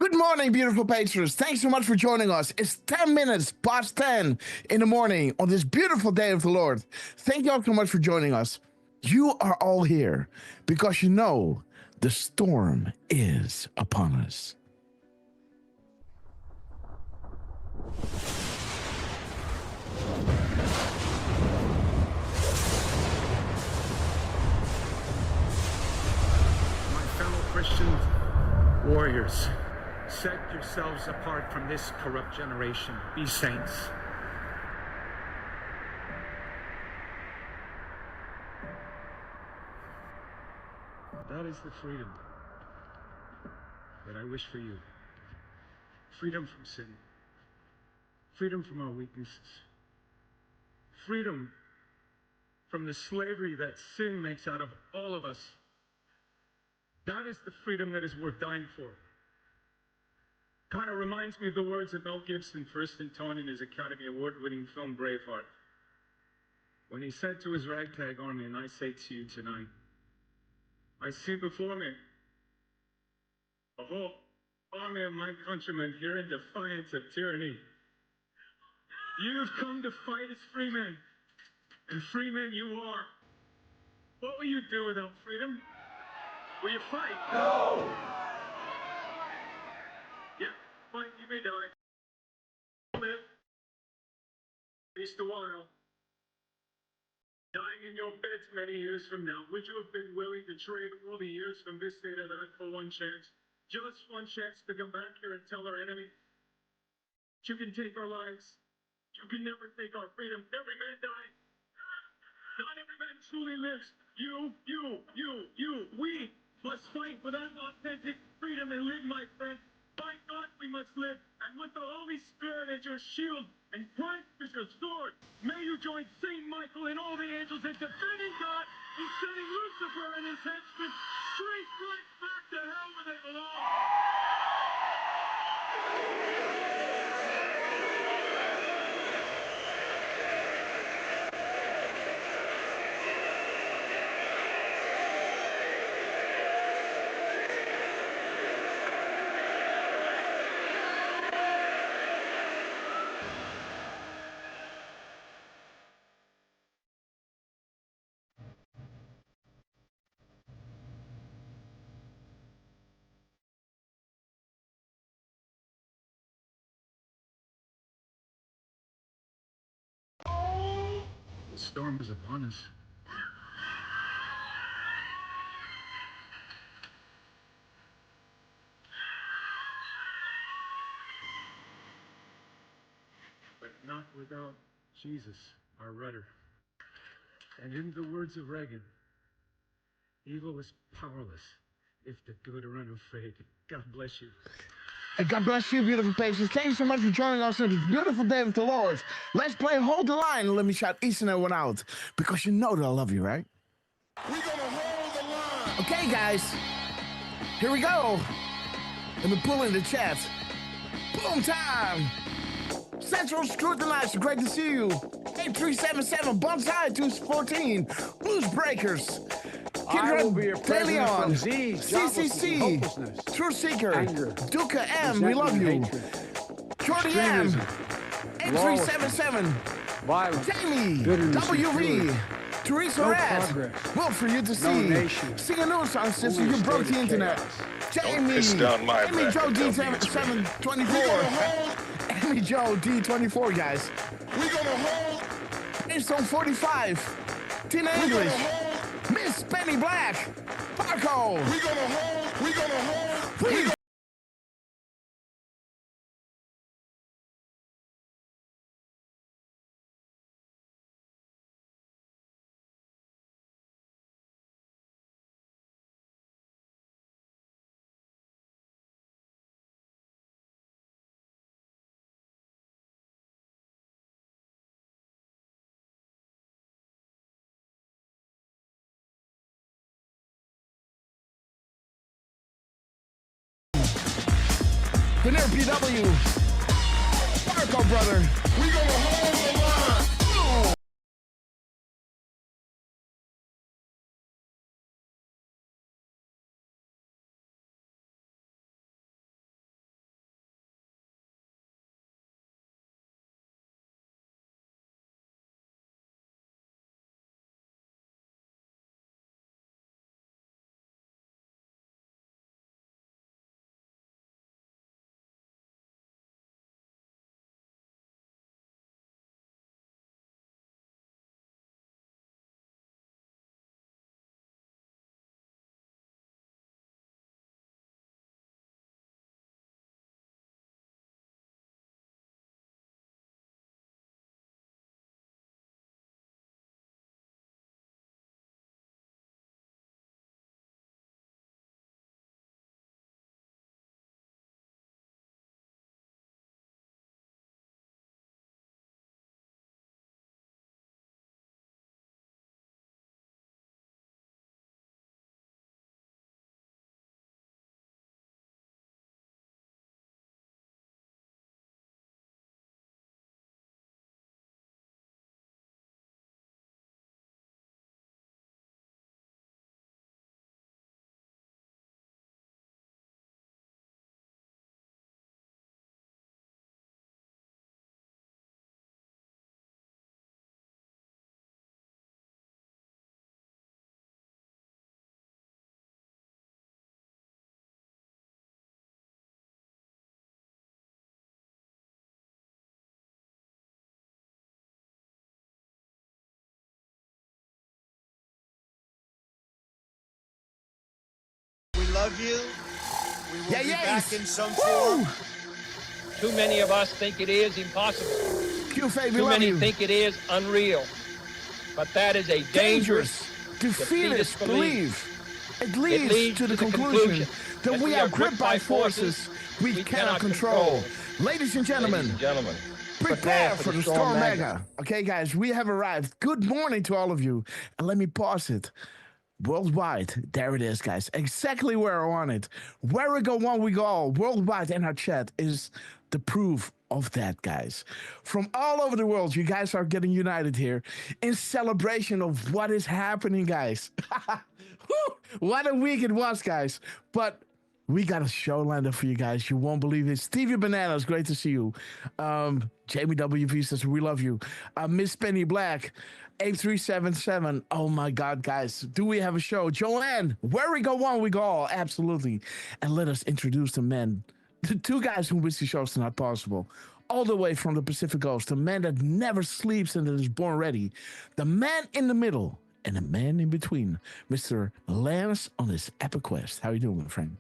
Good morning, beautiful patrons. Thanks so much for joining us. It's 10 minutes past 10 in the morning on this beautiful day of the Lord. Thank you all so much for joining us. You are all here because you know the storm is upon us. My fellow Christian warriors, set yourselves apart from this corrupt generation. Be saints. That is the freedom that I wish for you. Freedom from sin. Freedom from our weaknesses. Freedom from the slavery that sin makes out of all of us. That is the freedom that is worth dying for. Kind of reminds me of the words that Mel Gibson first intoned in his Academy Award-winning film Braveheart, when he said to his ragtag army, and I say to you tonight, I see before me a whole army of my countrymen here in defiance of tyranny. You've come to fight as free men, and free men you are. What will you do without freedom? Will you fight? No! Yeah, fine, you may die. Live. At least a while. Dying in your beds many years from now, would you have been willing to trade all the years from this day to that for one chance? Just one chance to come back here and tell our enemy, you can take our lives. You can never take our freedom. Every man dies. Not every man truly lives. We must fight for that authentic freedom and live, my friend. By God, we must live. And with the Holy Spirit as your shield and Christ as your sword, may you join Saint Michael and all the angels in defending God and sending Lucifer and his henchmen straight right back to hell where they belong. The storm is upon us. But not without Jesus, our rudder. And in the words of Reagan, evil is powerless if the good are unafraid. God bless you. And God bless you, beautiful patrons. Thank you so much for joining us on this beautiful day of the Lord. Let's play Hold the Line and let me shout each and every one out because you know that I love you, right? We're gonna hold the line. Okay, guys, here we go. Let me pull in the chat. Boom time. Central Scrutinized, great to see you. 8377, Bonsai 214, Blues Breakers. I will be a prisoner DeLeon, from Z, CCC, hopelessness, Truth Seeker, anger, Duca M, we love you. resentment, Jordy M, extremism, 8377, violence, Jamie, bitterness, and WV, fury. Teresa No Red, progress. Will for you to No see. nation. Sing a new song, sister, Only a you broke state the of internet. chaos. Jamie, piss down my Amy back Joe and tell me it's D724. Amy Joe D24, guys. We're gonna hold. Install 45. Tina English. Miss Penny Black. Marco. We're gonna hold. We're gonna hold. Please. Veneer PW. Marco, brother. We're gonna hold the line. love you. We will be back in some Woo! form. Too many of us think it is impossible. Q-Fay, we Too love many you. think it is unreal. But that is a dangerous, defeatist belief. It leads, leads to the conclusion that we are gripped by forces we cannot control. Ladies and gentlemen, prepare for the Storm Mega. Okay, guys, we have arrived. Good morning to all of you. And let me pause it. Worldwide, there it is, guys. Exactly where I want it. Where we go, one we go all. Worldwide in our chat is the proof of that, guys. From all over the world, you guys are getting united here in celebration of what is happening, guys. Whew, what a week it was, guys. But we got a show lined up for you guys. You won't believe it. Stevie Bananas, great to see you. Jamie WV says, we love you. Miss Penny Black, 8377. Oh my God, guys. Do we have a show? Joanne, where we go one, we go all. Absolutely. And let us introduce the men. The two guys who wish the shows are not possible. All the way from the Pacific Coast. The man that never sleeps and that is born ready. The man in the middle. And the man in between. Mr. Lance on his epic quest. How you doing, my friend?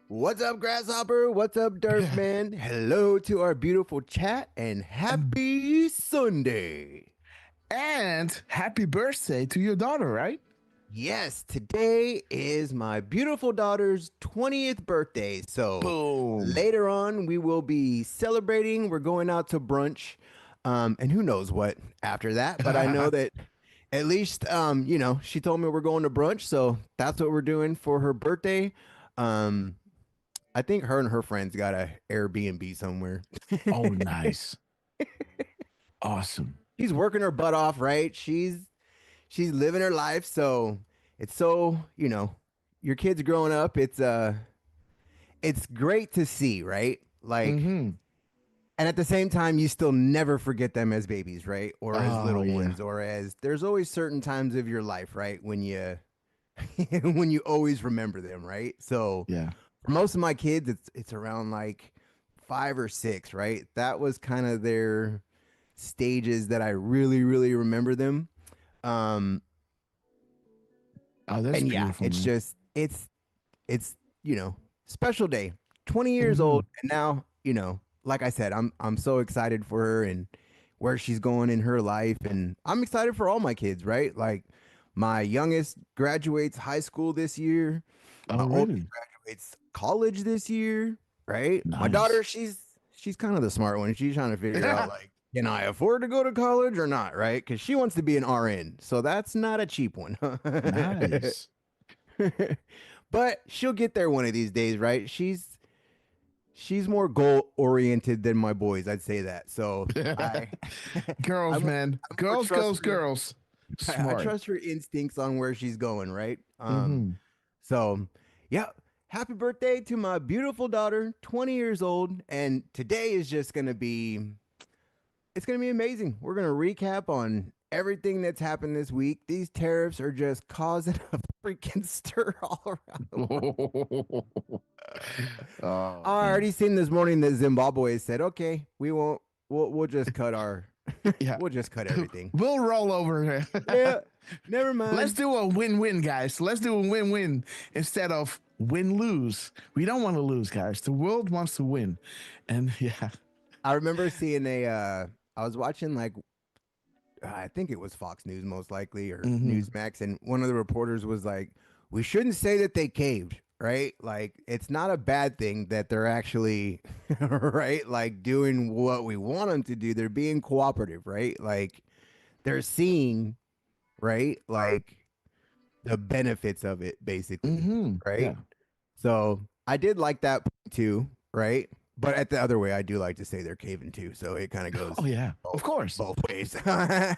What's up, Grasshopper? What's up, Durfman? Hello to our beautiful chat and happy Sunday. And happy birthday to your daughter, right? Yes, today is my beautiful daughter's 20th birthday. So Boom. Later on, we will be celebrating. We're going out to brunch. And who knows what after that. But I know that at least, you know, she told me we're going to brunch. So that's what we're doing for her birthday. I think her and her friends got a Airbnb somewhere. Oh, nice. Awesome. She's working her butt off, right? She's living her life. So it's so, you know, your kids growing up, it's great to see, right? Like, and at the same time, you still never forget them as babies, right? Or as little ones, or as there's always certain times of your life, right? When you when you always remember them, right? So yeah. For most of my kids, it's around like 5 or 6, right? That was kind of their stages that I really, really remember them. Oh, that's and beautiful, it's man. just it's you know, special day. 20 years old, and now, you know, like I said, I'm so excited for her and where she's going in her life, and I'm excited for all my kids, right? Like my youngest graduates high school this year. My oldest graduates college this year, right? Nice. My daughter, she's kind of the smart one. She's trying to figure out, like, can I afford to go to college or not, right? Because she wants to be an RN, so that's not a cheap one. Nice. But she'll get there one of these days, right? She's more goal oriented than my boys, I'd say that. So girls, man, girls. I trust her instincts on where she's going, right? So yeah, happy birthday to my beautiful daughter, 20 years old. And today is just going to be, it's going to be amazing. We're going to recap on everything that's happened this week. These tariffs are just causing a freaking stir all around. I already seen this morning that Zimbabwe said, okay, we'll just cut we'll just cut everything. We'll roll over. Yeah, never mind. Let's do a win-win, guys. Let's do a win-win instead of win-lose. We don't want to lose, guys. The world wants to win. And yeah. I remember seeing I was watching, like, I think it was Fox News most likely, or Newsmax, and one of the reporters was like, we shouldn't say that they caved, right? Like, it's not a bad thing that they're actually, right, like, doing what we want them to do. They're being cooperative, right? Like, they're seeing, right, like, the benefits of it, basically, right? Yeah. So I did like that too, right? But at the other way, I do like to say they're caving too. So it kind of goes. Oh yeah, of course, both ways. Caving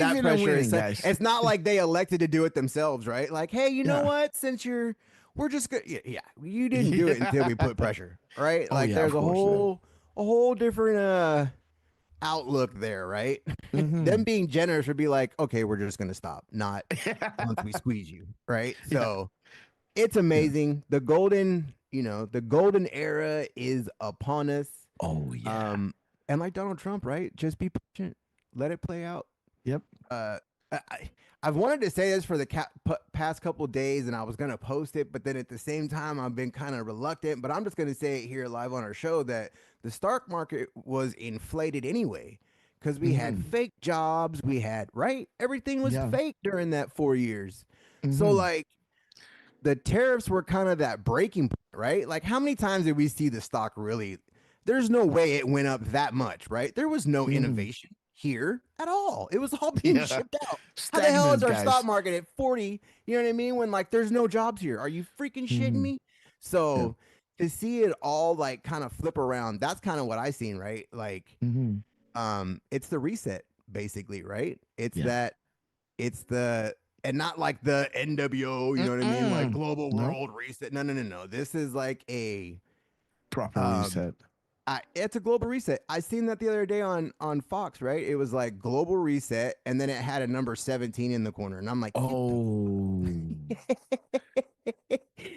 and winning, guys. It's not like they elected to do it themselves, right? Like, hey, you know what? Since we're just good. Yeah, you didn't do it until we put pressure, right? Like, there's a whole different outlook there, right? Them being generous would be like, okay, we're just gonna stop, not once we squeeze you, right? So it's amazing. The golden era is upon us. Oh yeah. And like Donald Trump, right? Just be patient, let it play out. Yep. I've wanted to say this for the past couple days, and I was gonna post it, but then at the same time, I've been kind of reluctant. But I'm just gonna say it here live on our show that the stock market was inflated anyway, because we had fake jobs, we had everything was Yeah. fake during that 4 years. So Mhm. like the tariffs were kind of that breaking point, right? Like how many times did we see the stock really? There's no way it went up that much, right? There was no Mhm. innovation here at all. It was all being Yeah. shipped out. How the hell is Stagnant, our stock guys. market at 40? You know what I mean? When like there's no jobs here. Are you freaking shitting Mhm. me? Yeah. So to see it all like kind of flip around, that's kind of what I seen, right? Like Mhm. it's the reset basically, right? It's Yeah. that it's the and not like the NWO, you know what I mean? Like Mm-mm. global No. world reset. No, no, no, no. This is like a Proper um reset. it's a global reset. I seen that the other day on Fox, right? It was like global reset, and then it had a number 17 in the corner, and I'm like, get Oh.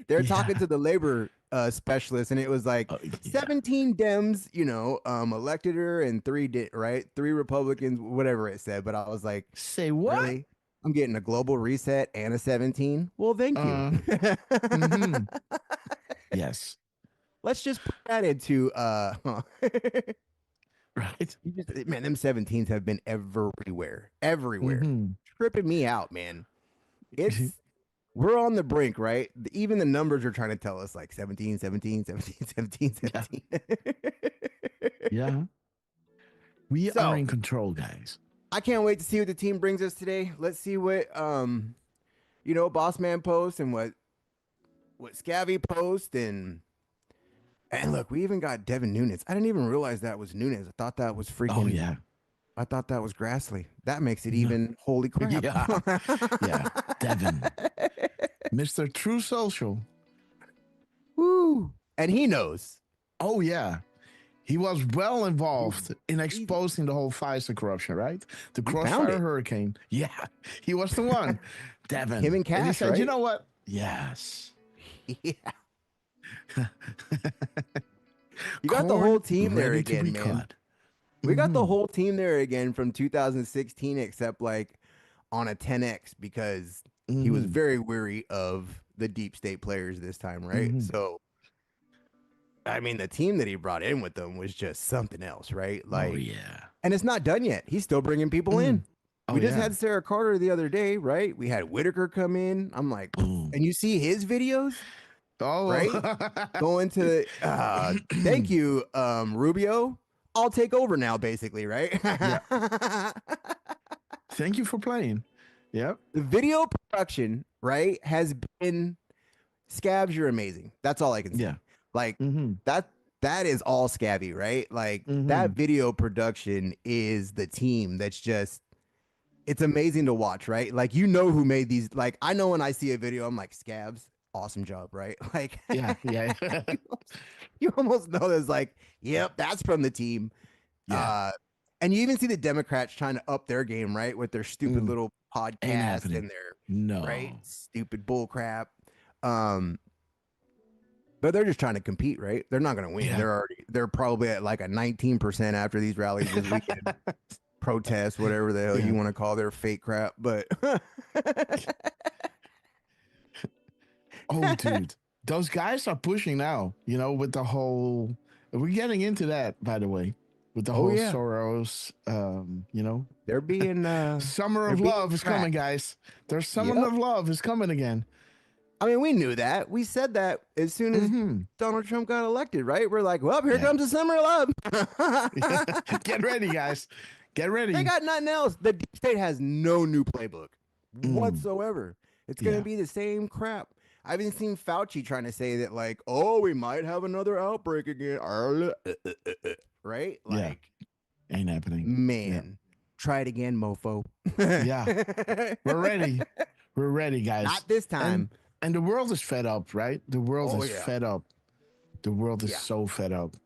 they're talking Yeah. to the labor specialist, and it was like Yeah. 17 Dems, elected her, and three Republicans, whatever it said. But I was like, Say what? really? I'm getting a global reset and a 17. Well, thank you. Uh. Mhm. Yes. Let's just put that into Right. man, them 17s have been everywhere, Mhm. tripping me out, man. It's we're on the brink, right? Even the numbers are trying to tell us like 17, 17, 17, 17, Yeah. 17. Yeah. We are So in control, guys. I can't wait to see what the team brings us today. Let's see what Boss Man posts and what Scavvy posts and look, we even got Devin Nunes. I didn't even realize that was Nunes. I thought that was Oh freaking. yeah. I thought that was Grassley. That makes it No. even holy crap. Yeah. Yeah. Devin. Mr. True Social. Woo. And he knows. Oh yeah. He was well involved in exposing the whole Pfizer corruption, right? The He found Crossfire it. Hurricane. Yeah, he was the one. Devin. Him and he Cash, said, you right? know what? Yes. Yeah. You got the whole Corn team there ready to again, be man. cut. We got the Mhm. whole team there again from 2016, except like on a 10x because he was Mhm. very weary of the deep state players this time, right? Mhm. So, I mean, the team that he brought in with them was just something else, right? Oh Like, yeah. and it's not done yet. He's still bringing people in. Mm. Oh We just yeah. had Sarah Carter the other day, right? We had Whitaker come in. I'm like, Boom. and you see his videos, Oh. right? Going to thank you, Rubio. I'll take over now, basically, right? Yeah. Thank you for playing. Yep. The video production, right, has been Scabs, you're amazing. That's all I can say. Yeah. Like Mm-hmm. that is all Scabby, right? Like that video production is the team that's just it's amazing to watch, right? Like who made these. Like I know when I see a video, I'm like, Scabs, awesome job, right? Like Yeah. Yeah. you almost know there's like, yep, that's from the team. Yeah. And you even see the Democrats trying to up their game, right? With their stupid little podcast happening. and their No. right stupid bull crap. But they're just trying to compete, right? They're not going to win. Yeah. They're probably at like a 19% after these rallies this weekend. Protests, whatever the hell you want to call their fake crap. But oh, dude, those guys are pushing now. With the whole. We're getting into that, by the way, with the whole yeah. Soros. They're being Summer of Love is coming, guys. Their Summer of Love is coming again. I mean, we knew that. We said that as soon as Donald Trump got elected, right? We're like, well, here comes the Summer of Love. Get ready, guys. Get ready. They got nothing else. The deep state has no new playbook whatsoever. It's going to be the same crap. I've even seen Fauci trying to say that, like, oh, we might have another outbreak again. Right? Like, ain't happening. Man, try it again, mofo. Yeah. We're ready. We're ready, guys. Not this time. And the world is fed up, right? The world is fed up. The world is so fed up.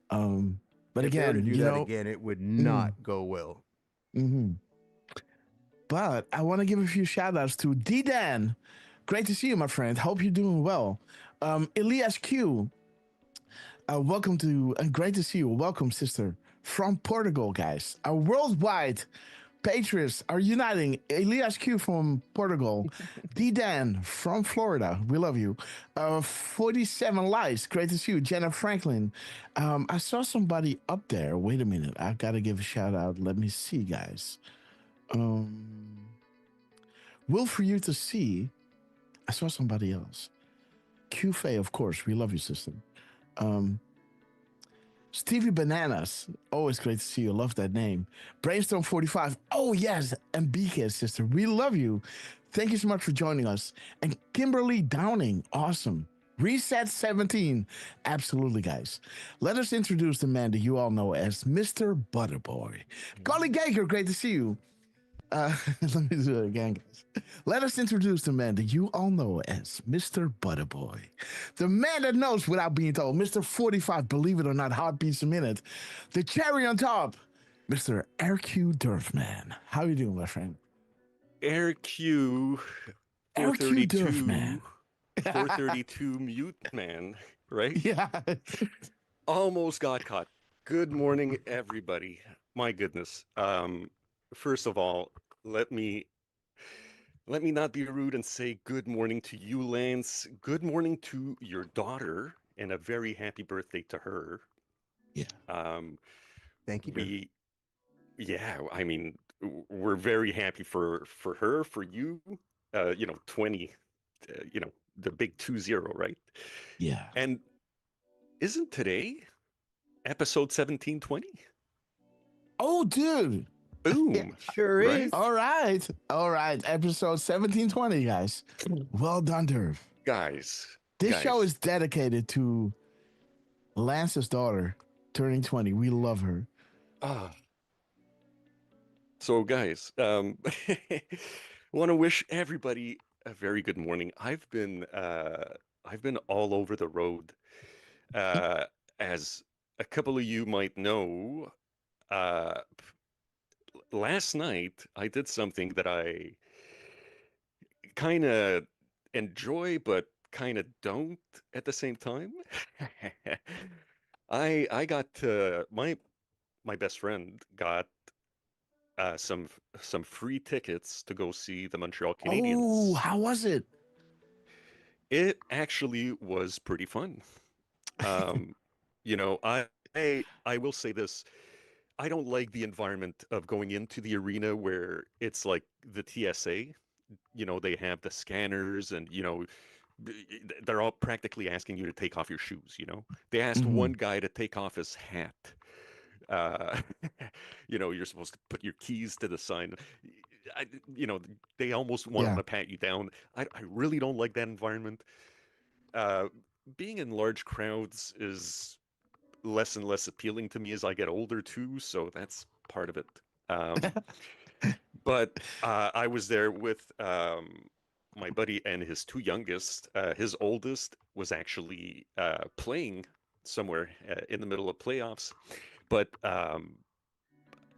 But if they were again, to do that again, it would not go well. But I want to give a few shout outs to D-Dan. Great to see you, my friend. Hope you're doing well. Elias Q. Welcome to, and great to see you. Welcome, sister, from Portugal, guys. A worldwide Patriots are uniting. Elias Q from Portugal. D Dan from Florida. We love you. 47 Lights. Great to see you. Jenna Franklin. I saw somebody up there. Wait a minute. I got to give a shout out. Let me see, guys. Will for you to see. I saw somebody else. Q Fay, of course. We love you, sister. Stevie Bananas, always great to see you. Love that name. Brainstorm 45. Oh, yes. And BK, sister. We love you. Thank you so much for joining us. And Kimberly Downing. Awesome. Reset 17. Absolutely, guys. Let us introduce the man that you all know as Mr. Butterboy. Golly Gaker, great to see you. Let me do it again, guys. Let us introduce the man that you all know as Mr. Butterboy. The man that knows without being told. Mr. 45, believe it or not, heartbeats a minute. The cherry on top, Mr. RQ Durfman. How you doing, my friend? RQ RQ 432 Durfman. 432 mute man, right? Yeah. Almost got caught. Good morning, everybody. My goodness. First of all, let me not be rude and say good morning to you, Lance. Good morning to your daughter, and a very happy birthday to her. Yeah. Thank you. We, yeah, I mean, we're very happy for her, for you. 20. The big 20, right? Yeah. And isn't today episode 1720? Oh, dude. Boom. Yeah, sure Right? is. All right. Episode 1720, guys. Well done, Durf. Guys. This show is dedicated to Lance's daughter turning 20. We love her. So, guys, want to wish everybody a very good morning. I've been all over the road. As a couple of you might know, last night I did something that I kind of enjoy, but kind of don't at the same time. I got my best friend got some free tickets to go see the Montreal Canadiens. Oh, how was it? It actually was pretty fun. I will say this. I don't like the environment of going into the arena where it's like the TSA. They have the scanners and, they're all practically asking you to take off your shoes, They asked one guy to take off his hat. You're supposed to put your keys to the sign. They almost want to pat you down. I really don't like that environment. Being in large crowds is less and less appealing to me as I get older too, so that's part of it. But I was there with my buddy and his two youngest. His oldest was actually playing somewhere in the middle of playoffs. But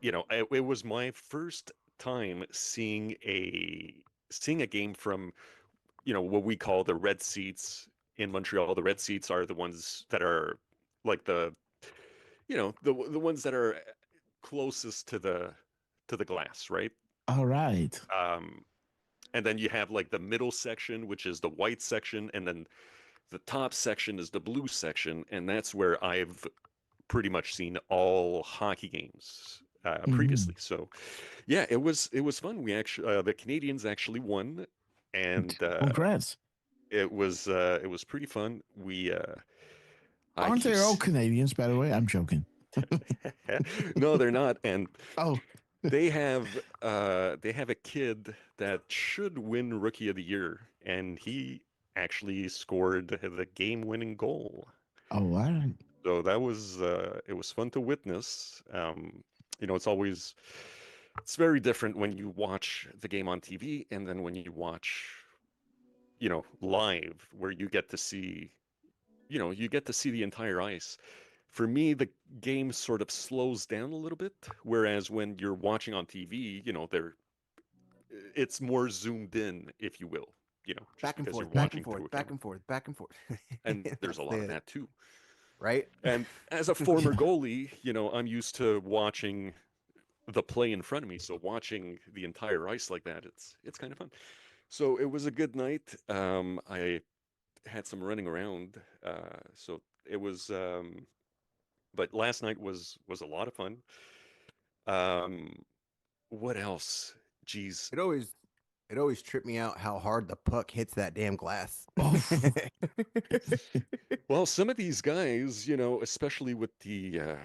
it was my first time seeing a game from what we call the red seats in Montreal. The red seats are the ones that are like the ones that are closest to the glass, right? All right. And then you have like the middle section, which is the white section, and then the top section is the blue section, and that's where I've pretty much seen all hockey games previously. So yeah, it was fun. We actually the Canadiens actually won, and congrats. It was pretty fun. We aren't they all Canadians, by the way? I'm joking. No, they're not. And oh, they have a kid that should win Rookie of the Year, and he actually scored the game-winning goal. Oh, all right. So that was it was fun to witness. It's very different when you watch the game on TV and then when you watch, live, where you get to see the entire ice. For me, the game sort of slows down a little bit, whereas when you're watching on TV, it's more zoomed in, if you will, back and forth, back and forth. And there's a lot of that too. Right. And as a former goalie, I'm used to watching the play in front of me. So watching the entire ice like that, it's kind of fun. So it was a good night. I had some running around. So it was. But last night was a lot of fun. Um, what else? Geez. It always tripped me out how hard the puck hits that damn glass. Oh, Well, some of these guys, especially with the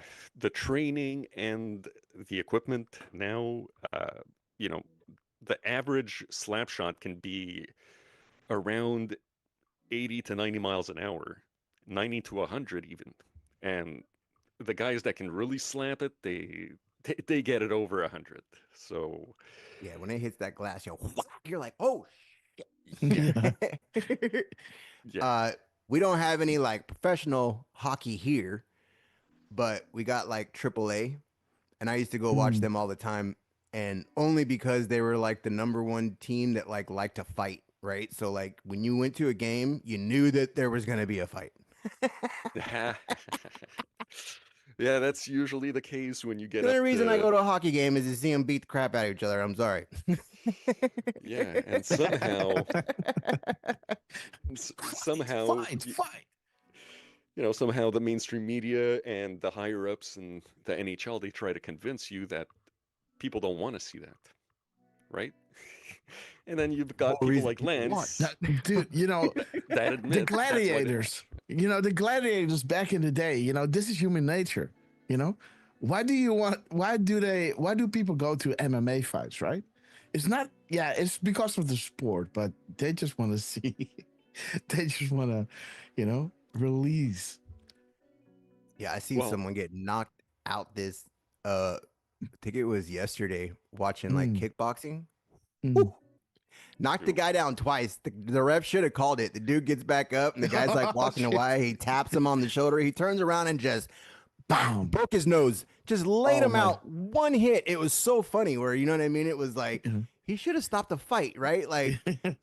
training and the equipment now, you know, the average slap shot can be around 80 to 90 miles an hour, 90 to 100 even. And the guys that can really slap it, they get it over 100. So, Yeah, when it hits that glass, you're like, oh yeah, shit. yeah. We don't have any like professional hockey here, but we got like AAA, and I used to go watch Mm. them all the time, and only because they were like the number one team that like liked to fight, right? So like when you went to a game, you knew that there was gonna be a fight. Yeah, that's usually the case when you get The only up reason I to, go to a hockey game is to see them beat the crap out of each other. I'm sorry. yeah, and somehow, somehow, fight, fight. somehow the mainstream media and the higher ups and the NHL, they try to convince you that people don't want to see that, right? And then you've got Whole people reason like people Lance That, dude, that the admit that's why they gladiators, the gladiators back in the day, this is human nature, you know? Why do people go to MMA fights, right? It's not, yeah, it's because of the sport, but they just want to see, they just want to, release. Yeah, I seen Well, someone get knocked out this I think it was yesterday watching like Mm, kickboxing. mm. Knocked the oof. guy down twice. The ref should have called it. The dude gets back up and the guy's like Oh, walking shit. away. He taps him on the shoulder. He turns around and just Bam. broke his nose. Just laid Oh, him my. out. One hit. It was so funny where, you know what I mean? It was like, he should have stopped the fight, right? Like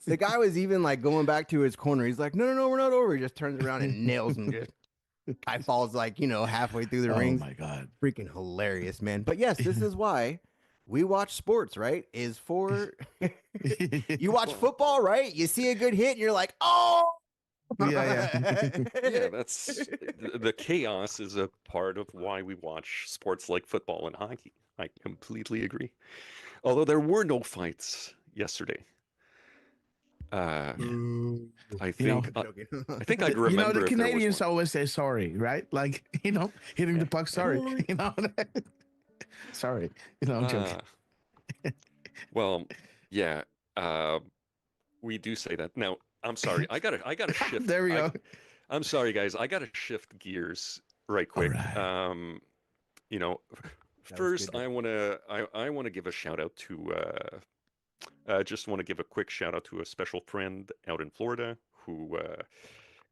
the guy was even like going back to his corner. He's like, no, no, no, we're not over. He just turns around and nails him. Just guy falls like, halfway through the Oh, rings. my God. Freaking hilarious, man. But yes, this is why we watch sports, right? Is for you watch Well, football, right? You see a good hit and you're like, oh, Yeah, yeah, that's the chaos is a part of why we watch sports like football and hockey. I completely agree. Although there were no fights yesterday. Uh, I think I, Joking. I think I'd remember the if there was Canadians one. always say sorry, right? Like, hitting the puck, sorry. Sorry. I'm joking. Well, yeah, uh, we do say that. Now, I'm sorry. I gotta shift. There we go. I'm sorry, guys. I gotta shift gears right All quick. right. You know, That was first good. I wanna give a shout out to just want to give a quick shout out to a special friend out in Florida who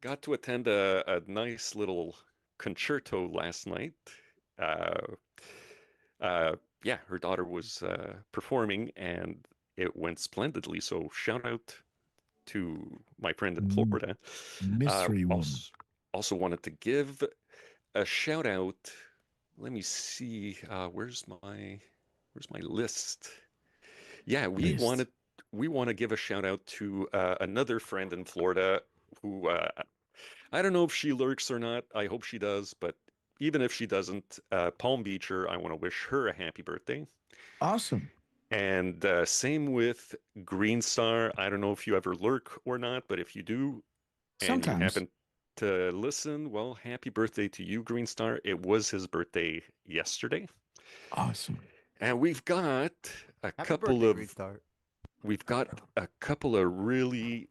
got to attend a nice little concerto last night. Uh, yeah, her daughter was performing and it went splendidly. So shout out to my friend in Mm, Florida. Mystery woman. Also wanted to give a shout out. Let me see. Where's my list? Yeah, List. we want to give a shout out to another friend in Florida who I don't know if she lurks or not. I hope she does, but even if she doesn't, Palm Beacher, I want to wish her a happy birthday. Awesome. And same with Green Star. I don't know if you ever lurk or not, but if you do and you Sometimes. happen to listen, well, happy birthday to you, Green Star. It was his birthday yesterday. Awesome. And we've got a Happy couple birthday, of Great Start. we've got a couple of really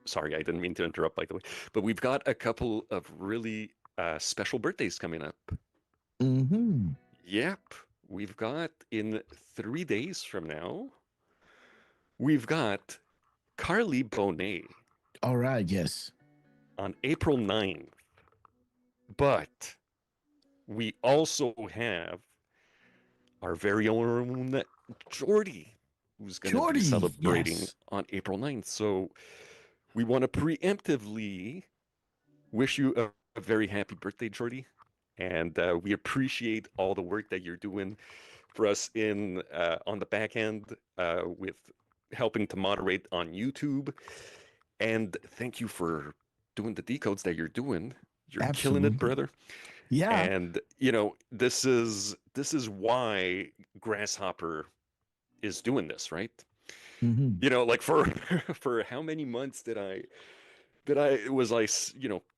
sorry, I didn't mean to interrupt, by the way, but we've got a couple of really special birthdays coming up. Mm-hmm. Yep, we've got in 3 days from now, we've got Carly Bonet All right. Yes. on April 9th. But we also have our very own Jordy, who's going to be Jordy. celebrating Yes. on April 9th. So we want to preemptively wish you a very happy birthday, Jordy. And we appreciate all the work that you're doing for us in on the back end with helping to moderate on YouTube. And thank you for doing the decodes that you're doing. You're killing it, Absolutely. brother. Yeah. And this is why Grasshopper is doing this, right? Mhm. Like for for how many months did I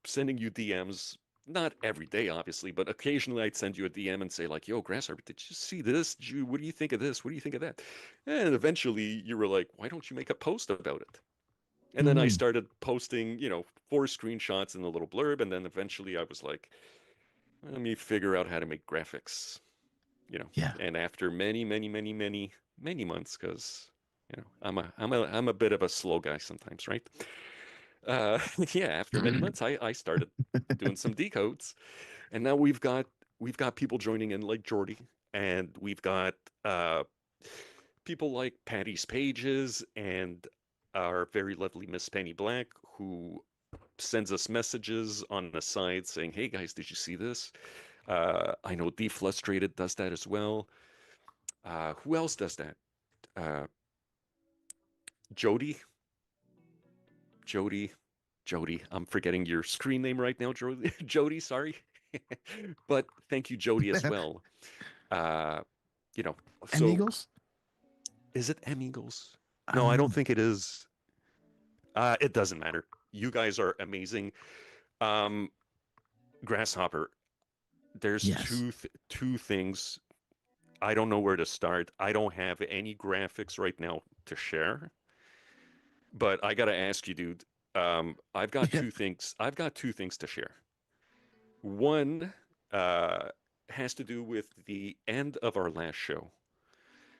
sending you DMs, not every day obviously, but occasionally I'd send you a DM and say like, yo, Grasshopper, did you see this? What do you think of this? What do you think of that? And eventually you were like, why don't you make a post about it? And then I Mhm. started posting 4 screenshots and a little blurb, and then eventually I was like, let me figure out how to make graphics. Yeah. And after many months, because I'm a bit of a slow guy sometimes, right? Yeah, after many months, I started doing some decodes, and now we've got people joining in like Jordy, and we've got people like Patty's Pages and our very lovely Miss Penny Black, who sends us messages on the side saying, "Hey guys, did you see this?" I know Deflustrated does that as well. Who else does that? Uh, Jody, Jody, Jody. I'm forgetting your screen name right now, Jody. Jody, sorry, but thank you, Jody, as well. Uh, you know, And so Eagles? is it M Eagles? I No, I don't don't know. think it is. It doesn't matter. You guys are amazing. Um, Grasshopper. There's Yes. two things. I don't know where to start. I don't have any graphics right now to share. But I gotta ask you, dude. I've got Yeah. two things. I've got two things to share. One uh, has to do with the end of our last show.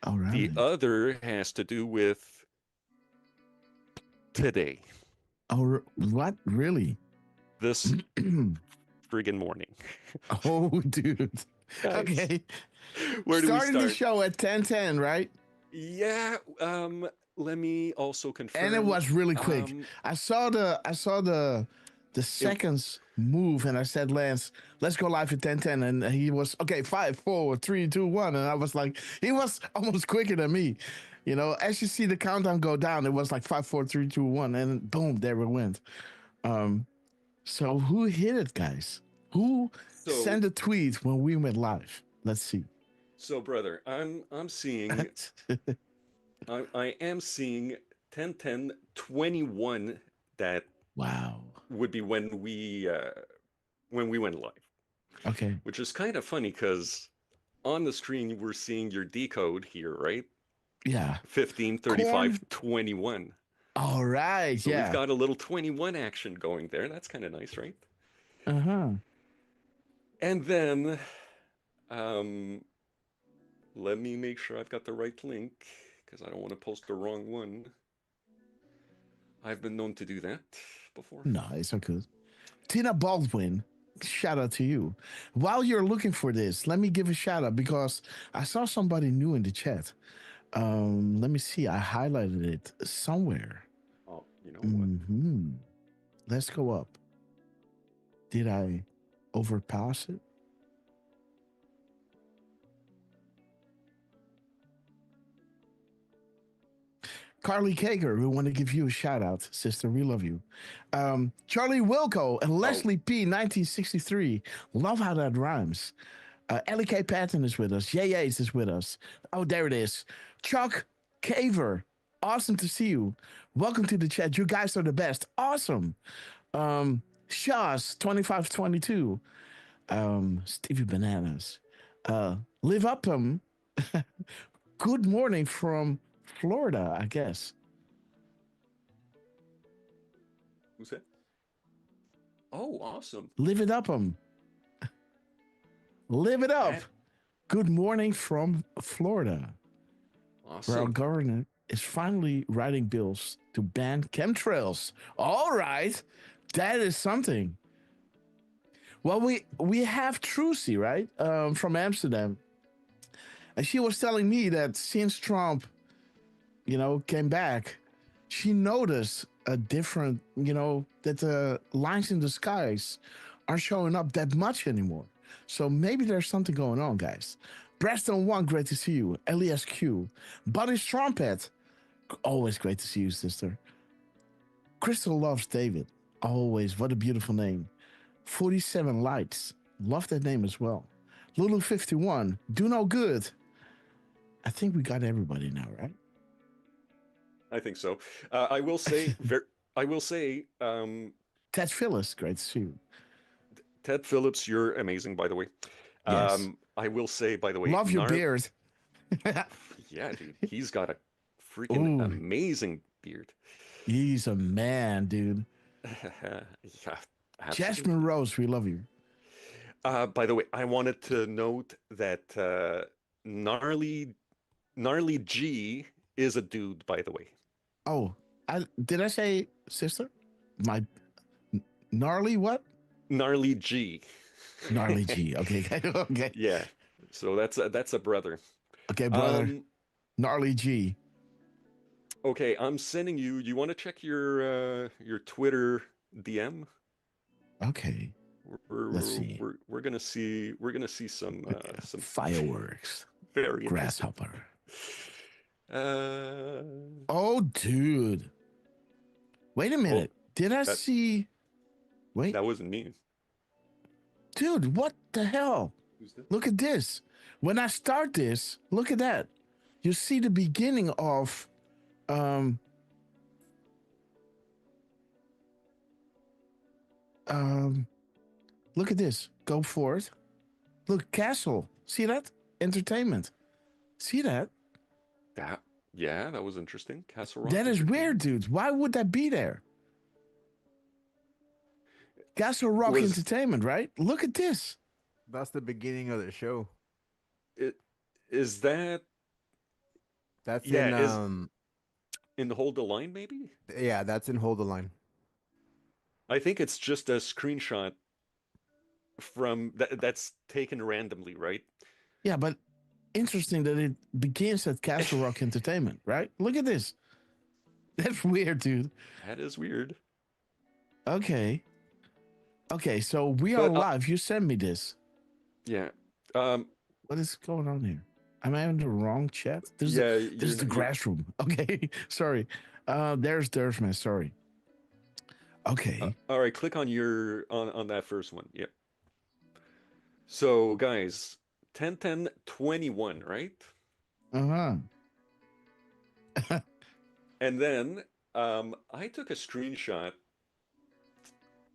All The right. other has to do with today, Oh, what? Really? this friggin' morning. Oh, dude. Guys, Okay. where do we Starting the start? show at 10:10, right? Yeah. Let me also And it confirm. was really quick. I saw the It, seconds move, and I said, Lance, let's go live at 10:10. And he was okay, 5, 4, 3, 2, 1. And I was like, he was almost quicker than me. As you see the countdown go down, it was like 5, 4, 3, 2, 1, and boom, there we went. So who hit it, guys? Who so sent a tweet when we went live? Let's see. so brother, I'm seeing I am seeing 10-10-21. That Wow. would be when we went live, Okay. which is kind of funny because on the screen we're seeing your decode here, right? Yeah. 15, Corn. 35, 21. All right. So we've Yeah. got a little 21 action going there. That's kind of nice, right? Uh-huh. And then um, let me make sure I've got the right link because I don't want to post the wrong one. I've been known to do that before. No, it's okay. Tina Baldwin, shout out to you. While you're looking for this, let me give a shout out because I saw somebody new in the chat. Let me see. I highlighted it somewhere. Oh, you know what? Let's go up. Did I overpass it? Carly Kager, we want to give you a shout out, sister. We love you. Charlie Wilco and Leslie P, 1963. Love how that rhymes. Ellie K. Patton is with us. Yay Yates is with us. Oh, there it is. Chuck Caver. Awesome to see you. Welcome to the chat. You guys are the best. Awesome. Shaw's 2522. Stevie Bananas. Live up them. Good morning from Florida, I guess. Who's that? Oh, awesome. Live it up them. Live it up. Good morning from Florida. Awesome. Where our governor is finally writing bills to ban chemtrails. All right. That is something. Well, we have Trucy, right? From Amsterdam. And she was telling me that since Trump, came back, she noticed a different, that the lines in the skies aren't showing up that much anymore. So maybe there's something going on, guys. Preston One, great to see you. Elias Q. Buddy's Trumpet. Always great to see you, sister. Crystal loves David. Always. What a beautiful name. 47 Lights. Love that name as well. Lulu 51. Do no good. I think we got everybody now, right? I think so. I will say, Ted Phillips, great to see you. Ted Phillips, you're amazing, by the way. Yes. I will say, by the way, Love your beard. Yeah, dude, he's got a freaking amazing beard. He's a man, dude. Yeah, Jasmine absolutely. Rose, we love you. By the way, I wanted to note that gnarly G is a dude, by the way. Oh, did I say sister? My gnarly what? Gnarly G. Gnarly G. Okay. Okay. Yeah. So that's a brother. Okay, brother. Gnarly G. Okay, I'm sending you. You want to check your Twitter DM? Okay. Let's see. We're gonna see some fireworks. Very Grasshopper. Uh, Oh, dude. Wait a minute. Did I see? Wait. That wasn't me. Dude, what the hell? Who's this? Look at this. When I start this, look at that. You see the beginning of look at this. Go forward. Look, Castle. See that? Entertainment. See that? That was interesting. Castle Rock. That is weird, dude. Why would that be there? Castle Rock Entertainment, right? Look at this. That's the beginning of the show. Is that? That's in Hold the Line, maybe? Yeah, that's in Hold the Line. I think it's just a screenshot from that's taken randomly, right? Yeah, but interesting that it begins at Castle Rock Entertainment, right? Look at this. That's weird, dude. That is weird. Okay. Okay, so we are live. You sent me this. Yeah. What is going on here? Am I in the wrong chat? This is the grass room. Okay, sorry. There's man. Sorry. Okay. All right, click on on that first one. Yep. So guys, 10-10-21, right? And then I took a screenshot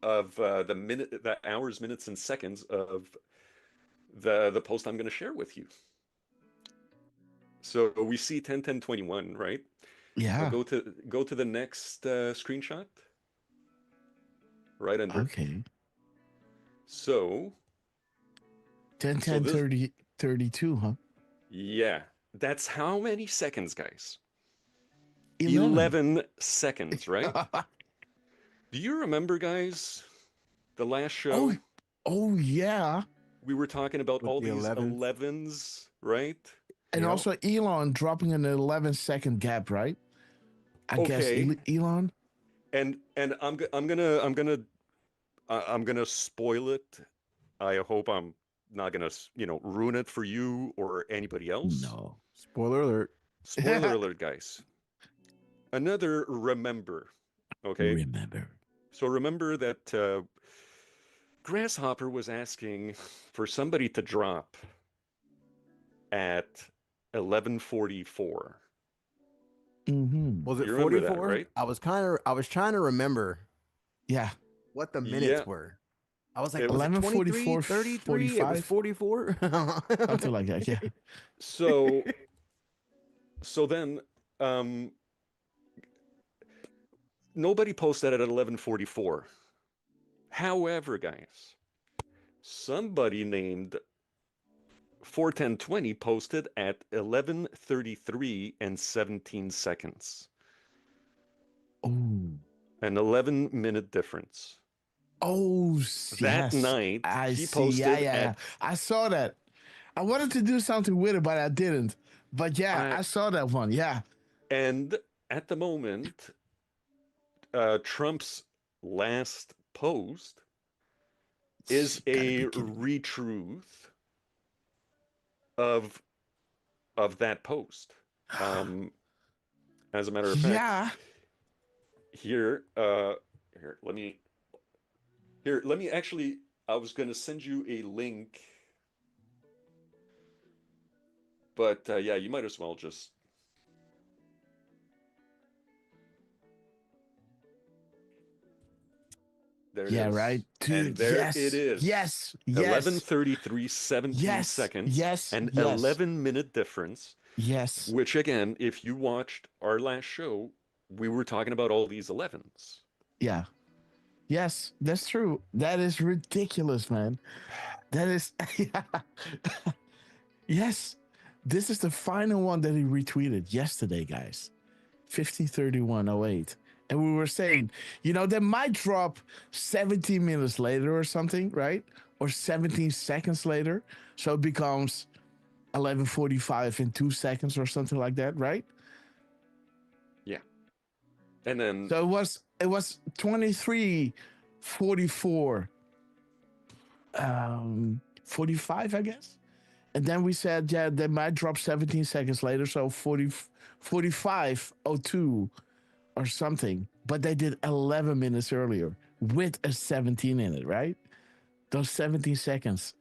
of the hours, minutes, and seconds of the post I'm going to share with you. So we see 10-10-21, right? Yeah. So go to the next screenshot. Right under. Okay. So 10-10-32, huh? Yeah. That's how many seconds, guys? 11 seconds, right? Do you remember, guys, the last show? Oh yeah. We were talking about all these 11s, right? And also Elon dropping an 11-second gap, right? I guess Elon. And I'm gonna spoil it. I hope I'm not gonna ruin it for you or anybody else. No. Spoiler alert. Spoiler alert, guys. Another remember. Okay. Remember. So remember that Grasshopper was asking for somebody to drop at 11:44. Mm-hmm. Was it You remember that, 44? right? I was trying to remember. Yeah. What the minutes were. I was like, 11:44, 33, it was 44. Something like that, yeah. So then nobody posted at 11:44. However, guys, somebody named 41020 posted at 11:33 and 17 seconds. Oh. An 11-minute difference. Oh, that night he posted I saw that. I wanted to do something with it, but I didn't. But yeah, I saw that one. Yeah. And at the moment, Trump's last post is a retruth of that post. As a matter of fact, Yeah. here, let me actually, I was going to send you a link, but yeah, you might as well just. There it Yeah, is. right. And Dude, there yes. it is. Yes. Yes. 11:33, 17 Yes. seconds. Yes. An Yes. 11-minute difference. Yes. Which, again, if you watched our last show, we were talking about all these 11s. Yeah. Yes, that's true. That is ridiculous, man. That is. Yeah. Yes. This is the final one that he retweeted yesterday, guys. 15:31:08. And we were saying, they might drop 17 minutes later or something, right? Or 17 seconds later. So it becomes 11:45 in 2 seconds or something like that, right? Yeah. And then So it was 23:44 45, I guess. And then we said, yeah, they might drop 17 seconds later, so 45:02 or something. But they did 11 minutes earlier with a 17 in it, right? Those 17 seconds.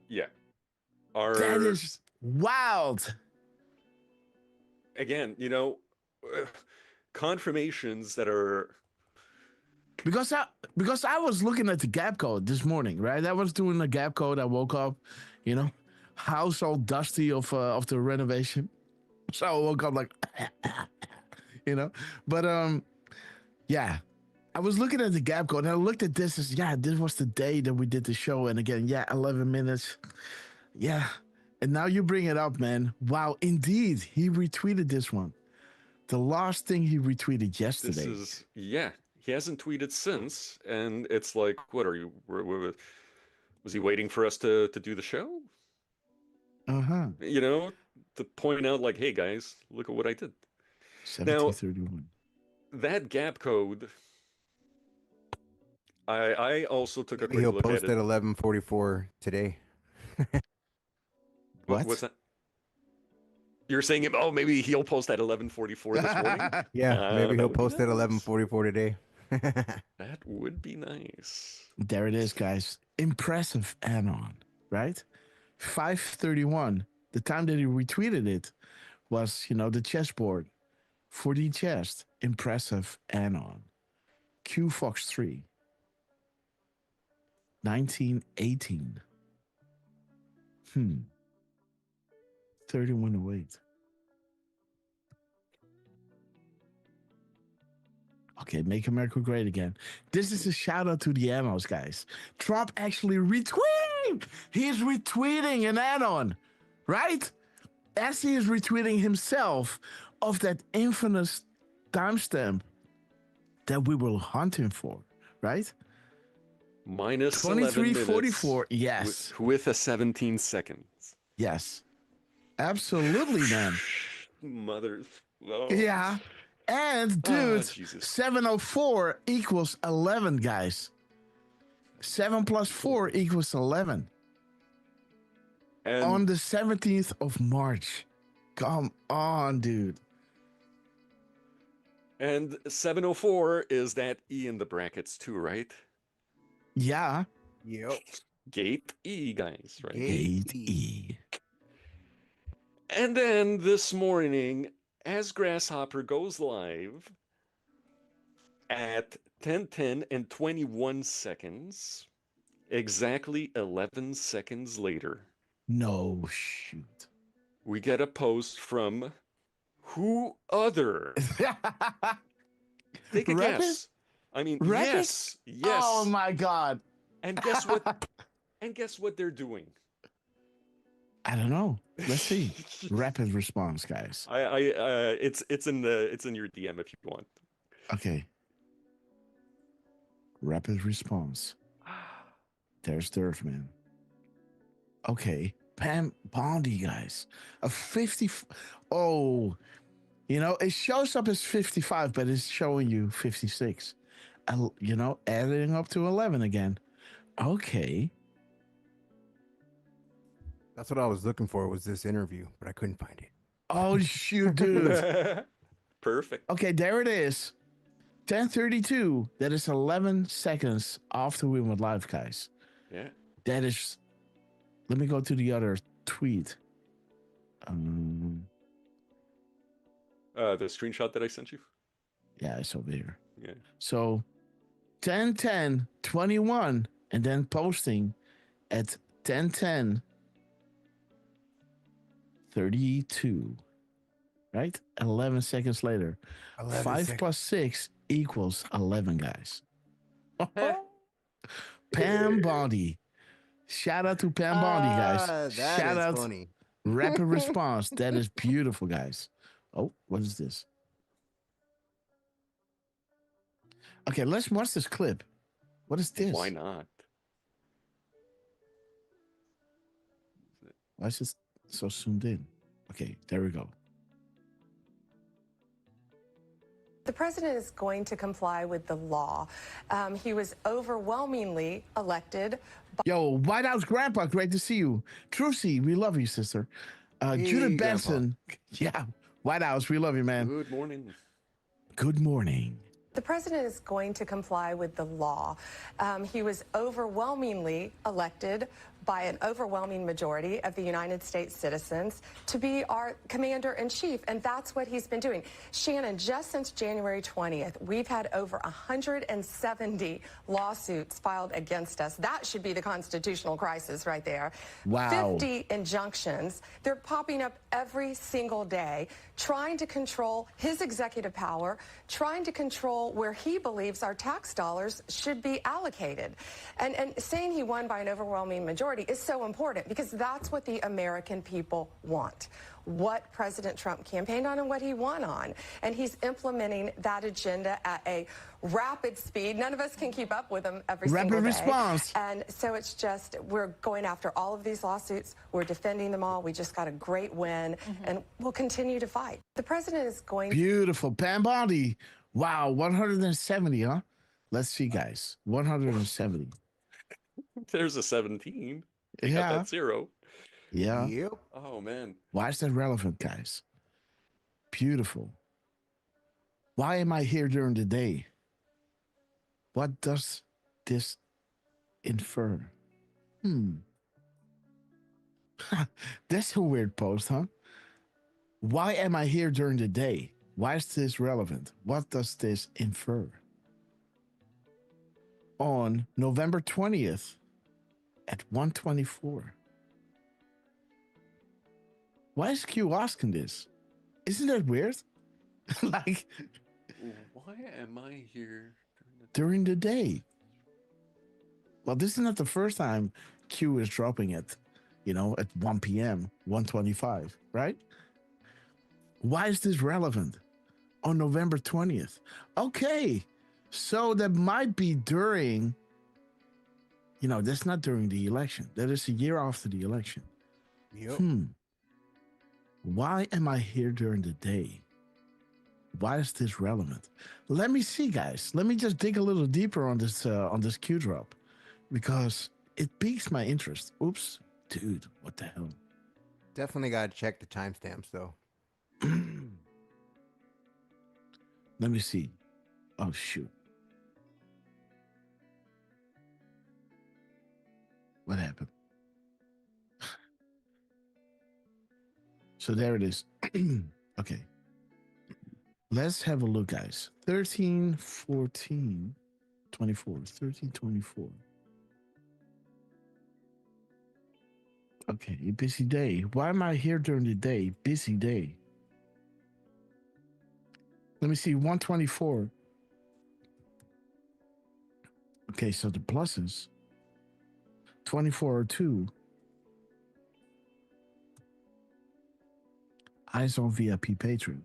yeah. That is wild. Again, confirmations that are. Because I was looking at the gap code this morning, right? I was doing the gap code. I woke up, house all dusty of the renovation. So I woke up like, but yeah, I was looking at the gap code and I looked at this as, this was the day that we did the show. And again, 11 minutes. Yeah. And now you bring it up, man. Wow. Indeed. He retweeted this one. The last thing he retweeted yesterday. He hasn't tweeted since. And it's like, what are you, was he waiting for us to do the show? Uh-huh. To point out like, hey guys, look at what I did. 17:31. That gap code, I also took a quick He'll look post at it. at 11:44 today. What? What's that? You're saying, maybe he'll post at 11:44 this morning? Yeah, maybe he'll post at nice. 11:44 today. That would be nice. There it is, guys. Impressive anon, right? 5:31. The time that he retweeted it was, the chessboard. 4D chest. Impressive anon. Q Fox 3. 1918. 31:08. Okay, make America great again. This is a shout out to the annals, guys. Trump actually retweeted. He's retweeting an anon, right? As he is retweeting himself of that infamous timestamp that we will hunt him for, right? Minus 23:44. Yes. With a 17 seconds. Yes. Absolutely, man. Mother. Oh. Yeah. And dude, 704 equals 11, guys. 7 plus 4 equals 11. And on the 17th of March. Come on, dude. And 704 is that E in the brackets too, right? Yeah. Yep. Gate E, guys, right? Gate E. And then this morning, as Grasshopper goes live at 10:10 and 21 seconds, exactly 11 seconds later. No, shoot. We get a post from who other? Take a guess. I mean, yes. Oh my God. And guess what? And guess what they're doing? I don't know. Let's see. Rapid response, guys. It's in your DM if you want. Okay. Rapid response. There's Durfman. Okay. Pam Bondi, guys. A 50. Oh, it shows up as 55, but it's showing you 56. Adding up to 11 again. Okay. That's what I was looking for, was this interview, but I couldn't find it. Oh shoot, dude. Perfect. Okay, there it is. 10:32. That is 11 seconds after we went live, guys. Yeah. That is. Let me go to the other tweet. The screenshot that I sent you. Yeah, it's over here. Yeah. So 10:10:21, and then posting at 10:10:32. Right? 11 seconds later. 11 5 seconds. plus 6 equals 11, guys. Pam Bondi. Shout out to Pam Bondi, guys. That Shout is out. funny. Rapid response. That is beautiful, guys. Oh, what is this? Okay, let's watch this clip. What is this? Why not? Why is this so zoomed in? Okay, there we go. The president is going to comply with the law. He was overwhelmingly elected. Yo, White House Grandpa, great to see you. Trucy, we love you, sister. Judith Grandpa. Benson. Yeah, White House, we love you, man. Good morning. Good morning. The president is going to comply with the law. He was overwhelmingly elected by an overwhelming majority of the United States citizens to be our commander-in-chief, and that's what he's been doing. Shannon, just since January 20th, we've had over 170 lawsuits filed against us. That should be the constitutional crisis right there. Wow. 50 injunctions. They're popping up every single day, trying to control his executive power, trying to control where he believes our tax dollars should be allocated. And saying he won by an overwhelming majority is so important, because that's what the American people want. What President Trump campaigned on and what he won on. And he's implementing that agenda at a rapid speed. None of us can keep up with him every single day. Rapid response. And so it's just, we're going after all of these lawsuits. We're defending them all. We just got a great win, and we'll continue to fight. The president is going. Beautiful. Pam Bondi. Wow, 170, huh? Let's see, guys. 170. There's a 17. You got Yeah. that 0. Yeah. Yep. Oh man. Why is that relevant, guys? Beautiful. Why am I here during the day? What does this infer? That's a weird post, huh? Why am I here during the day? Why is this relevant? What does this infer? On November 20th at 1:24. Why is Q asking this? Isn't that weird? Like, Why am I here during the day? Well, this is not the first time Q is dropping it, at 1 p.m., 1:25, right? Why is this relevant on November 20th? Okay, so that might be during, that's not during the election. That is a year after the election. Yep. Why am I here during the day? Why is this relevant? Let me see, guys. Let me just dig a little deeper on this Q drop, because it piques my interest. Oops, dude, what the hell? Definitely got to check the timestamps, though. Let me see. Oh, shoot. What happened? So there it is. Okay. Let's have a look, guys. 13, 14, 24, 13, 24. Okay, a busy day. Why am I here during the day? Busy day. Let me see, 124. Okay, so the pluses. 2402. Eyes on VIP Patreon.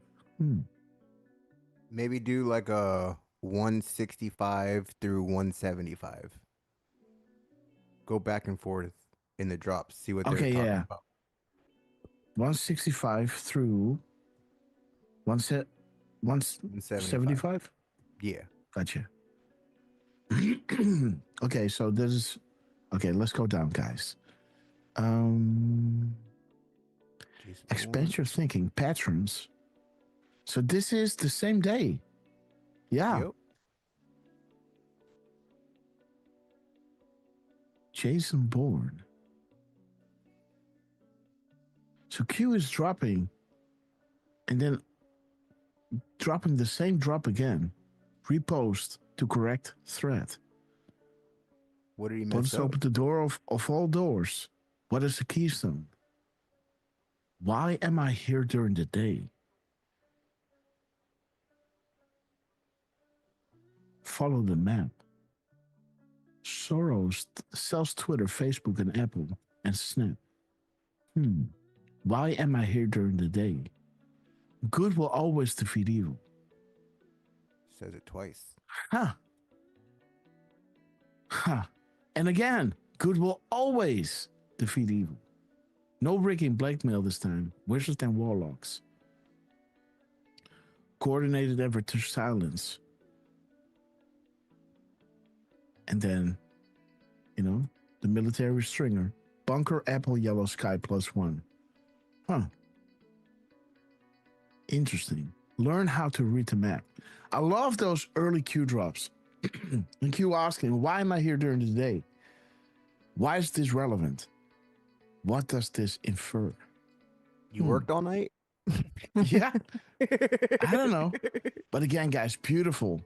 Maybe do like a 165 through 175. Go back and forth in the drops. See what they're talking about. 165 through 175? Yeah. Gotcha. Okay, so this is... Okay, let's go down, guys. Jason Expand Bourne. your thinking. Patrons. So this is the same day. Yeah. Yep. Jason Bourne. So Q is dropping and then dropping the same drop again. Repost to correct thread. What did he Let mess us up? open the door of all doors. What is the keystone? Why am I here during the day? Follow the map. Soros sells Twitter, Facebook, and Apple, and Snap. Why am I here during the day? Good will always defeat evil. Says it twice. Huh. Huh. And again, good will always defeat evil. No rigging blackmail this time. Wizards and warlocks. Coordinated effort to silence. And then, the military stringer. Bunker, apple, yellow, sky, +1. Huh. Interesting. Learn how to read the map. I love those early Q drops. And Q asking, why am I here during the day? Why is this relevant? What does this infer? You worked all night? Yeah. I don't know. But again, guys, beautiful.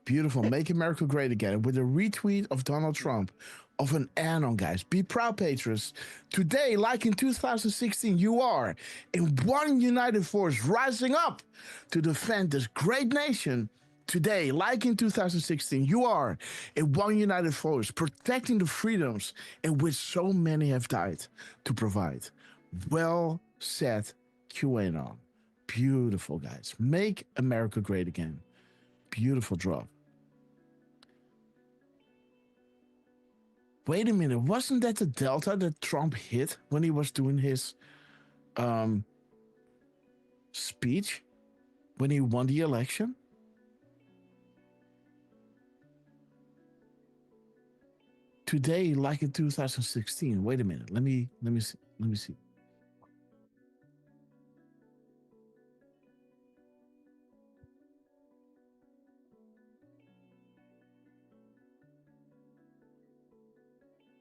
Beautiful. Make America great again. With a retweet of Donald Trump of an anon, guys. Be proud, patriots. Today, like in 2016, you are in one united force rising up to defend this great nation. Today, like in 2016, you are in one united force protecting the freedoms in which so many have died to provide. Well said, QAnon. Beautiful, guys. Make America great again. Beautiful drop. Wait a minute, wasn't that the Delta that Trump hit when he was doing his speech when he won the election? Today, like in 2016. Wait a minute. Let me see.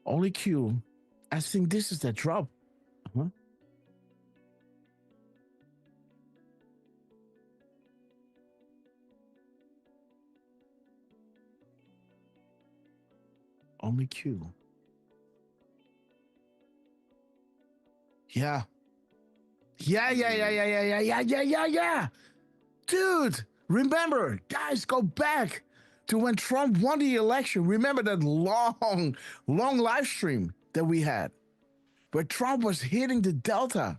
Only Q. I think this is that drop. Uh-huh. Only Q. Yeah. Yeah. Dude, remember, guys, go back to when Trump won the election. Remember that long live stream that we had where Trump was hitting the Delta.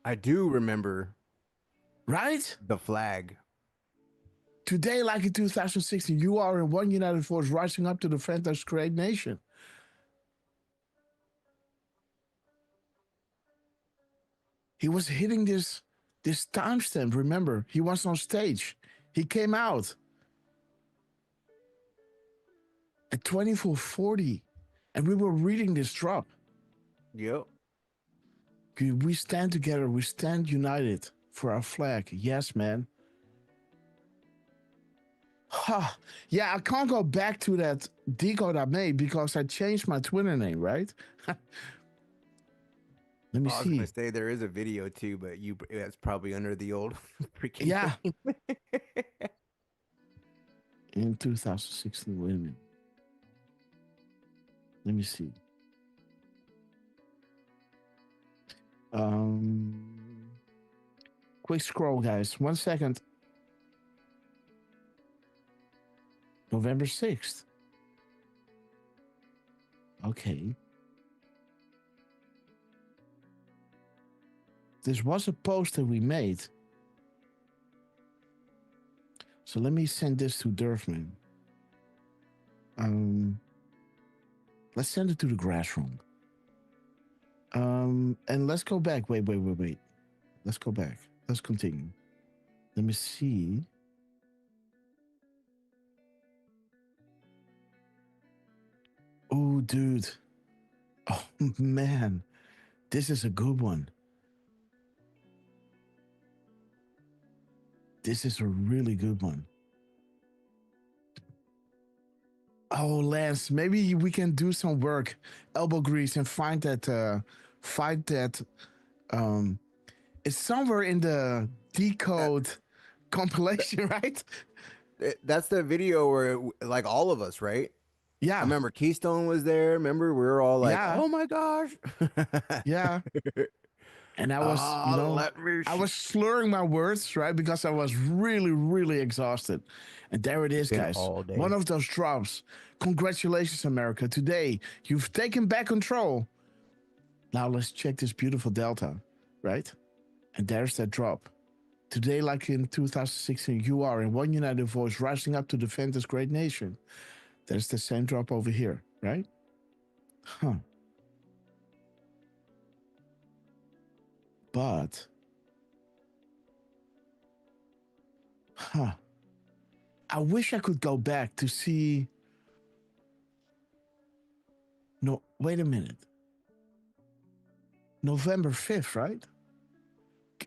I do remember. Right? The flag. Today, like in 2016, you are in one united force rising up to defend this great nation. He was hitting this timestamp. Remember, he was on stage. He came out at 24:40, and we were reading this drop. Yep. We stand together. We stand united for our flag. Yes, man. Huh. Yeah, I can't go back to that Decode I made because I changed my Twitter name, right? Let me I was see. gonna say there is a video too, but that's probably under the old freaking Yeah. name. In 2016, wait a minute. Let me see. Quick scroll, guys. 1 second. November 6th. Okay. This was a post that we made. So let me send this to Durfman. Let's send it to the grass room. And let's go back. Wait. Let's go back. Let's continue. Let me see. Oh, dude. Oh, man. This is a good one. This is a really good one. Oh, Lance, maybe we can do some work, elbow grease, and find that. Find that. Um, it's somewhere in the Decode compilation, right? That's the video where like all of us, right? I Yeah, remember Keystone was there. Remember, we were all like, yeah, "Oh my gosh!" yeah. And I was, Let me. I was slurring my words, right? Because I was really, really exhausted. And there it is, Been guys. all day. One of those drops. Congratulations, America. Today, you've taken back control. Now let's check this beautiful delta, right? And there's that drop. Today, like in 2016, you are in one united voice rising up to defend this great nation. There's the same drop over here, right? Huh. But, I wish I could go back to see. No, wait a minute. November 5th, right?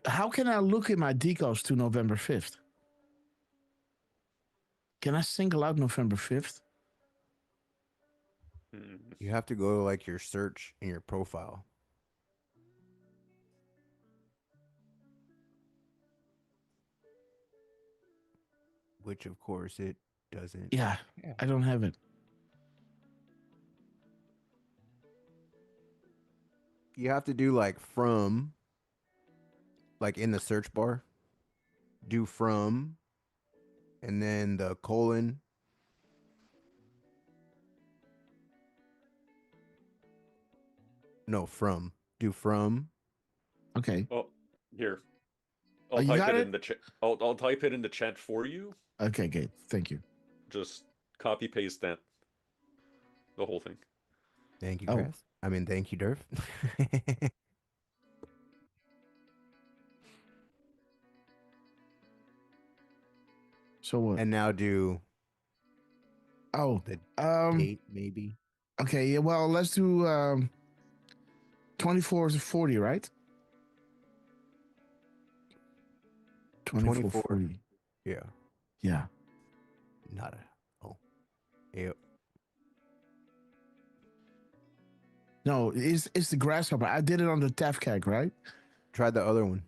How can I look at my decodes to November 5th? Can I single out November 5th? You have to go to like your search in your profile. Which, of course, it doesn't. Yeah, I don't have it. You have to do like from, like in the search bar, do from, and then the colon. No, from. Do from. Okay. Oh, here. Oh, I'll you type got it it? in the chat. I'll type it in the chat for you. Okay, good. Thank you. Just copy paste that. The whole thing. Thank you, Oh. Grass. I mean, thank you, Durf. So what? And now do Oh, the date, maybe. okay. Yeah, well, let's do 24 to 40, right? 24, 40. Yeah. Yeah. Not a. Oh. Yep. No, it's the grasshopper. I did it on the Tefcag, right? Try the other one.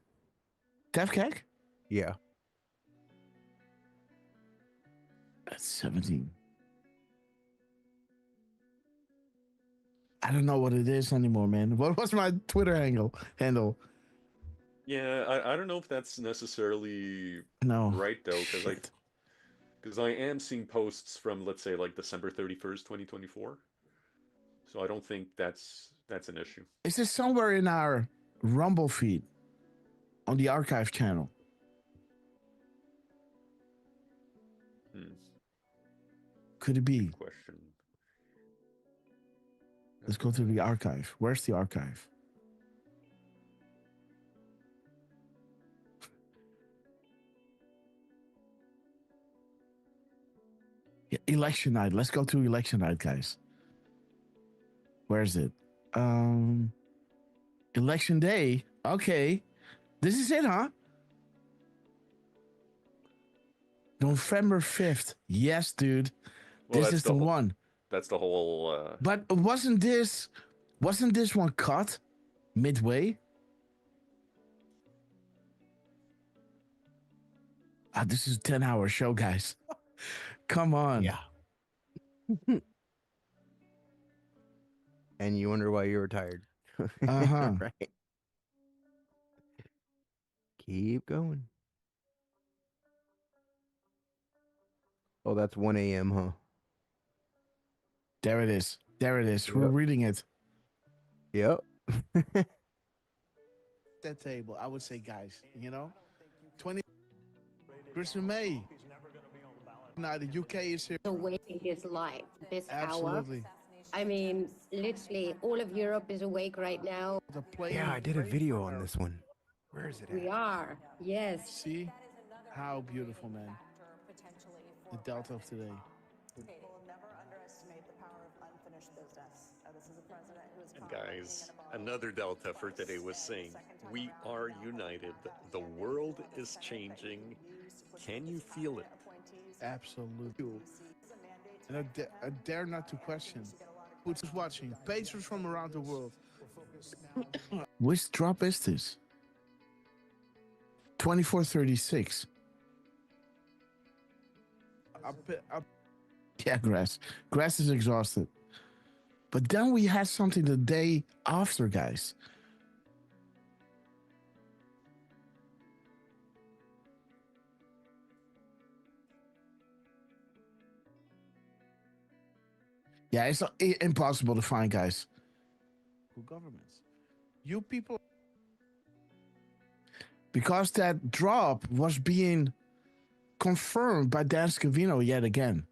Tefcag? Yeah. That's 17. I don't know what it is anymore, man. What was my Twitter handle? Yeah, I don't know if that's necessarily No. right though, because Shit. I am seeing posts from, let's say, like December 31st, 2024. So I don't think that's an issue. Is this somewhere in our Rumble feed on the archive channel? Could it be? Good question. Let's go to the archive. Where's the archive? Yeah, election night. Let's go to election night, guys. Where is it? Election day. Okay. This is it, huh? November 5th. Yes, dude. Well, This that's is the one. That's the whole. But wasn't this one cut midway? This is a 10-hour show, guys. Come on. Yeah. And you wonder why you were tired. Uh-huh. Right. Keep going. Oh, that's 1 a.m., huh? There it is. There it is. Yep. We're reading it. Yep. That table, I would say, guys, 20 Chris and May. Now the UK is here. Awaiting his life this Absolutely. hour. I mean, literally, all of Europe is awake right now. Yeah, I did a video on this one. Where is it at? We are, yes. See how beautiful, man. The Delta of today. Guys, another Delta for today was saying, "We are united. The world is changing. Can you feel it?" Absolutely. And I dare not to question who's watching. Patrons from around the world. Which drop is this? 2436. Yeah, Grass. Grass is exhausted. But then we had something the day after, guys. Yeah, it's impossible to find, guys. Who governments? You people. Because that drop was being confirmed by Dan Scavino yet again.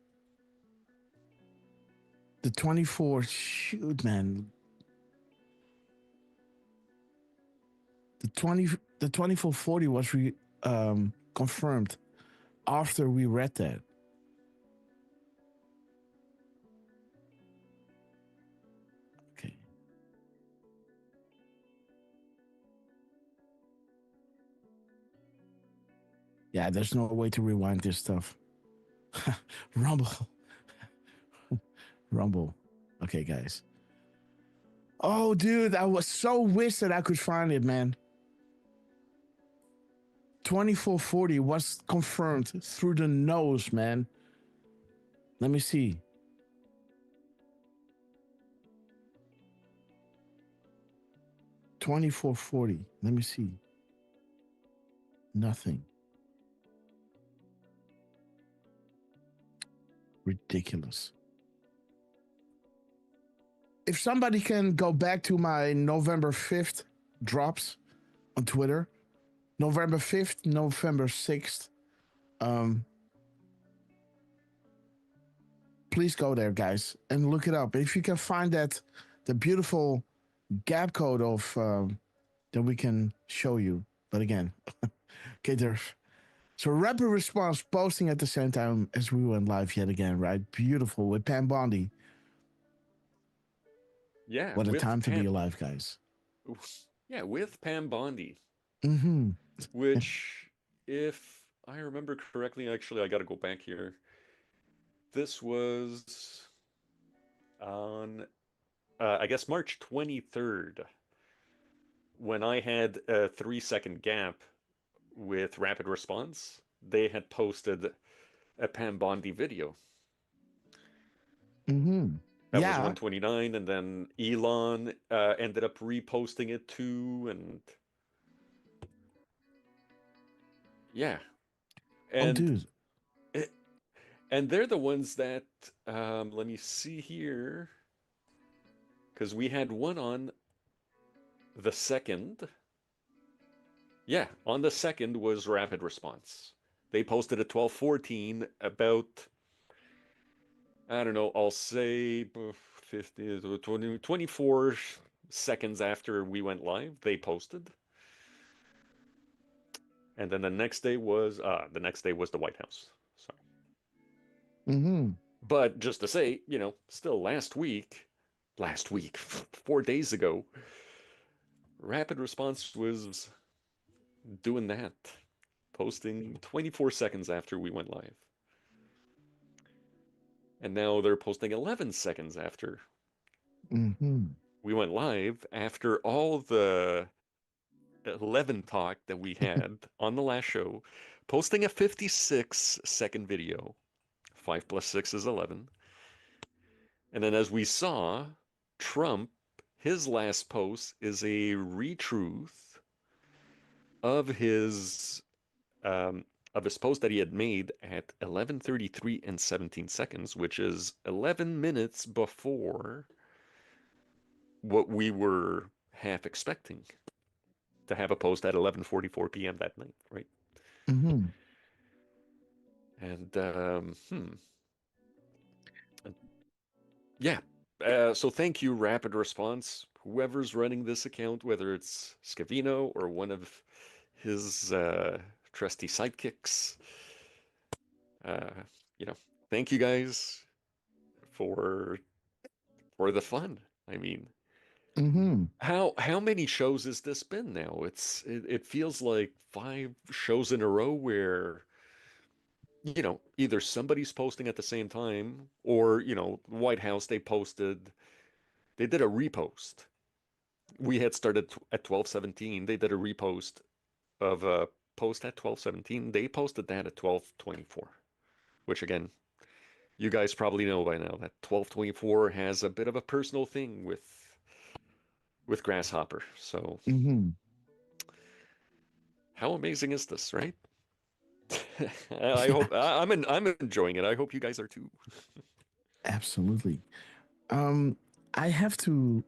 The 24, shoot, man. The 2440 was confirmed after we read that. Okay. Yeah, there's no way to rewind this stuff. Rumble. Rumble. Okay, guys. Oh, dude, I was so wish that I could find it, man. 2440 was confirmed through the nose, man. Let me see. $24.40. Let me see. Nothing. Ridiculous. If somebody can go back to my November 5th drops on Twitter, November 5th, November 6th, please go there, guys, and look it up. If you can find that, the beautiful gap code of that we can show you. But again, okay, there's so rapid response posting at the same time as we went live yet again, right? Beautiful with Pam Bondi. Yeah. What a time to be alive, guys. Yeah, with Pam Bondi. Mm-hmm. Which, if I remember correctly, actually, I got to go back here. This was on, I guess, March 23rd, when I had a 3-second gap with rapid response. They had posted a Pam Bondi video. Mm-hmm. That was 129, and then Elon ended up reposting it too, and yeah. And, dude. And they're the ones that, let me see here, because we had one on the 2nd. Yeah, on the 2nd was rapid response. They posted at 12:14 about, I don't know, I'll say 50, 20, 24 seconds after we went live, they posted. And then the next day was the White House. Sorry. Mm-hmm. But just to say, still last week, 4 days ago, rapid response was doing that, posting 24 seconds after we went live. And now they're posting 11 seconds after we went live, after all the 11 talk that we had on the last show, posting a 56-second video. 5 plus 6 is 11. And then, as we saw, Trump, his last post is a retruth of his post that he had made at 11:33 and 17 seconds, which is 11 minutes before what we were half expecting to have a post at 11:44 p.m. that night, right? Mm-hmm. And yeah. So thank you, Rapid Response. Whoever's running this account, whether it's Scavino or one of his trusty sidekicks, thank you guys for the fun. I mean, Mm-hmm. How many shows has this been now? It feels like 5 shows in a row where, either somebody's posting at the same time, or, White House, they did a repost. We had started at 12:17. They did a repost of a post at 12:17. They posted that at 12:24, which again, you guys probably know by now that 12:24 has a bit of a personal thing with Grasshopper. So Mm-hmm. how amazing is this, right? I hope I'm enjoying it. I hope you guys are too. Absolutely. I have to.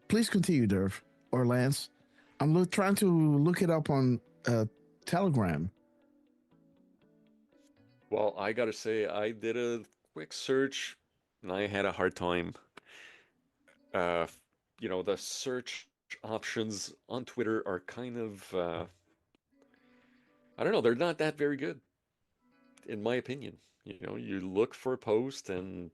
Please continue, Derv or Lance. I'm trying to look it up on Telegram. Well, I gotta say, I did a quick search and I had a hard time. Uh, the search options on Twitter are kind of, I don't know, they're not that very good, in my opinion. You look for a post and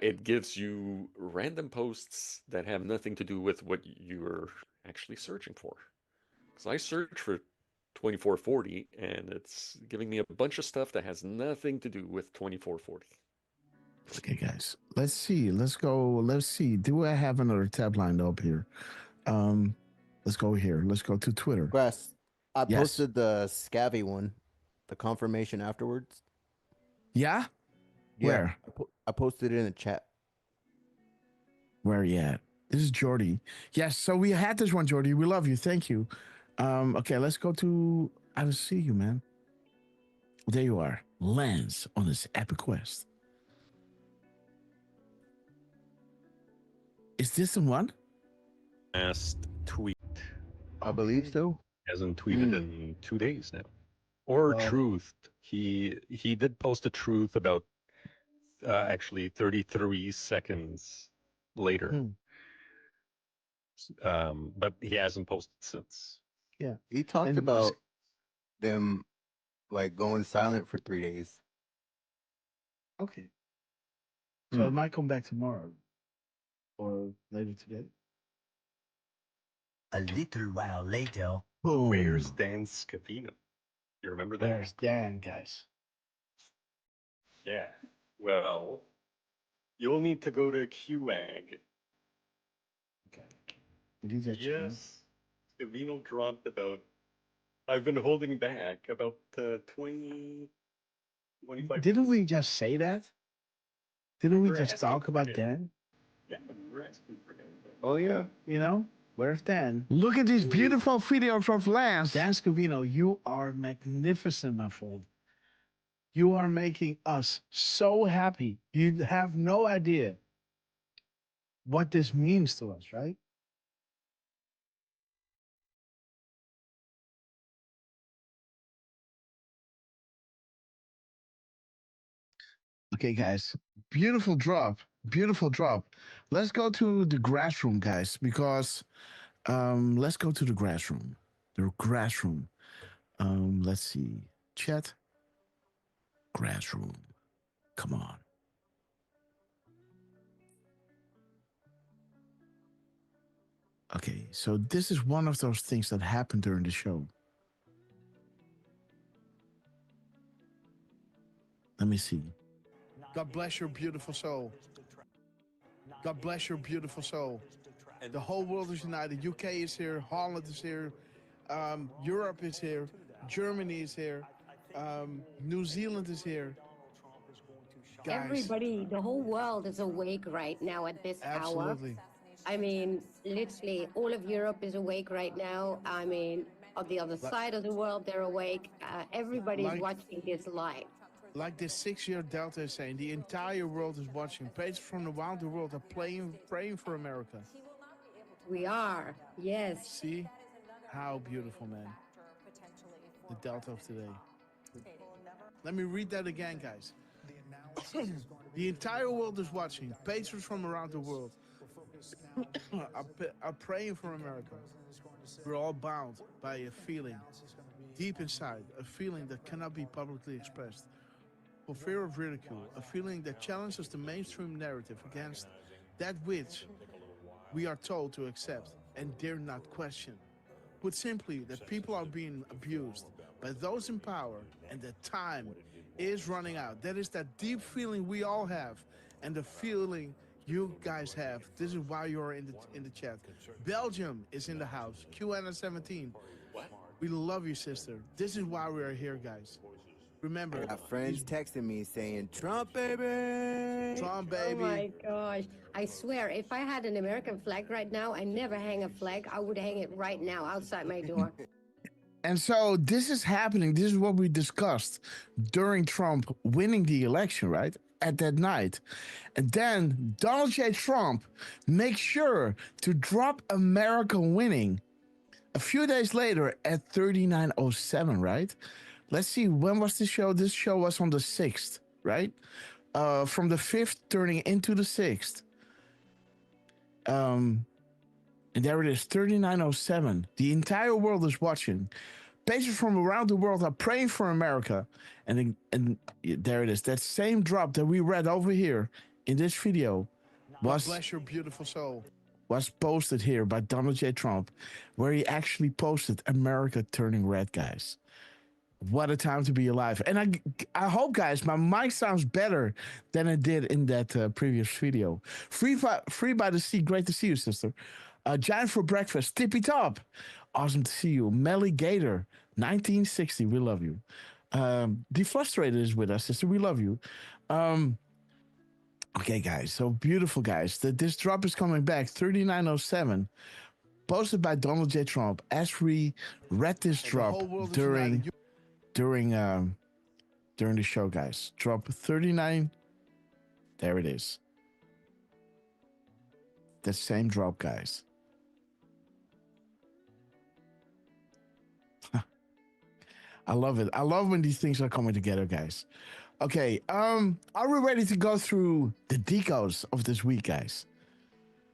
it gives you random posts that have nothing to do with what you're actually searching for. Because I search for 2440 and it's giving me a bunch of stuff that has nothing to do with 2440. Okay, guys. Let's see. Let's go. Let's see. Do I have another tab lined up here? Let's go here. Let's go to Twitter. Grass, I Yes. posted the Scavvy one, the confirmation afterwards. Yeah? Where? I posted it in the chat. Where are you at? This is Jordy. Yes, so we had this one, Jordy. We love you. Thank you. Okay, let's go to I don't see you, man. There you are. Lance on this epic quest. Is this the one? Last tweet. I believe so. Hasn't tweeted in 2 days now. Or truth. He did post a truth about actually 33 seconds later. But he hasn't posted since. Yeah, he talked about them like going silent for 3 days. Okay. So it might come back tomorrow or later today. A little while later. Where's Dan Scavino? You remember that? There's Dan, guys. Yeah. Well, you'll need to go to QAG. Okay. Yes. Scavino dropped about, I've been holding back about 20, 25. Didn't we just say that? Didn't we just talk about Dan? Yeah, we're asking for him. Oh yeah. You know? Where's Dan? Look at this beautiful video from Lance. Dan Scavino, you are magnificent, my friend. You are making us so happy. You have no idea what this means to us, right? Okay, guys. Beautiful drop. Beautiful drop. Let's go to the grass room, guys, because let's go to the grass room. The grass room. Let's see. Chat. Grass room. Come on. Okay, so this is one of those things that happened during the show. Let me see. God bless your beautiful soul. God bless your beautiful soul. The whole world is united. UK is here. Holland is here. Europe is here. Germany is here. New Zealand is here. Guys, Everybody, the whole world is awake right now at this hour. absolutely. I mean, literally, all of Europe is awake right now. I mean, on the other side of the world, they're awake. Everybody's watching this live. Like this 6-year Delta is saying, the entire world is watching. Pages from around the world are praying for America. We are, yes. See? How beautiful, man. The Delta of today. Let me read that again, guys. The entire world is watching. Patriots from around the world are praying for America. We're all bound by a feeling deep inside, a feeling that cannot be publicly expressed. For fear of ridicule, a feeling that challenges the mainstream narrative against that which we are told to accept and dare not question. Put simply, that people are being abused by those in power and that time is running out. That is that deep feeling we all have and the feeling you guys have. This is why you're in the chat. Belgium is in the house. QN17. What? We love you, sister. This is why we are here, guys. Remember, I got friends texting me saying, Trump, baby. Trump, Oh baby. my gosh. I swear, if I had an American flag right now, I never hang a flag. I would hang it right now outside my door. And so this is happening. This is what we discussed during Trump winning the election, right? At that night. And then Donald J. Trump makes sure to drop America winning a few days later at 3907, right? Let's see, when was this show? This show was on the 6th, right? From the 5th turning into the 6th. And there it is, 3907. The entire world is watching. Patients from around the world are praying for America. And there it is. That same drop that we read over here in this video was, bless your beautiful soul, was posted here by Donald J. Trump, where he actually posted America turning red, guys. What a time to be alive. And I hope, guys, my mic sounds better than it did in that previous video. Free by the Sea. Great to see you, sister. Giant for breakfast. Tippy Top. Awesome to see you. Melly Gator. 1960. We love you. Deflustrated is with us, sister. We love you. Okay, guys. So beautiful, guys. This drop is coming back. 3907. Posted by Donald J. Trump. As we read this drop during the show, guys. Drop 39. There it is. The same drop, guys. I love it. I love when these things are coming together, guys. Okay, are we ready to go through the decodes of this week, guys?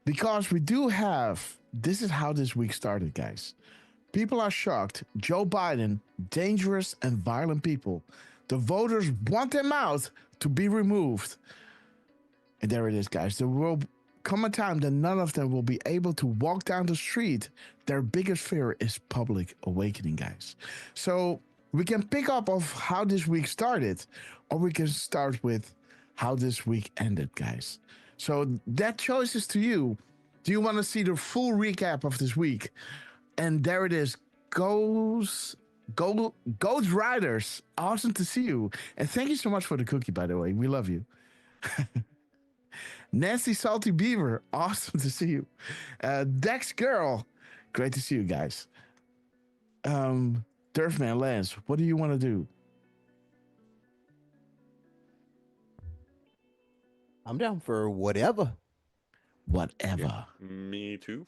Because we do have, this is how this week started, guys. People are shocked. Joe Biden, dangerous and violent people. The voters want them out to be removed. And there it is, guys. There will come a time that none of them will be able to walk down the street. Their biggest fear is public awakening, guys. So we can pick up of how this week started, or we can start with how this week ended, guys. So that choice is to you. Do you want to see the full recap of this week? And there it is. Ghost Riders. Awesome to see you. And thank you so much for the cookie, by the way. We love you. Nancy Salty Beaver. Awesome to see you. Dex Girl. Great to see you guys. Turfman Lance. What do you want to do? I'm down for whatever. Whatever. Yeah, me too.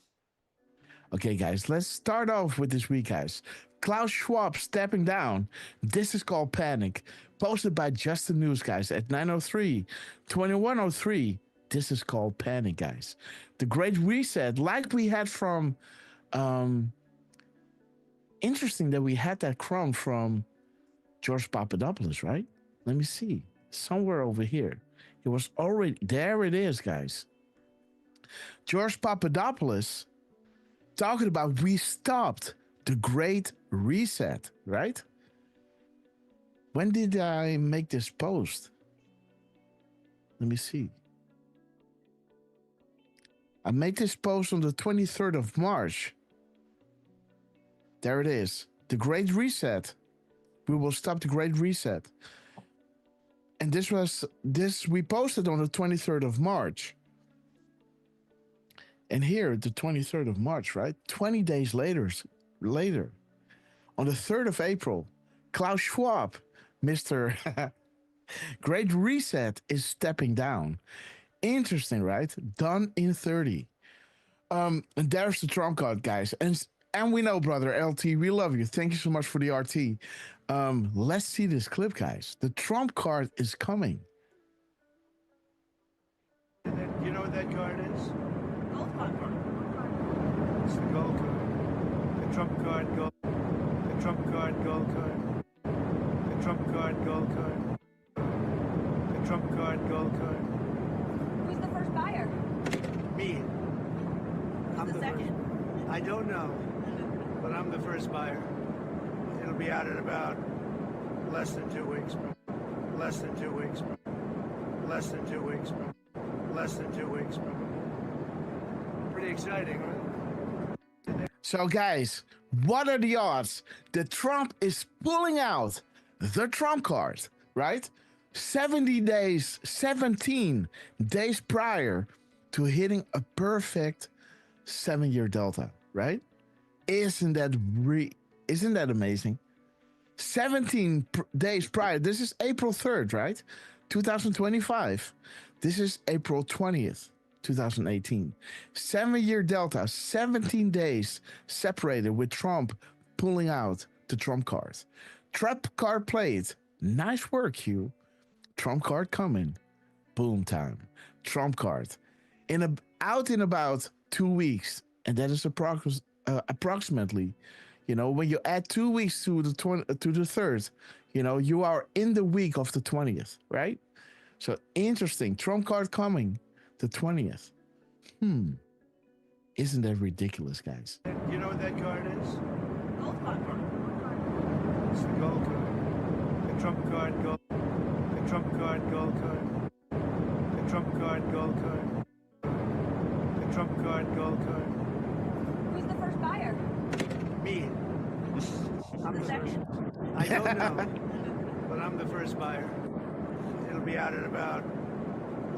Okay, guys, let's start off with this week, guys. Klaus Schwab stepping down. This is called Panic. Posted by Justin News, guys, at 9:03, 21:03. This is called Panic, guys. The Great Reset, like we had from, interesting that we had that crumb from George Papadopoulos, right? Let me see. Somewhere over here. It was already, there it is, guys. George Papadopoulos talking about we stopped the Great Reset, right? When did I make this post? Let me see. I made this post on the 23rd of March. There it is. The Great Reset. We will stop the Great Reset. And this we posted on the 23rd of March. And here, the 23rd of March, right? 20 days later, on the 3rd of April, Klaus Schwab, Mr. Great Reset, is stepping down. Interesting, right? Done in 30. And there's the Trump card, guys. And we know, brother LT, we love you. Thank you so much for the RT. Let's see this clip, guys. The Trump card is coming. You know what that card is? Gold card. It's the gold card. The Trump card, gold. The Trump card, gold card. The Trump card, gold card. The Trump card, gold card. Who's the first buyer? Me. I'm the second? I don't know, but I'm the first buyer. It'll be out in about less than 2 weeks. Less than 2 weeks. Less than 2 weeks. Less than 2 weeks. Pretty exciting, right? So, guys, what are the odds that Trump is pulling out the Trump card, right? 17 days prior to hitting a perfect 7-year delta, right? Isn't that amazing? 17 days prior. This is April 3rd, right? 2025. This is April 20th, 2018. 7-year delta, 17 days separated with Trump pulling out the Trump card. Trump card played. Nice work, Hugh. Trump card coming. Boom time. Trump card. Out in about 2 weeks. And that is approximately, you know, when you add 2 weeks to the 3rd, you know, you are in the week of the 20th, right? So interesting. Trump card coming the 20th. Isn't that ridiculous, guys? You know what that card is? Gold card. It's the gold card. The Trump card gold. The Trump card gold card. The Trump card gold card. The Trump card gold card. Who's the first buyer? Me. I'm the second? I don't know, but I'm the first buyer. It'll be out in about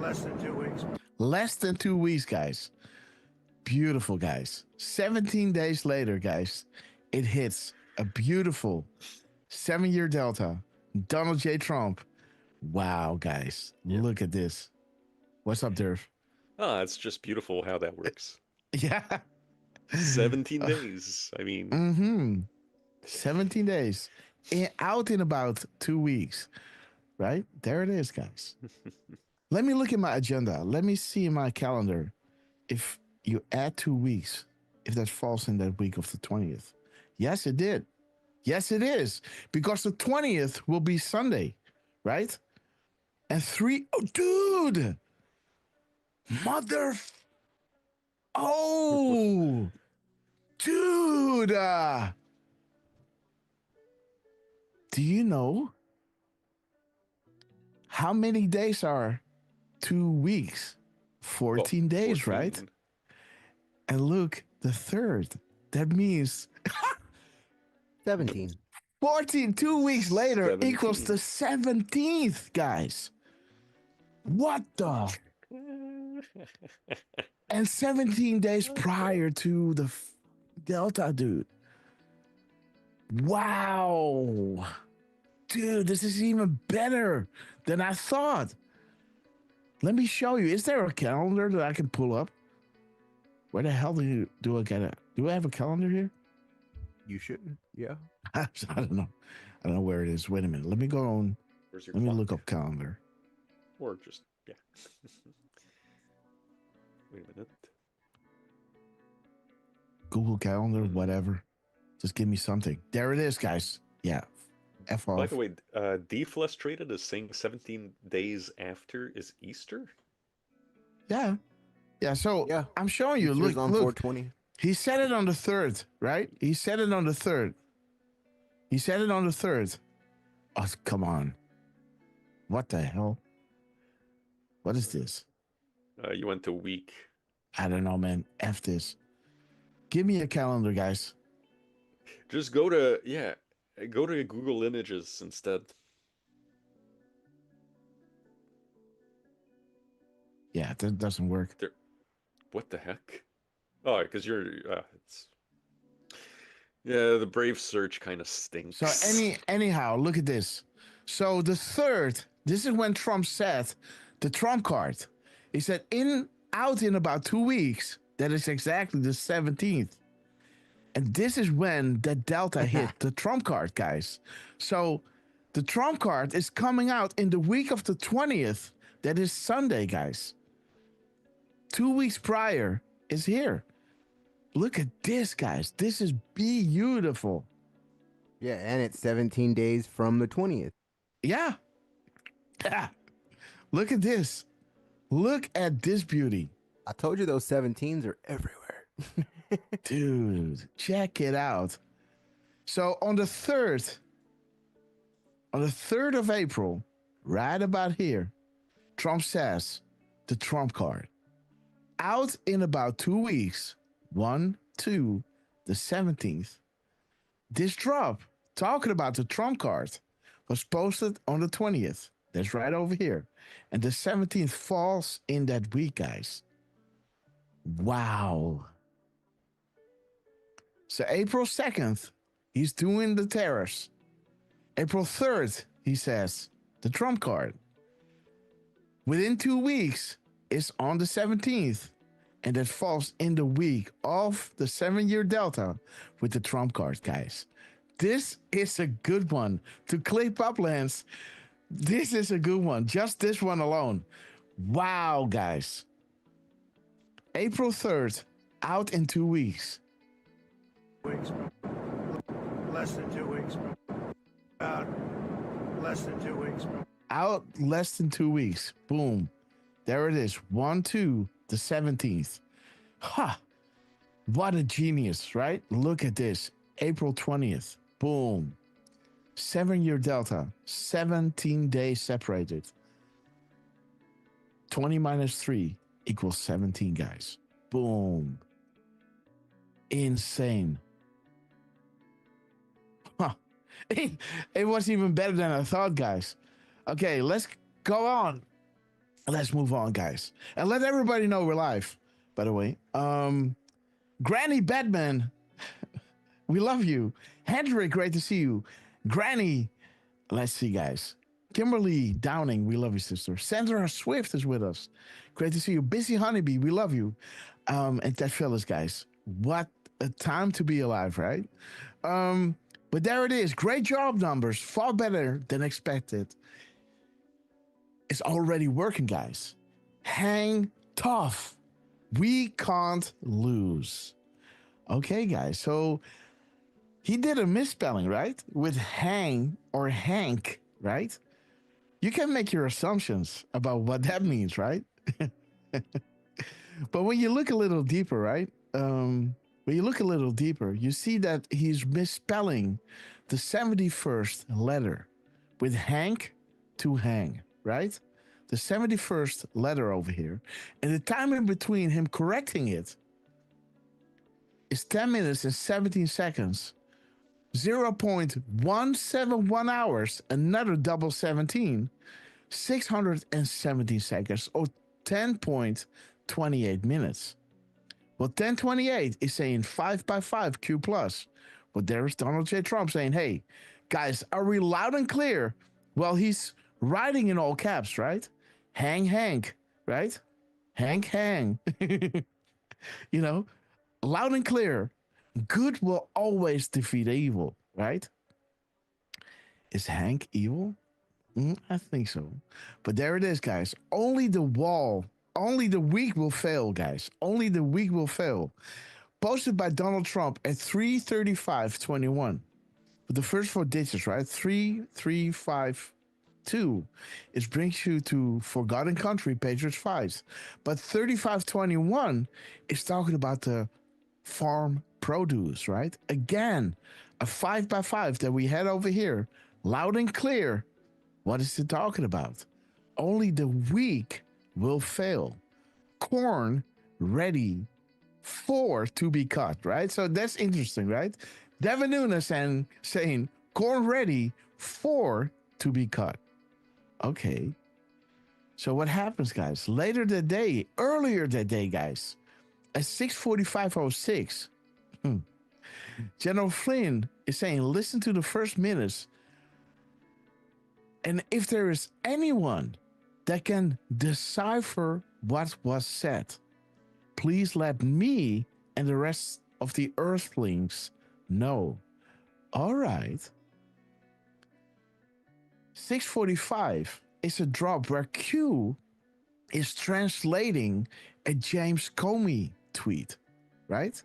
less than 2 weeks. Less than 2 weeks, guys. Beautiful, guys. 17 days later, guys, it hits a beautiful 7-year delta. Donald J. Trump. Wow, guys. Look at this. What's up, Durf? Oh, it's just beautiful how that works. Yeah. 17 days. I mean, 17 days. Out in about 2 weeks. Right? There it is, guys. Let me look at my agenda. Let me see in my calendar if you add 2 weeks, if that falls in that week of the 20th. Yes, it did. Yes, it is. Because the 20th will be Sunday, right? And dude! Oh! Dude! Do you know how many days are 2 weeks? 14 days, 14. right? And look, the 3rd. That means 17. 14, 2 weeks later 17. equals the 17th, guys. What the? And 17 days prior to the Delta, dude. Wow. Dude, this is even better than I thought. Let me show you. Is there a calendar that I can pull up? Where the hell do I get it? Do I have a calendar here? You shouldn't. Yeah. I don't know. I don't know where it is. Wait a minute. Let me go on. Where's your Let me clock? look up calendar. Or just, yeah. Wait a minute. Google Calendar, whatever. Just give me something. There it is, guys. Yeah. F off. By the way, Deflustrated is saying 17 days after is Easter? Yeah. Yeah, so Yeah. I'm showing you. Easter's Look, on look. 420. He said it on the 3rd, right? He said it on the 3rd. He said it on the 3rd. Oh, come on. What the hell? What is this? You went to week. I don't know, man. F this. Give me a calendar, guys. Just go to, go to Google Images instead. Yeah, that doesn't work. What the heck? Oh, because you're, it's... Yeah, the Brave search kind of stinks. So anyhow, look at this. So the 3rd, this is when Trump said the Trump card. He said out in about 2 weeks. That is exactly the 17th. And this is when the Delta hit the Trump card, guys. So the Trump card is coming out in the week of the 20th. That is Sunday, guys. 2 weeks prior is here. Look at this, guys. This is beautiful. Yeah, and it's 17 days from the 20th. Yeah. Yeah. Look at this. Look at this beauty. I told you those 17s are everywhere. Dude, check it out. So on the 3rd of April, right about here, Trump says the Trump card. Out in about 2 weeks, 1, 2, the 17th. This drop, talking about the Trump card, was posted on the 20th. That's right over here. And the 17th falls in that week, guys. Wow. So April 2nd, he's doing the tariffs. April 3rd, he says, the Trump card. Within 2 weeks, it's on the 17th. And that falls in the week of the 7-year delta with the Trump card, guys. This is a good one. To Clay Poplands, this is a good one. Just this one alone. Wow, guys. April 3rd, out in 2 weeks. Weeks, less than 2 weeks. About less than 2 weeks. Out less than 2 weeks. Boom. There it is. 1, 2, the 17th. Ha! What a genius, right? Look at this. April 20th. Boom. 7-year delta. 17 days separated. 20 minus 3 equals 17, guys. Boom. Insane. Huh. It was even better than I thought, guys. Okay, let's go on. Let's move on, guys. And let everybody know we're live, by the way. Granny Batman, we love you. Hendrik, great to see you. Granny, let's see, guys. Kimberly Downing, we love you, sister. Sandra Swift is with us. Great to see you. Busy Honeybee, we love you. And Ted Phillips, guys. What a time to be alive, right? But there it is. Great job numbers. Far better than expected. It's already working, guys. Hang tough. We can't lose. Okay, guys. So he did a misspelling, right? With hang or Hank, right? You can make your assumptions about what that means, right? But when you look a little deeper, right? When you look a little deeper, you see that he's misspelling the 71st letter with Hank to hang, right? The 71st letter over here. And the time in between him correcting it is 10 minutes and 17 seconds. 0.171 hours, another double 17, 617 seconds, or 10.28 minutes. Well, 1028 is saying 5x5 Q plus. Well, there's Donald J. Trump saying, hey, guys, are we loud and clear? Well, he's writing in all caps, right? Hang, Hank, right? Hank, hang. You know, loud and clear. Good will always defeat evil, right? Is Hank evil? I think so. But there it is, guys. Only the weak will fail, guys. Only the weak will fail. Posted by Donald Trump at 3:35:21. With the first 4 digits, right? 3352. It brings you to Forgotten Country, Patriots 5. But 3521 is talking about the farm produce, right? Again, a 5x5 that we had over here, loud and clear. What is it talking about? Only the weak will fail. Corn ready for to be cut, right? So that's interesting, right? Devin Nunes and saying corn ready for to be cut. Okay. So what happens, guys? Earlier that day, guys, at 6:45:06, General Flynn is saying, listen to the first minutes. And if there is anyone that can decipher what was said, please let me and the rest of the Earthlings know. All right. 6:45 is a drop where Q is translating a James Comey tweet, right?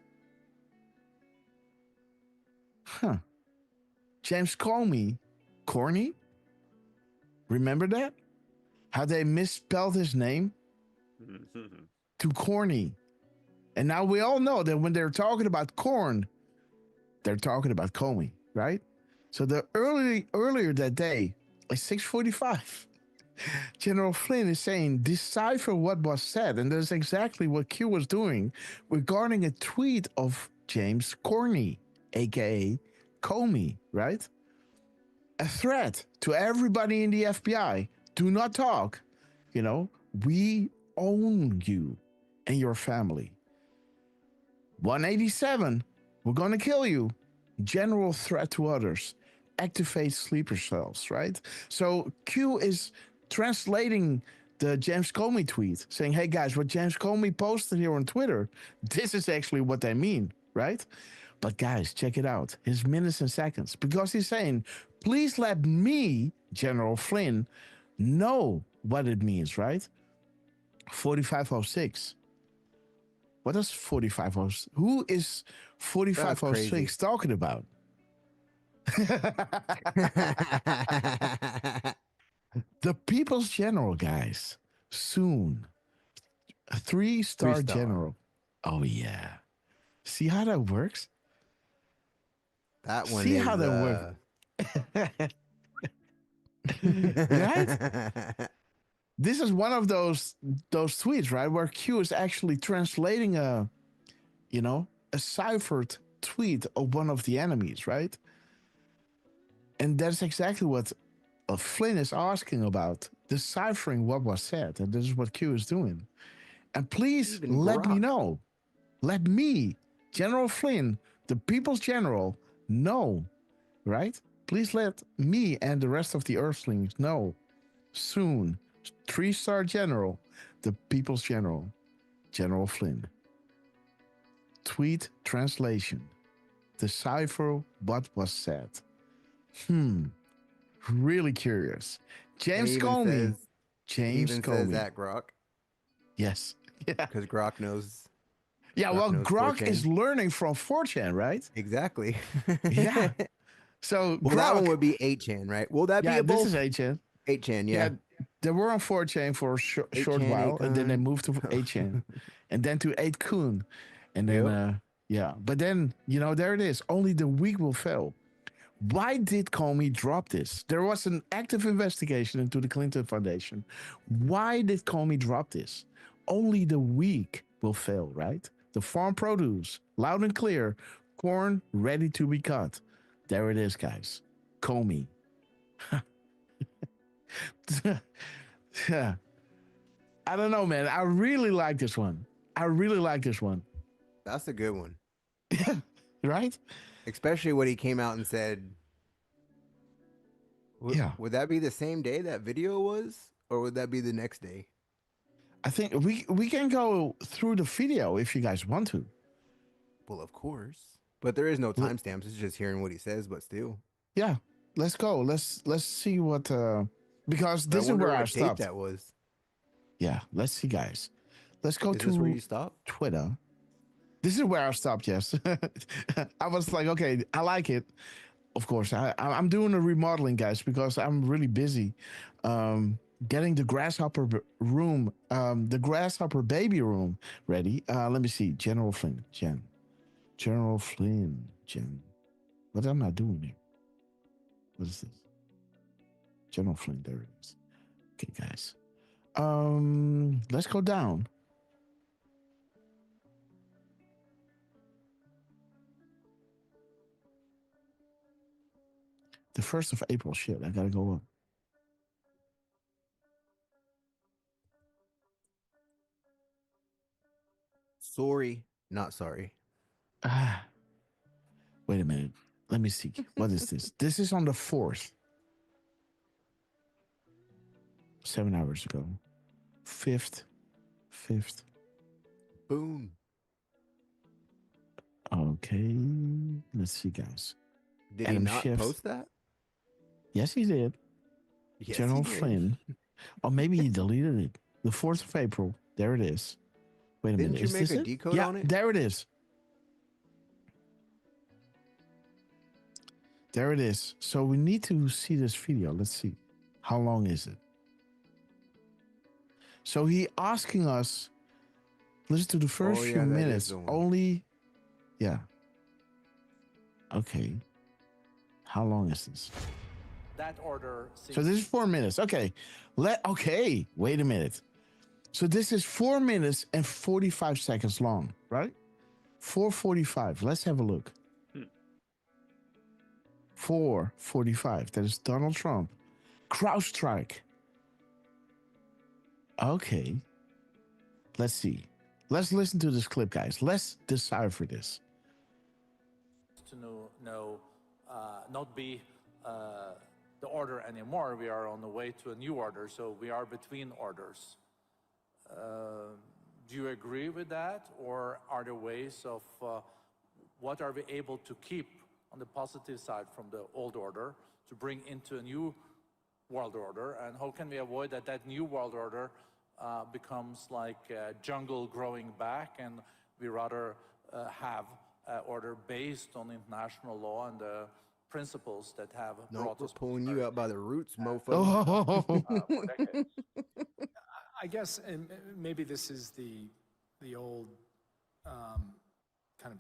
James Comey, corny? Remember that? How they misspelled his name to corny. And now we all know that when they're talking about corn, they're talking about Comey, right? So the earlier that day, at 6:45, General Flynn is saying, decipher what was said. And that's exactly what Q was doing regarding a tweet of James Corney, aka Comey, right? A threat to everybody in the FBI. Do not talk. You know, we own you and your family. 187, we're going to kill you. General threat to others. Activate sleeper cells, right? So Q is translating the James Comey tweet, saying, hey guys, what James Comey posted here on Twitter, this is actually what they mean, right? But guys, check it out. His minutes and seconds, because he's saying, please let me, General Flynn, know what it means, right? 4506. What is 4506? Who is 4506 talking about? The People's General, guys. Soon. A 3-star general. Oh, yeah. See how that works? That one See is, how that works? Right? This is one of those tweets, right, where Q is actually translating a ciphered tweet of one of the enemies, right? And that's exactly what Flynn is asking about, deciphering what was said, and this is what Q is doing. And please let me know. Let me, General Flynn, the People's General, know, right? Please let me and the rest of the Earthlings know soon. 3-star general, the People's General, General Flynn. Tweet translation. Decipher what was said. Really curious. James Comey. James Comey. Says that Grok. Yes. Yeah. Because Grok knows. Yeah, well, Grok is learning from 4chan, right? Exactly. Yeah. So well, that one would be 8chan, right? Will that be a both? This is 8chan. 8chan, yeah. They were on 4chan for a short while, and then they moved to 8chan, and then to 8kun, and then but then there it is. Only the weak will fail. Why did Comey drop this? There was an active investigation into the Clinton Foundation. Why did Comey drop this? Only the weak will fail, right? The farm produce, loud and clear, corn ready to be cut. There it is, guys. Comey. I don't know, man. I really like this one. That's a good one. Right? Especially when he came out and said, would that be the same day that video was? Or would that be the next day? I think we can go through the video if you guys want to. Well, of course. But there is no timestamps. It's just hearing what he says, but still. Yeah. Let's go. Let's see what because this is where I stopped. That was. Yeah, let's see, guys. Let's go to where you stopped? Twitter. This is where I stopped, yes. I was like, okay, I like it. Of course, I'm doing a remodeling, guys, because I'm really busy getting the Grasshopper room, the Grasshopper baby room ready. Let me see. General Flynn, General Flynn, What am I doing here? What is this? General Flynn, there it is. Okay, guys. Let's go down. The 1st of April, shit, I gotta go up. Sorry, not sorry. Wait a minute. Let me see. What is this? This is on the 4th. 7 hours ago. 5th. Boom. Okay. Let's see, guys. Did he not post that? Yes, he did. Yes, General he did. Flynn. Or maybe he deleted it. The 4th of April. There it is. Wait a minute. Didn't you make a decode on it? There it is. There it is. So we need to see this video. Let's see. How long is it? So he asking us Listen to the first few that is minutes. the one. Only, yeah. Okay. How long is this? That order. So this is 4 minutes. Okay. Okay. Wait a minute. So this is 4 minutes and 45 seconds long, right? 4:45. Let's have a look. 4:45. That is Donald Trump. CrowdStrike. Okay. Let's see. Let's listen to this clip, guys. Let's decipher this. To not be the order anymore. We are on the way to a new order, so we are between orders. Do you agree with that, or are there ways of what are we able to keep on the positive side from the old order to bring into a new world order, and how can we avoid that new world order becomes like a jungle growing back, and we rather have an order based on international law and the principles that have brought We're us pulling you out by the roots, mofo. for decades. I guess, and maybe this is the old kind of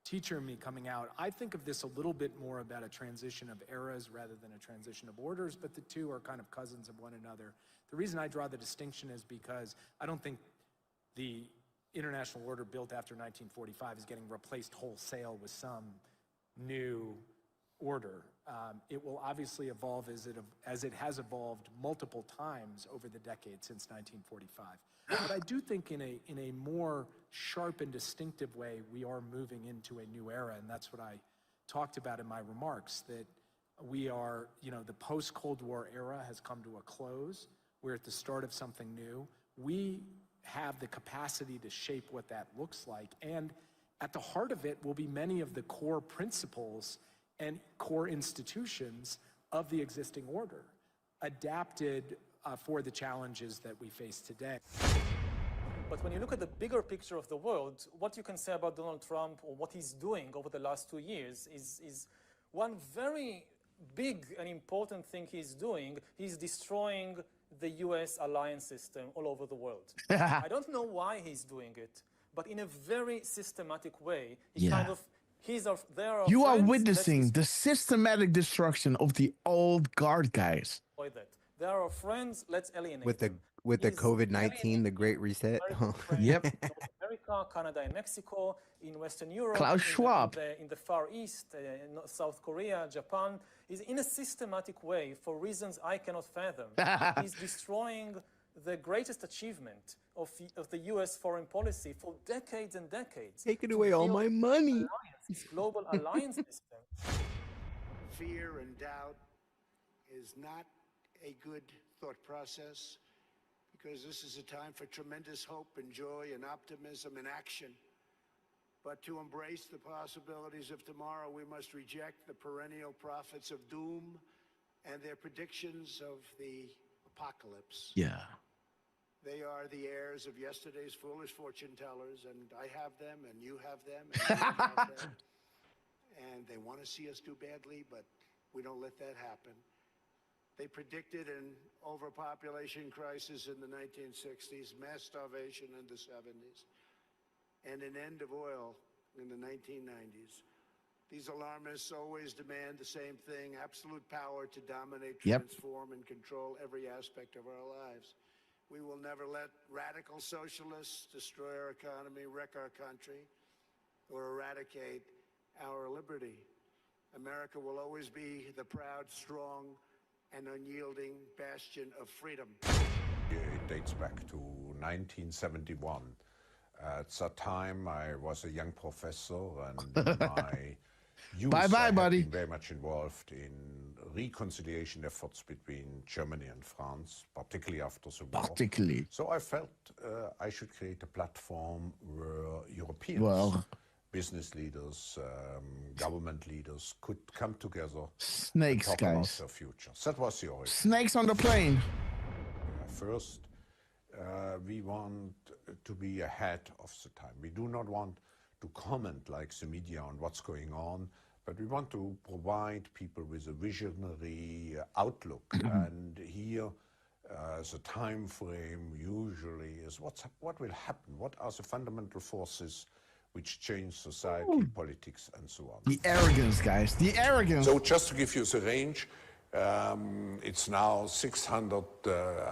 teacher in me coming out. I think of this a little bit more about a transition of eras rather than a transition of orders, but the two are kind of cousins of one another. The reason I draw the distinction is because I don't think the international order built after 1945 is getting replaced wholesale with some new order. It will obviously evolve as it has evolved multiple times over the decades since 1945. But I do think in a more sharp and distinctive way, we are moving into a new era, and that's what I talked about in my remarks, that we are, the post-Cold War era has come to a close. We're at the start of something new. We have the capacity to shape what that looks like, and at the heart of it will be many of the core principles and core institutions of the existing order, adapted for the challenges that we face today. But when you look at the bigger picture of the world, what you can say about Donald Trump or what he's doing over the last 2 years is one very big and important thing he's doing. He's destroying the US alliance system all over the world. I don't know why he's doing it, but in a very systematic way, he kind of You are witnessing the systematic destruction of the old guard guys. They are our friends, let's alienate them. With the COVID-19, the Great Reset. Yep. America, Canada, and Mexico, in Western Europe, Klaus Schwab. in the Far East, South Korea, Japan, is in a systematic way, for reasons I cannot fathom, he's destroying the greatest achievement of the US foreign policy for decades and decades. Taking away all my money. Global alliance system. Fear and doubt is not a good thought process, because this is a time for tremendous hope and joy and optimism and action. But to embrace the possibilities of tomorrow, we must reject the perennial prophets of doom and their predictions of the apocalypse. Yeah. They are the heirs of yesterday's foolish fortune tellers, and I have them, and you have them, and you have them. And they want to see us do badly, but we don't let that happen. They predicted an overpopulation crisis in the 1960s, mass starvation in the 70s, and an end of oil in the 1990s. These alarmists always demand the same thing: absolute power to dominate, transform, and control every aspect of our lives. We will never let radical socialists destroy our economy, wreck our country, or eradicate our liberty. America will always be the proud, strong, and unyielding bastion of freedom. It dates back to 1971. At that time, I was a young professor, and my youth I had been very much involved in reconciliation efforts between Germany and France, particularly after the war. So I felt I should create a platform where Europeans, business leaders, government leaders could come together Snakes, and talk guys. about their future. That was the origin. Snakes on the plane. First, we want to be ahead of the time. We do not want to comment like the media on what's going on, but we want to provide people with a visionary outlook. And here the time frame usually is what will happen, what are the fundamental forces which change society, politics, and so on. The arrogance, guys, the arrogance. So just to give you the range, it's now 600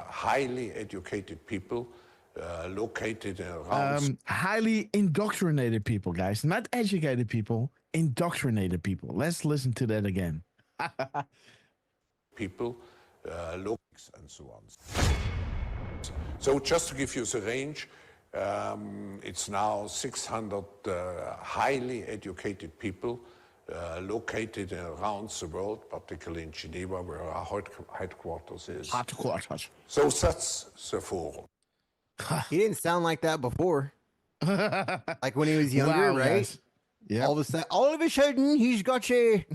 highly educated people located around... highly indoctrinated people, guys, not educated people, indoctrinated people. Let's listen to that again. people, logics, and so on. So just to give you the range, it's now 600 highly educated people located around the world, particularly in Geneva, where our headquarters is. Headquarters. So that's the forum. He didn't sound like that before. Like when he was younger, Wow, right? guys. Yeah. All of a sudden, he's got a.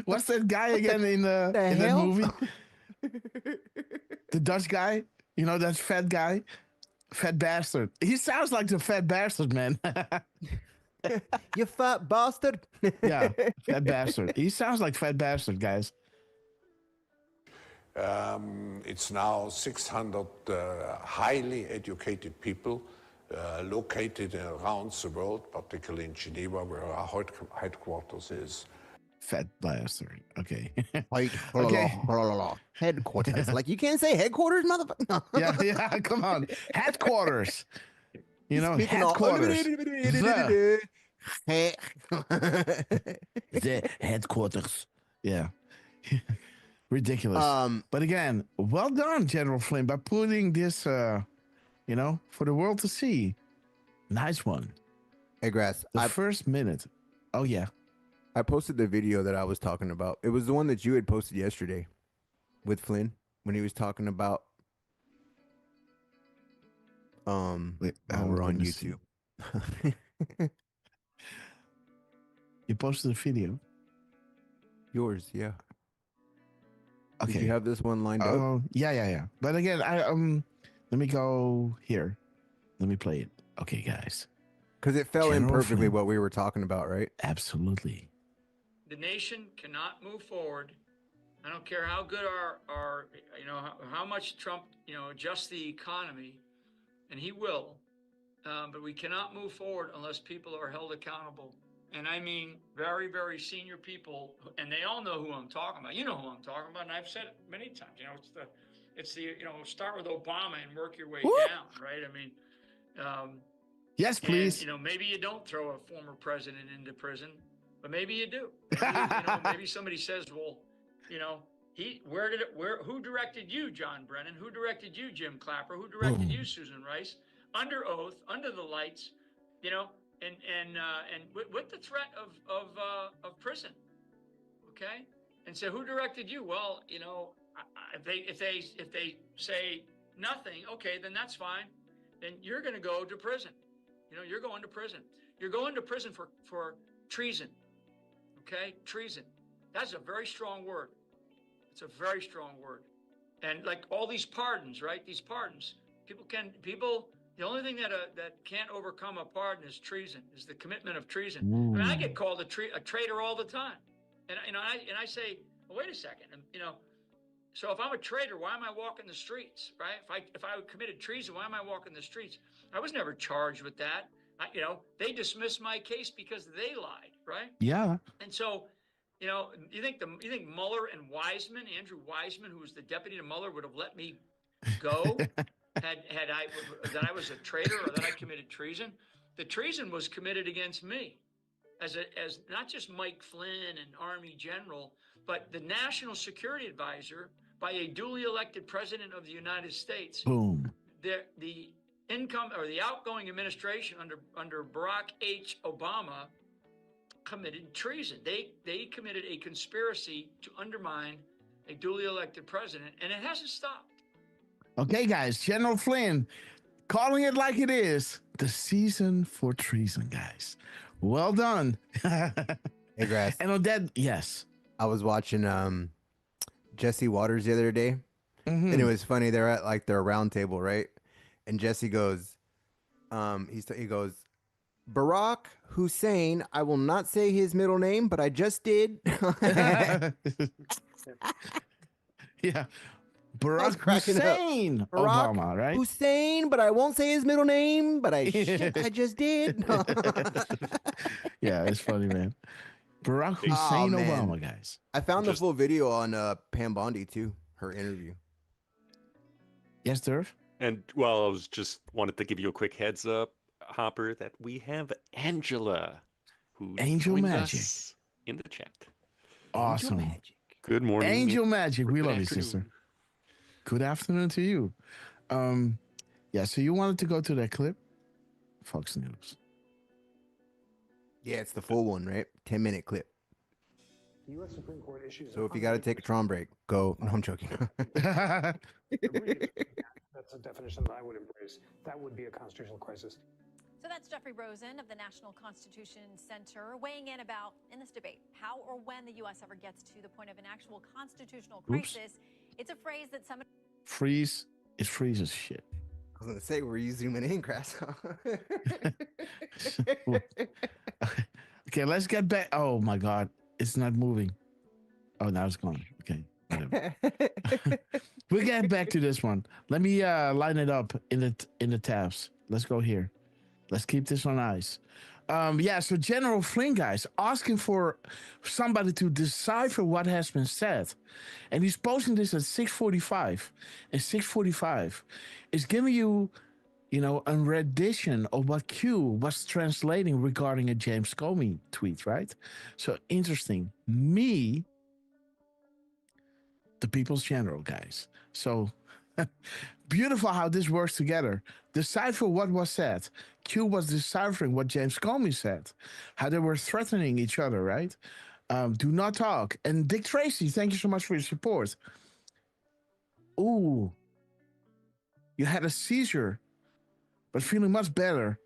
What's that guy again in that movie? The Dutch guy, you know, that fat guy, fat bastard. He sounds like the fat bastard, man. You fat bastard. Yeah, fat bastard. He sounds like fat bastard, guys. It's now 600 highly educated people located around the world, particularly in Geneva, where our headquarters is. Fat bastard. Okay. Headquarters. Like, you can't say headquarters, motherfucker. Yeah, come on. Headquarters. You know, Speaking of- headquarters. The headquarters. Yeah. Ridiculous. But again, well done, General Flynn, by putting this, you know, for the world to see. Nice one. Hey, Grass. The first minute. Oh, yeah. I posted the video that I was talking about. It was the one that you had posted yesterday with Flynn when he was talking about. Wait, we're on YouTube. You posted a video. Yours, yeah. Okay. Did you have this one lined up? Yeah. But again, let me go here. Let me play it. Okay, guys. Because it fell in General perfectly Flynn. what we were talking about, right? Absolutely. The nation cannot move forward. I don't care how good our you know, how much Trump, you know, adjusts the economy, and he will, but we cannot move forward unless people are held accountable. And I mean very, very senior people, and they all know who I'm talking about. You know who I'm talking about, and I've said it many times. You know, it's the you know, start with Obama and work your way down, right? I mean, yes, please. And, you know, maybe you don't throw a former president into prison, but maybe you do. Maybe, you know, maybe somebody says, well, you know, who directed you, John Brennan? Who directed you, Jim Clapper? Who directed you, Susan Rice? Under oath, under the lights, you know, and with the threat of prison, okay? And so who directed you? Well, you know, if they say nothing, okay, then that's fine. Then you're going to go to prison. You know, you're going to prison. You're going to prison for treason. Okay, treason. That's a very strong word. It's a very strong word. And like all these pardons, right? These pardons, people. The only thing that can't overcome a pardon is treason. Is the commitment of treason. I mean, I get called a traitor all the time, and you know, I say, well, wait a second, you know. So if I'm a traitor, why am I walking the streets, right? If I committed treason, why am I walking the streets? I was never charged with that. You know, they dismissed my case because they lied, right? Yeah. And so, you know, you think Mueller and Wiseman, Andrew Wiseman, who was the deputy to Mueller, would have let me go that I was a traitor or that I committed treason? The treason was committed against me as not just Mike Flynn, an Army general, but the national security advisor by a duly elected president of the United States. Boom. The income or the outgoing administration under Barack H. Obama committed treason. They committed a conspiracy to undermine a duly elected president, and it hasn't stopped. Okay, guys, General Flynn calling it like it is. The season for treason, guys. Well done. Hey, Grass. And on that, yes. I was watching Jesse Waters the other day, and it was funny. They're at like their round table, right? And Jesse goes, he goes, Barack Hussein. I will not say his middle name, but I just did. Yeah. I was Barack cracking up. Hussein Barack Obama, right? Hussein, but I won't say his middle name, but I just did. Yeah, it's funny, man. Barack Hey, Oh Hussein man. Obama, guys. I found the just full video on Pam Bondi too, her interview. Yes, Durf? and well, I was just wanted to give you a quick heads up, Hopper, that we have Angela, who Angel joined Magic. us in the chat. Awesome. Magic. Good morning. Angel Magic. or We good love you, afternoon. sister. Good afternoon to you. Yeah, so you wanted to go to that clip? Fox News. Yeah, it's the full one, right? 10-minute clip. The U.S. Supreme Court issues. So if you got to take a Tron break, go. No, I'm joking. That's a definition that I would embrace. That would be a constitutional crisis. So that's Jeffrey Rosen of the National Constitution Center weighing in in this debate, how or when the U.S. ever gets to the point of an actual constitutional crisis. It's a phrase that some Freeze. It freezes shit. I was going to say, were you zooming in, Grass? Okay, let's get back. Oh my God. It's not moving. Oh, now it's gone. Okay. We'll get back to this one. Let me line it up in the tabs. Let's go here. Let's keep this on ice. Yeah, so General Flynn, guys, asking for somebody to decipher what has been said. And he's posting this at 6:45. And 6:45 is giving you, a rendition of what Q was translating regarding a James Comey tweet, right? So interesting. Me, the people's general, guys. So beautiful how this works together. Decipher what was said. Q was deciphering what James Comey said, how they were threatening each other, right? Do not talk. And Dick Tracy, thank you so much for your support. Ooh, you had a seizure, but feeling much better.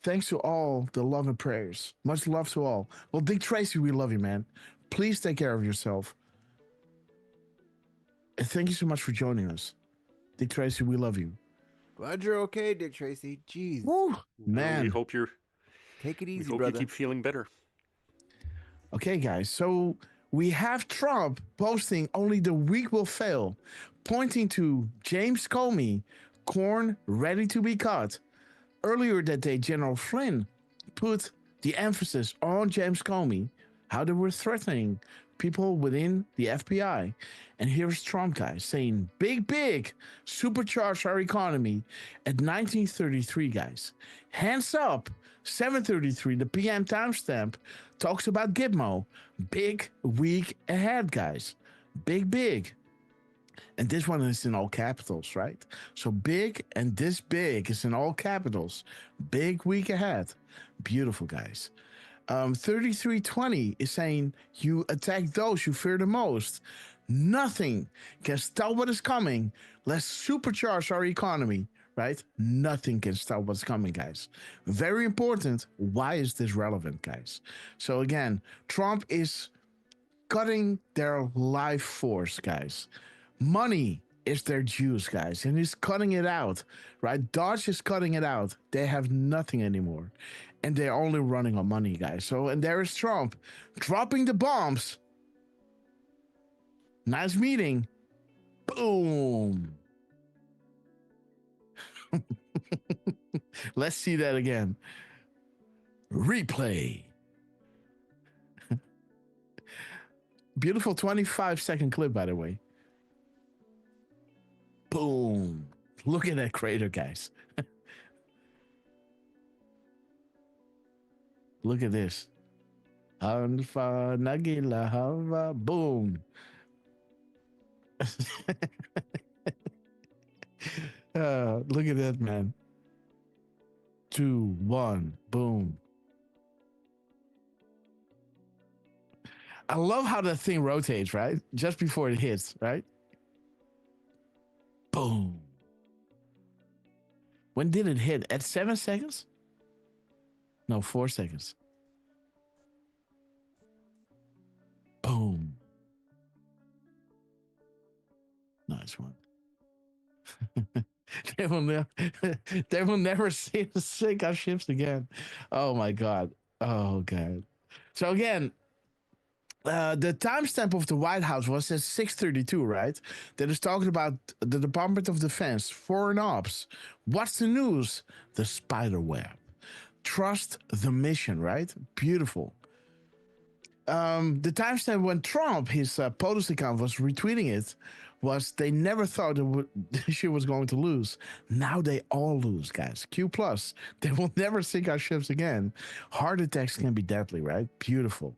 Thanks to all the love and prayers. Much love to all. Well, Dick Tracy, we love you, man. Please take care of yourself. And thank you so much for joining us. Dick Tracy, we love you. Glad you're okay, Dick Tracy. Jeez. Woo, man. We hope you're. Take it easy, we hope brother. you keep feeling better. Okay, guys. So we have Trump posting only the weak will fail, pointing to James Comey, corn ready to be cut. Earlier that day, General Flynn put the emphasis on James Comey, how they were threatening people within the FBI. And here's Trump, guys, saying, big, supercharge our economy at 1933, guys. Hands up, 7:33, the PM timestamp talks about Gitmo. Big week ahead, guys. Big. And this one is in all capitals, right? So big and this big is in all capitals. Big week ahead. Beautiful, guys. 3320 is saying you attack those you fear the most. Nothing can stop what is coming. Let's supercharge our economy, right? Nothing can stop what's coming, guys. Very important. Why is this relevant, guys? So again, Trump is cutting their life force, guys. Money is their juice, guys, and he's cutting it out, right? Dodge is cutting it out. They have nothing anymore, and they're only running on money, guys. So, and there is Trump dropping the bombs. Nice meeting. Boom. Let's see that again. Replay. Beautiful 25-second clip, by the way. Boom. Look at that crater, guys. Look at this. Hanfa Nagila Hava. Boom. Look at that, man. 2, 1, boom. I love how the thing rotates, right? Just before it hits, right? Boom. When did it hit? At 7 seconds? No, 4 seconds. Boom. Nice one. they will never see us sink our ships again. Oh my God. Oh God. So again, The timestamp of the White House was at 6:32, right? That is talking about the Department of Defense, foreign ops. What's the news? The spider web. Trust the mission, right? Beautiful. The timestamp when Trump, his POTUS account, was retweeting it, was they never thought she was going to lose. Now they all lose, guys. Q plus. They will never sink our ships again. Heart attacks can be deadly, right? Beautiful.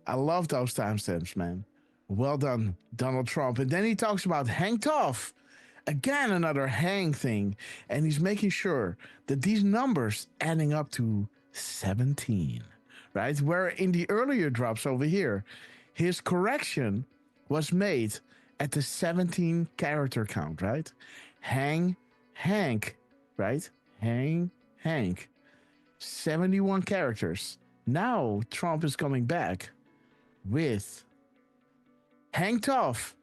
I love those timestamps, man. Well done, Donald Trump. And then he talks about hang tough. Again, another hang thing. And he's making sure that these numbers adding up to 17, right? Where in the earlier drops over here, his correction was made at the 17 character count, right? Hang, Hank, right? Hang, Hank. 71 characters. Now Trump is coming back with hang tough,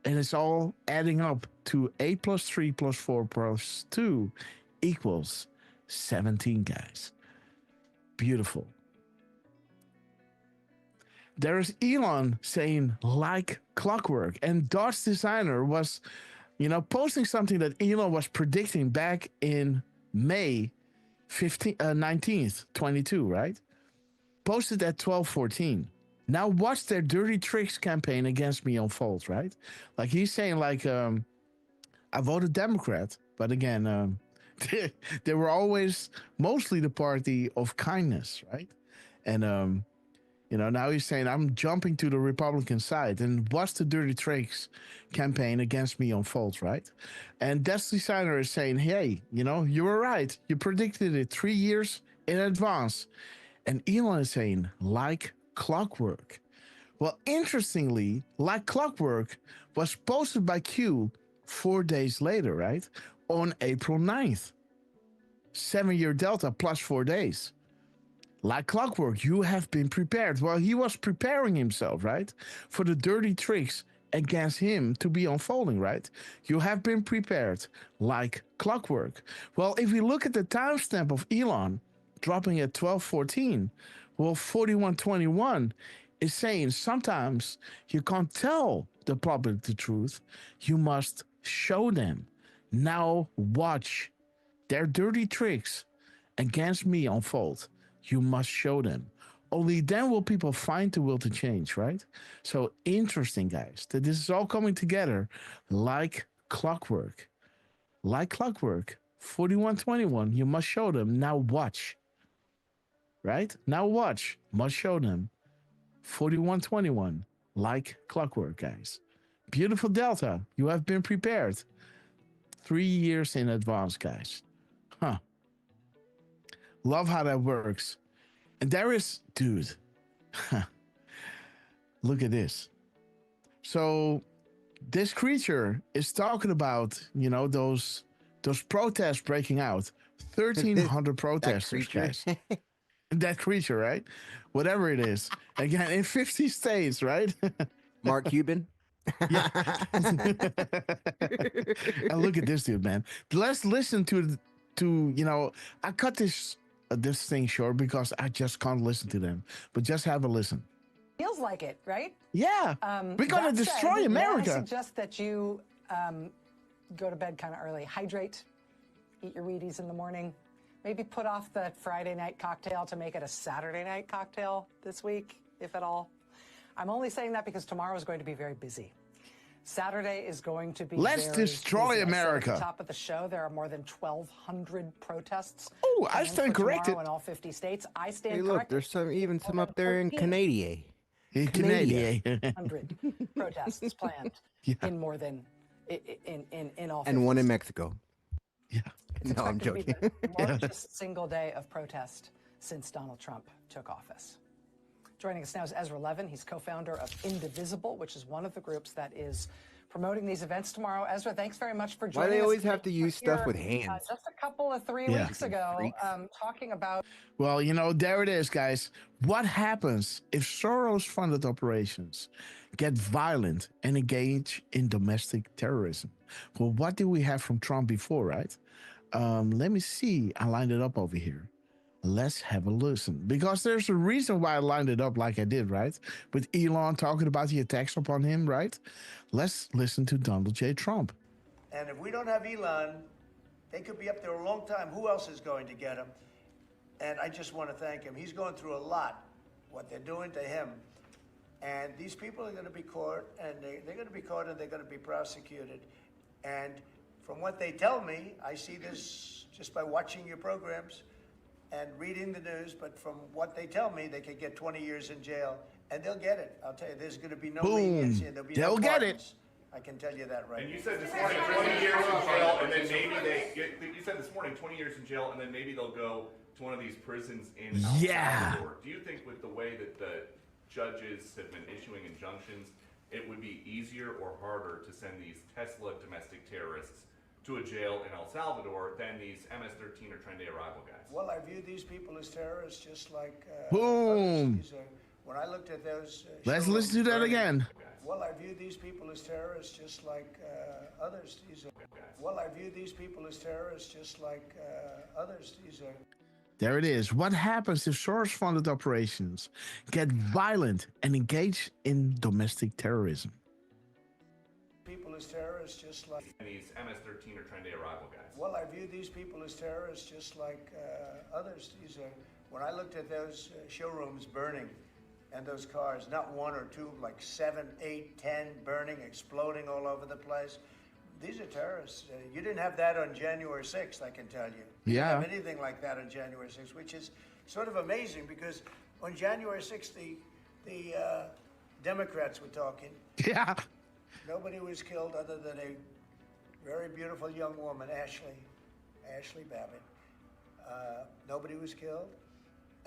and it's all adding up to 8 plus 3 plus 4 plus 2 equals 17, guys. Beautiful. There is Elon saying like clockwork, and Dodge Designer was, posting something that Elon was predicting back in May 19th, 22, right? Posted at 12:14. Now watch their dirty tricks campaign against me unfold, right? Like he's saying, I voted Democrat, but again, they were always mostly the party of kindness, right? And now he's saying I'm jumping to the Republican side, and watch the dirty tricks campaign against me unfold, right? And Death Designer is saying, hey, you were right. You predicted it 3 years in advance. And Elon is saying, like clockwork. Well, interestingly, like clockwork was posted by Q 4 days later, right? On April 9th. 7-year delta plus 4 days. Like clockwork, you have been prepared. Well, he was preparing himself, right? For the dirty tricks against him to be unfolding, right? You have been prepared like clockwork. Well, if we look at the timestamp of Elon dropping at 12:14, well, 41:21 is saying sometimes you can't tell the public the truth. You must show them. Now watch their dirty tricks against me unfold. You must show them. Only then will people find the will to change, right? So interesting, guys, that this is all coming together like clockwork. Like clockwork. 41:21, you must show them. Now watch. Right? Now watch. Must show them. 41:21, like clockwork, guys. Beautiful delta. You have been prepared. 3 years in advance, guys. Huh. Love how that works. And there is, dude. Look at this. So this creature is talking about, those protests breaking out. 1,300 protesters, guys. That creature, right? Whatever it is. Again, in 50 states, right? Mark Cuban. Yeah. And look at this dude, man. Let's listen to I cut this thing short because I just can't listen to them. But just have a listen. Feels like it, right? Yeah. We're going to destroy America. I suggest that you go to bed kind of early. Hydrate. Eat your Wheaties in the morning. Maybe put off the Friday night cocktail to make it a Saturday night cocktail this week, if at all. I'm only saying that because tomorrow is going to be very busy. Saturday is going to be Let's destroy busy. America. At the top of the show, there are more than 1,200 protests. Oh, I stand corrected. In all 50 states. I stand Hey, corrected. look, there's some up there in Canada. In Canada. 100 protests planned in more than in all 50 And one in states. Mexico. Yeah. It's No, I'm expected to joking. be the largest single day of protest since Donald Trump took office. Joining us now is Ezra Levin. He's co-founder of Indivisible, which is one of the groups that is promoting these events tomorrow. Ezra, thanks very much for joining us. Why they always have to use stuff with hands? Just a couple of 3 Yeah. weeks ago, talking about... Well, there it is, guys. What happens if Soros-funded operations get violent and engage in domestic terrorism? Well, what did we have from Trump before, right? Let me see. I lined it up over here. Let's have a listen, because there's a reason why I lined it up like I did, right? With Elon talking about the attacks upon him, right? Let's listen to Donald J. Trump. And if we don't have Elon, they could be up there a long time. Who else is going to get him? And I just want to thank him. He's going through a lot, what they're doing to him. And these people are going to be caught, and they're going to be caught, and they're going to be prosecuted. And from what they tell me, I see this just by watching your programs and reading the news, but from what they tell me, they could get 20 years in jail, and they'll get it. I'll tell you, there's going to be no leniency, and there'll be They'll no get pardons. I can tell you that right And you now. said this morning 20 years in jail, and then maybe they get. You said this morning 20 years in jail, and then maybe they'll go to one of these prisons in El Salvador. Do you think with the way that the judges have been issuing injunctions, it would be easier or harder to send these Tesla domestic terrorists to a jail in El Salvador than these MS-13 or Tren de Aragua guys? Well, I view these people as terrorists, just like Boom. others. When I looked at those, Let's listen to that again. Well, I view these people as terrorists, just like others. Well, I view these people as terrorists, just like others. There it is. What happens if source-funded operations get violent and engage in domestic terrorism? People as terrorists, just like these MS-13 or Tren de Aragua guys. Well, I view these people as terrorists, just like others. When I looked at those showrooms burning, and those cars, not one or two, like 7, 8, 10 burning, exploding all over the place. These are terrorists. You didn't have that on January 6th, I can tell you. You Yeah. didn't have anything like that on January 6th, which is sort of amazing because on January 6th, the Democrats were talking. Yeah. Nobody was killed other than a very beautiful young woman, Ashley Babbitt. Nobody was killed.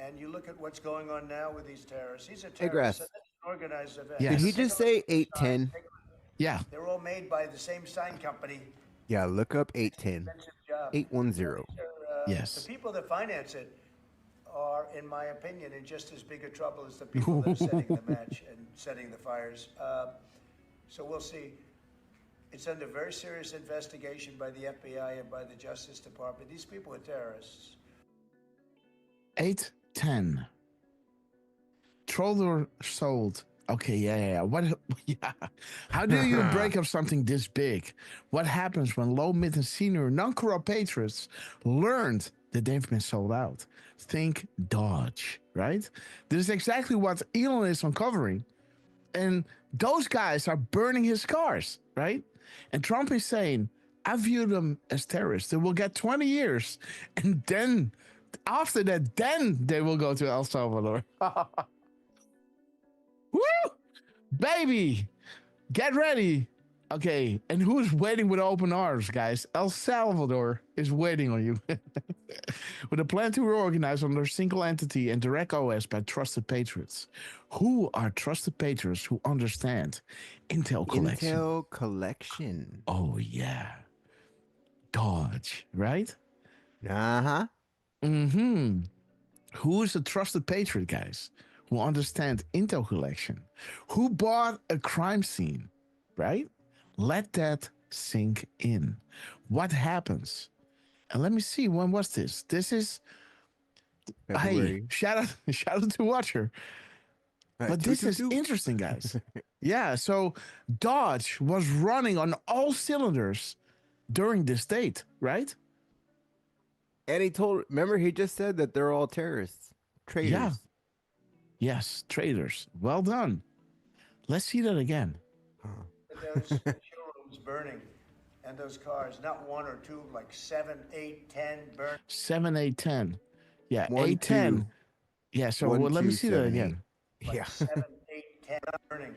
And you look at what's going on now with these terrorists. These are Hey, terrorists. Grass. Organized event. Did he just say 810? Yeah. They're all made by the same sign company. Yeah, look up 810. Expensive job. 810. Yes. The people that finance it are, in my opinion, in just as big a trouble as the people that are setting the match and setting the fires. So we'll see. It's under very serious investigation by the FBI and by the Justice Department. These people are terrorists. 810. Troller sold. Okay, yeah. What? Yeah. How do you break up something this big? What happens when low, mid, and senior non-corrupt patriots learned that they've been sold out? Think Dodge, right? This is exactly what Elon is uncovering. And those guys are burning his cars, right? And Trump is saying, I view them as terrorists. They will get 20 years. And then, after that, then they will go to El Salvador. Woo! Baby, get ready. Okay, and who's waiting with open arms, guys? El Salvador is waiting on you. With a plan to reorganize under a single entity and direct OS by trusted patriots. Who are trusted patriots who understand Intel collection? Intel collection. Oh, yeah. Dodge, right? Uh-huh. Mm-hmm. Who is a trusted patriot, guys? Who understand Intel collection? Who bought a crime scene, right? Let that sink in. What happens? And let me see, when was this? This is February. Hey, shout out to Watcher. But this is interesting, guys. Yeah, so Dodge was running on all cylinders during this date, right? And remember, he just said that they're all terrorists, traitors. Yeah. Yes, traitors. Well done. Let's see that again. Those showrooms burning and those cars, not one or two, like 7, 8, 10 burning. 7, 8, 10. Yeah, 1, 8, 10. 2. Yeah, so 1, let me 2, see that 7, again. 8. Yeah. 7, 8, 10 burning.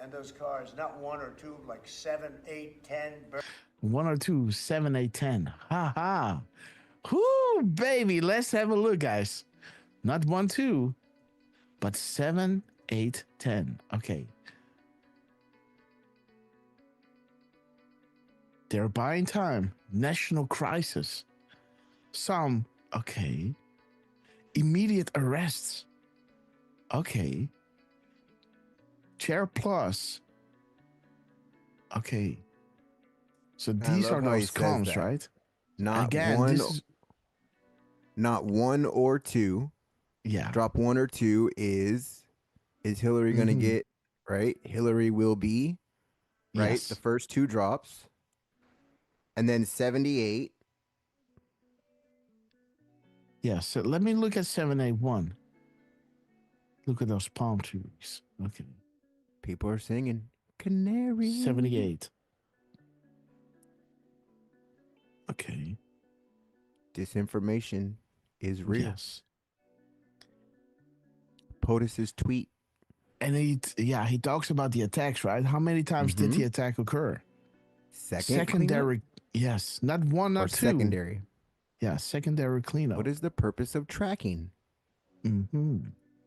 And those cars, not one or two, like 7, 8, 10 burning. 1 or 2, 7, 8, 10. Ha ha. Whoo, baby. Let's have a look, guys. Not 1, 2, but 7, 8, 10. Okay. They're buying time. National crisis. Some, okay. Immediate arrests. Okay. Chair plus. Okay. So I these love are how he those says comms, that. right? Not Again, one, this is not 1 or 2. Yeah. Drop 1 or 2 is Hillary going to Mhm. get, right? Hillary will be, right? Yes. The first 2 drops. And then 78. Yes. So let me look at 781. Look at those palm trees. Okay. People are singing Canary. 78. Okay. Disinformation is real. Yes. POTUS's tweet. And he talks about the attacks, right? How many times did the attack occur? Secondary. Yes. Not 1, not 2. Secondary. Yeah, secondary cleanup. What is the purpose of tracking?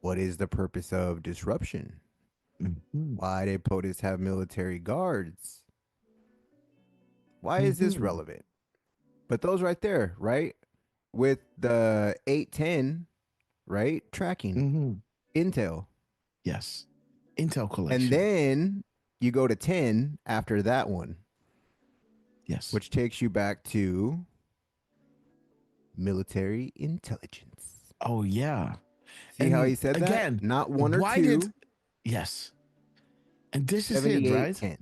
What is the purpose of disruption? Why did POTUS have military guards? Why is this relevant? But those right there, right? With the 810, right? Tracking. Intel. Yes. Intel collection. And then you go to 10 after that one. Yes. Which takes you back to military intelligence. Oh, yeah. See how he said again, that? Not 1 or 2. Yes. And this is it, right? 10.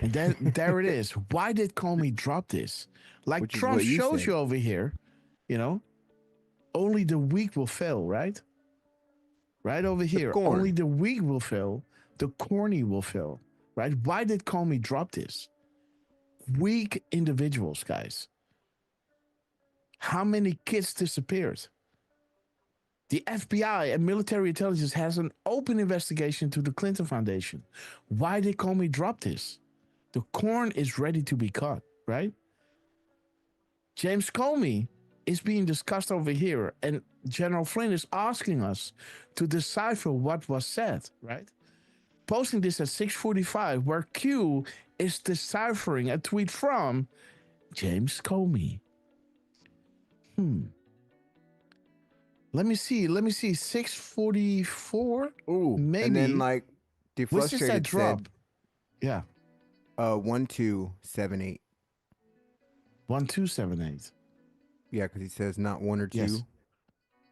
And then there it is. Why did Comey drop this? Like Which is Trump what you shows said. you over here, only the weak will fail, right? Right over here. corn. Only the weak will fail. The corny will fail, right? Why did Comey drop this? Weak individuals, guys. How many kids disappeared? The FBI and military intelligence has an open investigation to the Clinton Foundation. Why did Comey drop this? The corn is ready to be cut, right? James Comey is being discussed over here, and General Flynn is asking us to decipher what was said, right? Posting this at 6:45, where Q is deciphering a tweet from James Comey. Let me see. 6:44. Ooh, maybe. And then like What's just that Defrustrated drop? said Yeah. 1278. 1278. Yeah, because he says not 1 or 2. Yes.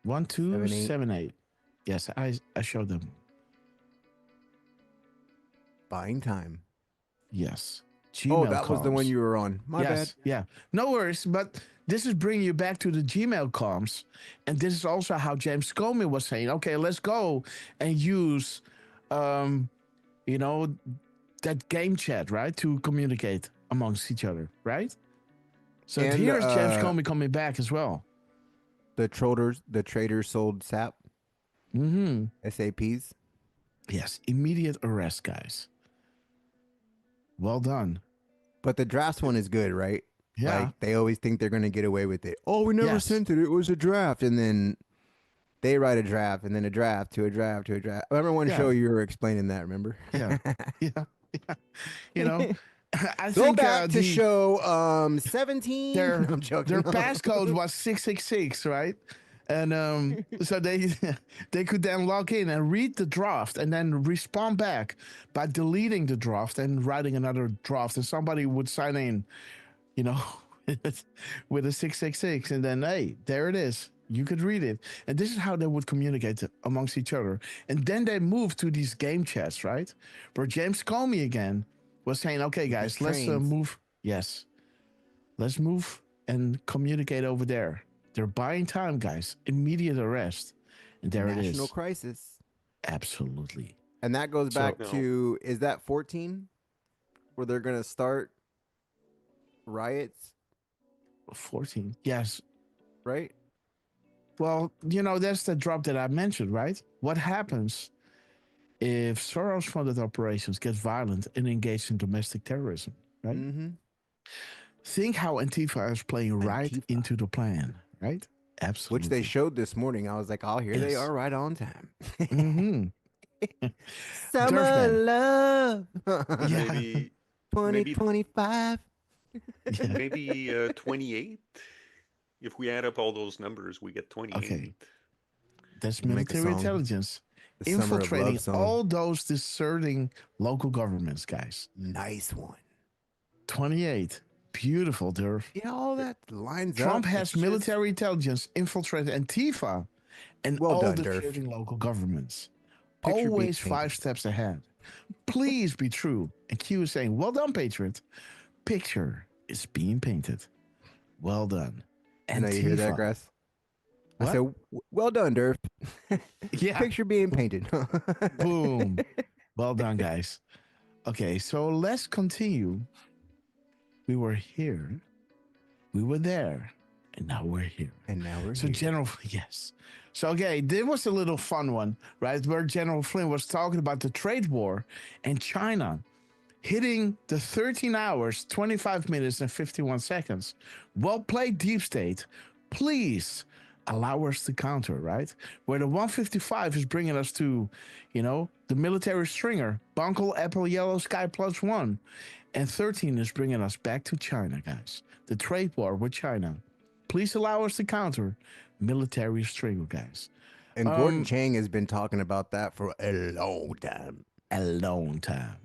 1278. Yes, I showed them. Buying time. Yes. Oh, Gmail that was the one comms. you were on. My bad. Yeah. No worries, but this is bringing you back to the Gmail comms. And this is also how James Comey was saying, okay, let's go and use, that game chat, right? To communicate amongst each other, right? So And, here's James Comey coming back as well. The traders sold SAP. SAPs. Yes, immediate arrest, guys. Well done. But the drafts one is good, right? Yeah. Like they always think they're going to get away with it. Oh, we never sent it. It was a draft. And then they write a draft and then a draft to a draft to a draft. I remember one show you were explaining that, remember? Yeah. I Go think back to show 17. Their No, I'm joking. passcode was 666, right? And so they could then log in and read the draft and then respond back by deleting the draft and writing another draft. And somebody would sign in, with a 666. And then, hey, there it is. You could read it. And this is how they would communicate amongst each other. And then they moved to these game chats, right? Where James Comey again was saying, okay, guys, let's move. Yes. Let's move and communicate over there. They're buying time, guys. Immediate arrest. And there it is. National crisis. Absolutely. And that goes back to, is that 14? Where they're going to start riots? 14. Yes. Right? Well, that's the drop that I mentioned, right? What happens if Soros-funded operations get violent and engage in domestic terrorism, right? Think how Antifa is playing right into the plan, right? Absolutely. Which they showed this morning. I was like, oh, here they are right on time. Summer Durfman. love. Maybe 2025. Maybe 28. If we add up all those numbers, we get 28. Okay. That's Make a military song. intelligence The Summer of Love infiltrating song. all those deserting local governments, guys. Nice one. 28. beautiful, Durf. Yeah, all that lines Trump up. has It's just- military intelligence infiltrated Antifa and Well all done, the Durf. shifting local governments. Picture being Always painted. 5 steps ahead. Please be true. And Q is saying, well done, Patriot. Picture is being painted. Well done. I know you hear that, Antifa. Grass. What? I said, well done, Durf. Yeah. Picture being painted. Boom. Well done, guys. Okay, so let's continue. We were here. We were there. And now we're here. And now we're So here. General, yes. So, okay, there was a little fun one, right? Where General Flynn was talking about the trade war and China hitting the 13 hours, 25 minutes, and 51 seconds. Well played, Deep State. Please allow us to counter, right? Where the 155 is bringing us to, the military stringer, Bunkle, Apple, Yellow Sky +1. And 13 is bringing us back to China, guys. The trade war with China. Please allow us to counter military stringer, guys. And Gordon Chang has been talking about that for a long time. A long time.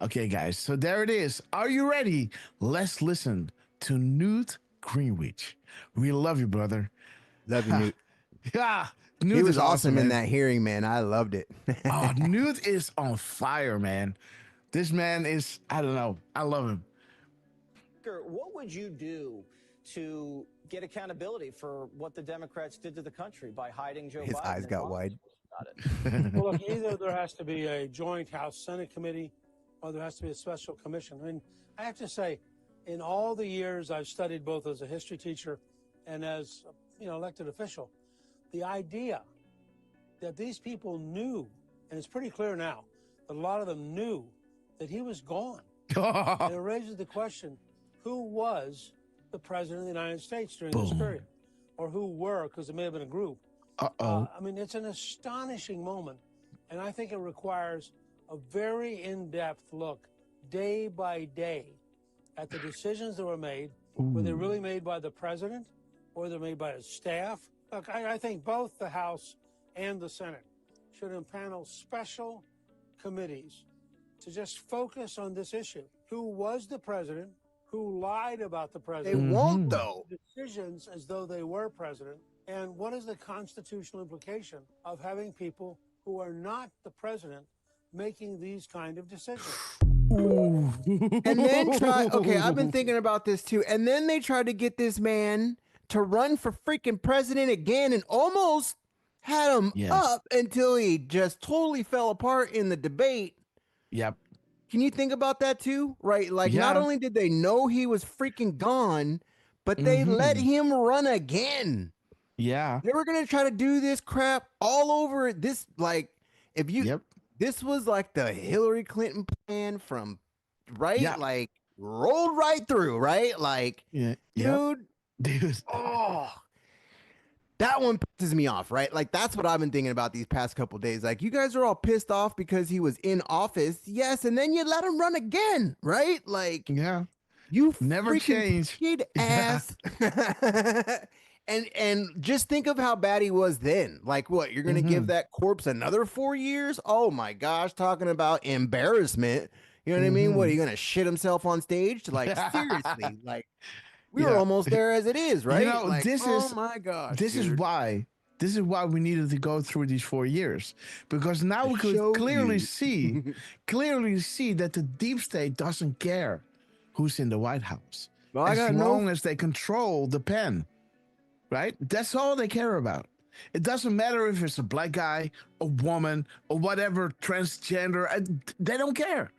Okay, guys, so there it is. Are you ready? Let's listen to Newt Greenwich. We love you, brother. Love you, Newt. Yeah, Newt He was is awesome in man. that hearing, man. I loved it. Oh, Newt is on fire, man. This man is, I don't know. I love him. What would you do to get accountability for what the Democrats did to the country by hiding Joe Biden? His eyes got wide. Well, look, either there has to be a joint House-Senate committee or there has to be a special commission. I mean, I have to say, in all the years I've studied both as a history teacher and as, elected official, the idea that these people knew, and it's pretty clear now, that a lot of them knew that he was gone. And it raises the question, who was the president of the United States during this period? Or who were, because it may have been a group. I mean, it's an astonishing moment, and I think it requires a very in-depth look, day by day, at the decisions that were made. Were they really made by the president, or they're made by his staff? Look, I think both the House and the Senate should impanel special committees to just focus on this issue. Who was the president? Who lied about the president? They won't, though. Decisions as though they were president. And what is the constitutional implication of having people who are not the president making these kind of decisions? And then I've been thinking about this too. And then they tried to get this man to run for freaking president again and almost had him up until he just totally fell apart in the debate. Yep. Can you think about that too? Right? Like, not only did they know he was freaking gone, but they let him run again. Yeah. They were going to try to do this crap all over this. Like, if you, this was like the Hillary Clinton plan from, right? Yeah. Like, rolled right through, right? Like, dude. Oh, that one pisses me off, right? Like, that's what I've been thinking about these past couple days. Like, you guys are all pissed off because he was in office. Yes. And then you let him run again, right? Like, you never change. Kid ass. And just think of how bad he was then. Like, what, you're going to give that corpse another 4 years? Oh my gosh, talking about embarrassment. You know what I mean? What, are you going to shit himself on stage? Like, seriously, like, we were almost there as it is, right? Like, my gosh. This is why we needed to go through these 4 years, because now we could clearly see that the deep state doesn't care who's in the White House, as long as they control the pen. Right? That's all they care about. It doesn't matter if it's a black guy, a woman, or whatever, transgender. They don't care.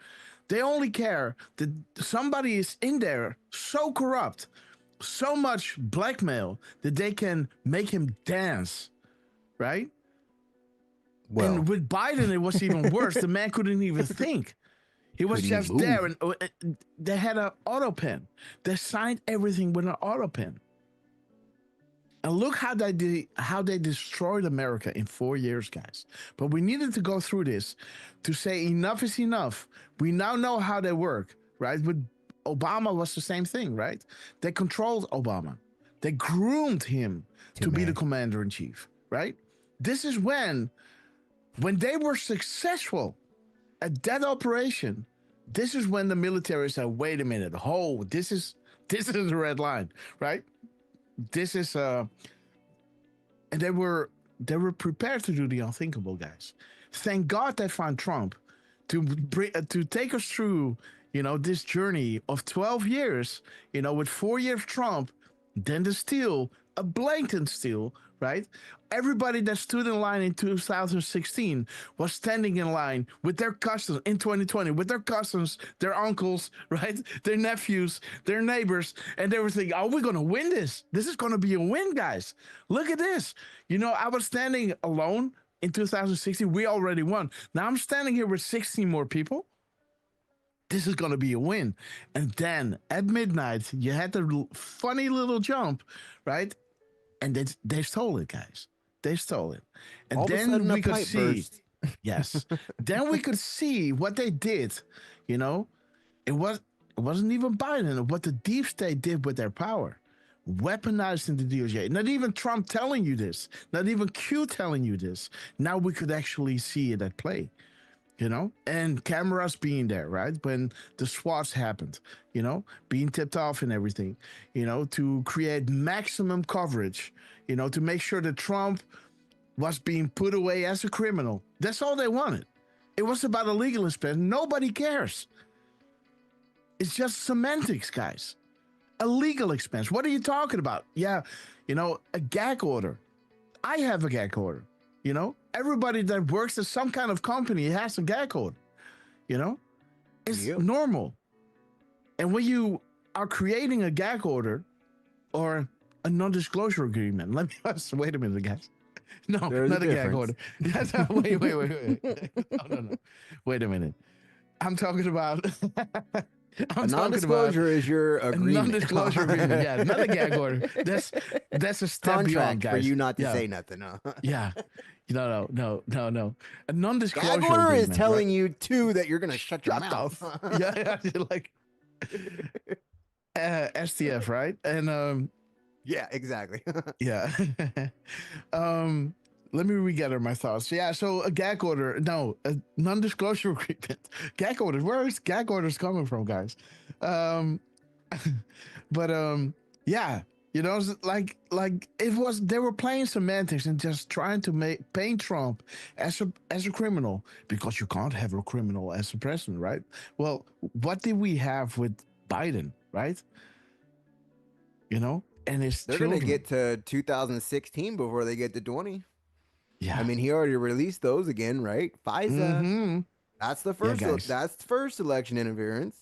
They only care that somebody is in there so corrupt, so much blackmail that they can make him dance. Right? Well. And with Biden, it was even worse. The man couldn't even think. He was just there, and they had an auto pen. They signed everything with an auto pen. And look how they destroyed America in 4 years, guys. But we needed to go through this to say enough is enough. We now know how they work, right? With Obama was the same thing, right? They controlled Obama. They groomed him to be the commander in chief, right? This is when they were successful at that operation, this is when the military said, wait a minute, this is This is a red line, right? This is and they were prepared to do the unthinkable, guys. Thank God they found Trump to take us through, this journey of 12 years, with 4 years Trump, then the steal, a blatant steal, right? Everybody that stood in line in 2016 was standing in line with their cousins in 2020, with their cousins, their uncles, right? Their nephews, their neighbors. And they were thinking, are we going to win this? This is going to be a win, guys. Look at this. I was standing alone in 2016. We already won. Now I'm standing here with 16 more people. This is going to be a win. And then at midnight, you had the funny little jump, right? And they stole it, guys. They stole it. And All then of a sudden, we a could pipe see, burst. yes. Then we could see what they did. It wasn't even Biden. What the deep state did with their power, weaponizing the DOJ. Not even Trump telling you this. Not even Q telling you this. Now we could actually see it at play. And cameras being there, right? When the swats happened, being tipped off and everything, to create maximum coverage, to make sure that Trump was being put away as a criminal. That's all they wanted. It was about a legal expense. Nobody cares. It's just semantics, guys. A legal expense. What are you talking about? Yeah, a gag order. I have a gag order. Everybody that works at some kind of company has a gag order. It's normal. And when you are creating a gag order or a non-disclosure agreement, let me wait a minute, guys. No, There's not a a gag order. Wait. No. Wait a minute. I'm talking about. A non-disclosure is your agreement. A non-disclosure agreement. Yeah, not a gag order. That's a step beyond, Contract guys. for you not to say nothing. Huh? Yeah. No. A non-disclosure Gag order is agreement, telling right? you too that you're gonna shut your mouth. Yeah, like STF, right? And yeah, exactly. yeah. Let me regather my thoughts. Yeah, so a gag order, no, a non-disclosure agreement. Gag orders, where is gag orders coming from, guys? But yeah, like it was, they were playing semantics and just trying to paint Trump as a criminal, because you can't have a criminal as a president, right? Well, what did we have with Biden, right? And his They're children. gonna get to 2016 before they get to 20. Yeah, I mean, he already released those again, right? FISA. Mhm. That's the first. Yeah, guys. That's the first election interference.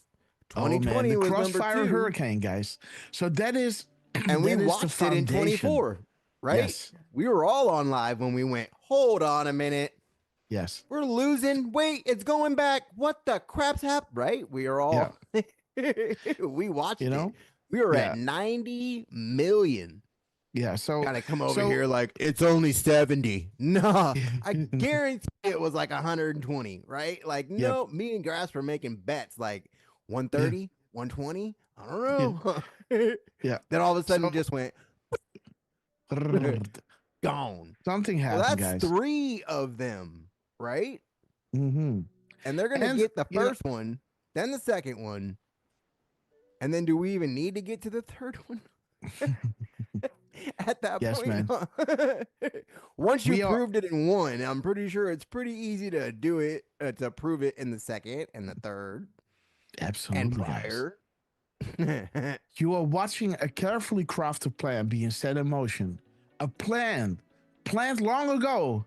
Oh man, 2020 the was crossfire number 2. hurricane, guys. So that is, And we that is the watched it in foundation. 24, right? Yes. We were all on live when we went, hold on a minute. Yes. We're losing. Wait, it's going back. What the crap's happened? Right? We are all, we watched it. We were at 90 million. Yeah. So gotta come over here like it's only 70. No, I guarantee it was like 120, right? Like, no, me and Grass were making bets like 130, 120. I don't know. Yeah. Then all of a sudden it just went gone. Something happened, Well, that's guys. 3 of them, right? Mm-hmm. And they're gonna get the first one, then the second one, and then do we even need to get to the third one? At that point, man. Once you proved it in one, I'm pretty sure it's pretty easy to do it, to prove it in the second and the third. Absolutely, and guys. prior. You are watching a carefully crafted plan being set in motion. A plan planned long ago.